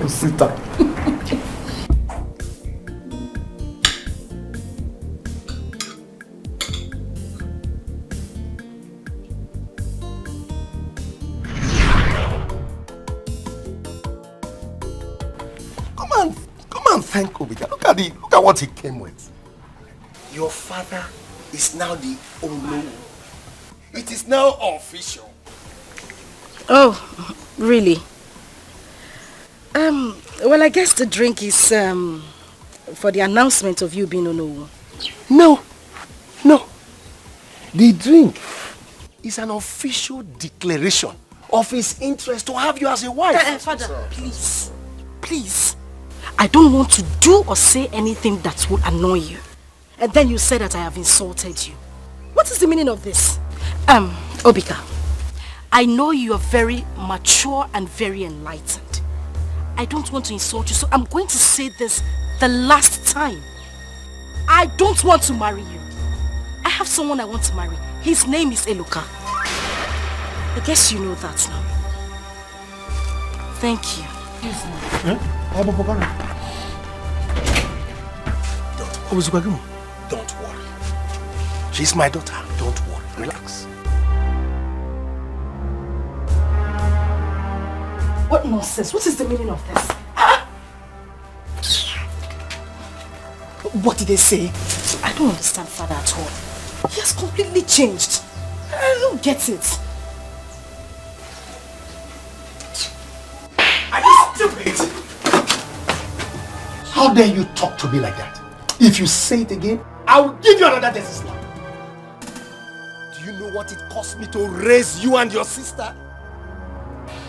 Sit down.
Come and thank Obika. Look at what he came with. Your father is now the Olo. It is now official.
Oh, really? Well, I guess the drink is for the announcement of you being Ono.
No. The drink is an official declaration of his interest to have you as a wife.
Father, please. I don't want to do or say anything that will annoy you. And then you say that I have insulted you. What is the meaning of this? Obika, I know you are very mature and very enlightened. I don't want to insult you, so I'm going to say this the last time. I don't want to marry you. I have someone I want to marry. His name is Eloka. I guess you know that now. Thank you.
Don't worry. She's my daughter. Don't worry. Relax.
What nonsense? What is the meaning of this?
What did they say?
I don't understand Father at all. He has completely changed. I don't get it.
Are you stupid? How dare you talk to me like that? If you say it again, I will give you another death slap. Do you know what it cost me to raise you and your sister?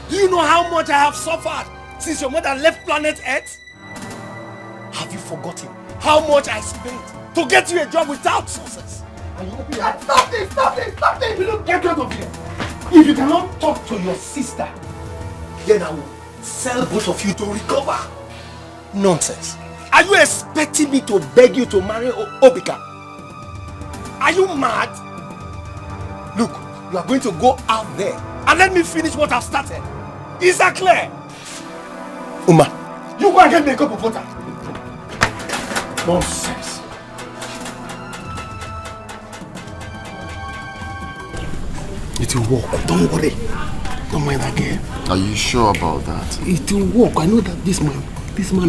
Do you know how much I have suffered since your mother left planet Earth? Have you forgotten how much I spent to get you a job without success? And you open your mouth. Stop this! Stop this! Stop this! You don't get out of here. If you cannot talk to your sister, then I will sell both of you to recover. Nonsense. Are you expecting me to beg you to marry Obika? Are you mad? Look, you are going to go out there and let me finish what I've started. Is that clear? Uma, you go and get me a cup of water. Nonsense. It will work. Don't worry. Don't mind that girl.
Are you sure about that?
It will work. I know that this man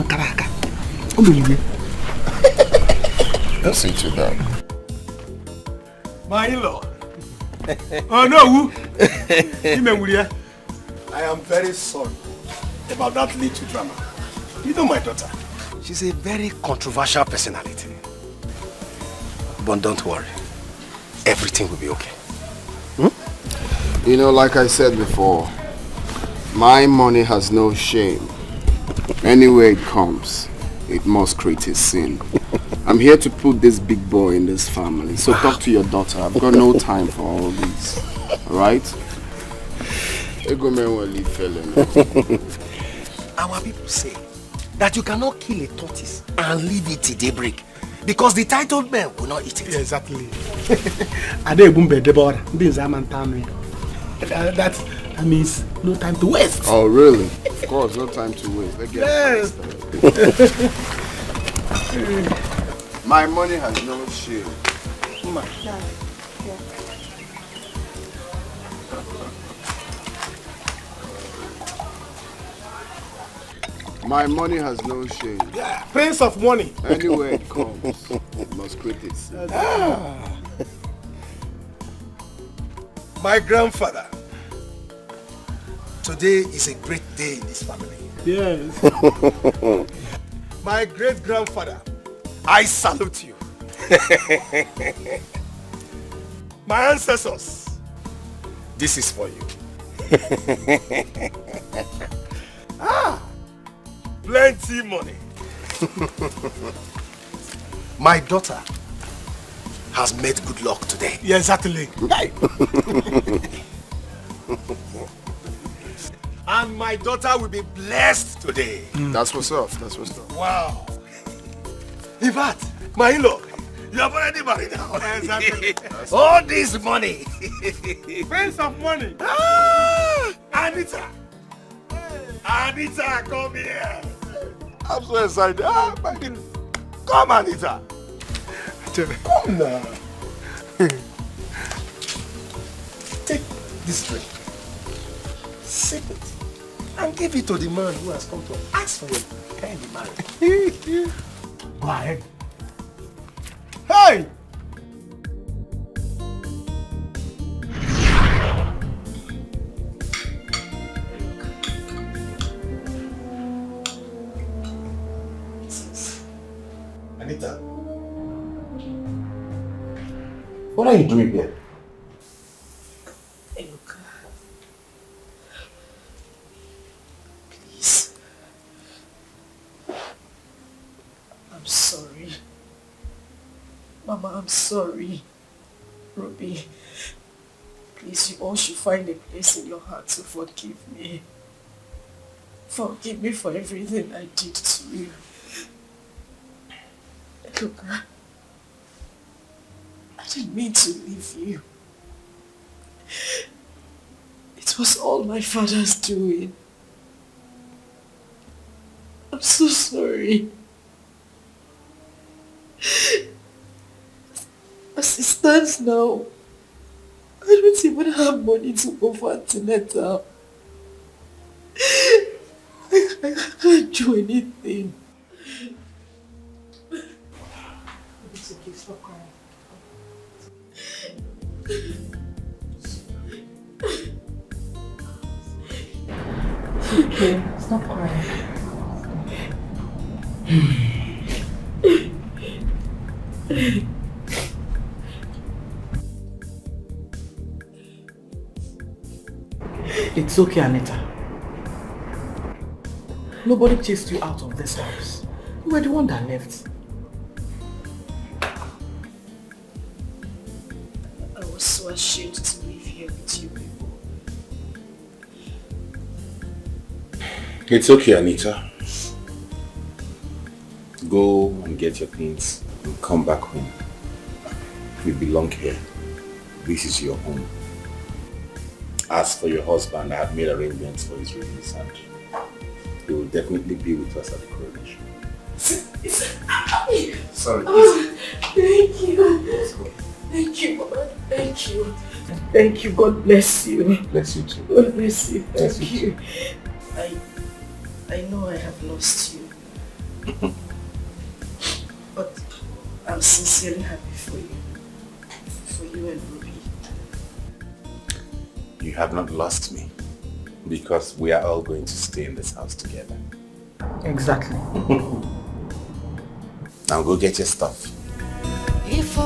Karaka.
Listen to that.
My in-law. Oh no! I am very sorry about that little drama. You know my daughter. She's a very controversial personality. But don't worry. Everything will be okay.
You know, like I said before, my money has no shame. Anywhere it comes, it must create a scene. I'm here to put this big boy in this family. So talk to your daughter. I've got no time for all this. Alright?
Our people say that you cannot kill a tortoise and leave it till daybreak because the titled men will not eat it.
Yeah, exactly. That means no time to waste.
Oh, really? Of course, no time to waste. Let's get started. My money has no shame. My money has no shame.
Yeah, Prince of money.
Anywhere it comes, it must create it.
My grandfather. Today is a great day in this family.
Yes.
My great-grandfather, I salute you. My ancestors, this is for you. Plenty money. My daughter has made good luck today.
Yeah, exactly.
And my daughter will be blessed today.
That's what's up. That's what's up.
Wow. In fact, my in-law, you have already married now.
Exactly.
All this money.
Prince of money.
Anita. Anita, come here.
I'm so excited.
Come, Anita. Come now. Take this drink. Sip it. And give it to the man who has come to ask for it. Can you marry?
Go ahead.
Hey! Anita. What are you doing here?
Eloka. Please. I'm sorry. Mama, I'm sorry. Ruby.
Please, you all should find a place in your heart to forgive me. Forgive me for everything I did to you. Look, I didn't mean to leave you. It was all my father's doing. I'm so sorry. As it stands now, I don't even have money to go for antenatal. I can't do anything.
It's okay, stop crying. It's okay, stop crying.
It's okay, Anita. Nobody chased you out of this house. You were the one that left. I was so ashamed to live here with you people.
It's okay, Anita. Go and get your things and come back home. You belong here. This is your home. As for your husband, I have made arrangements for his release and he will definitely be with us at the coronation. Sorry.
Oh, thank you. Thank you, Mama. Thank you. Thank you. God bless you.
Bless you too.
God bless you.
Bless
Thank
you.
I know I have lost you. But I'm sincerely happy for you. For you and Ruby.
You have not lost me because we are all going to stay in this house together.
Exactly.
Now go get your stuff.
If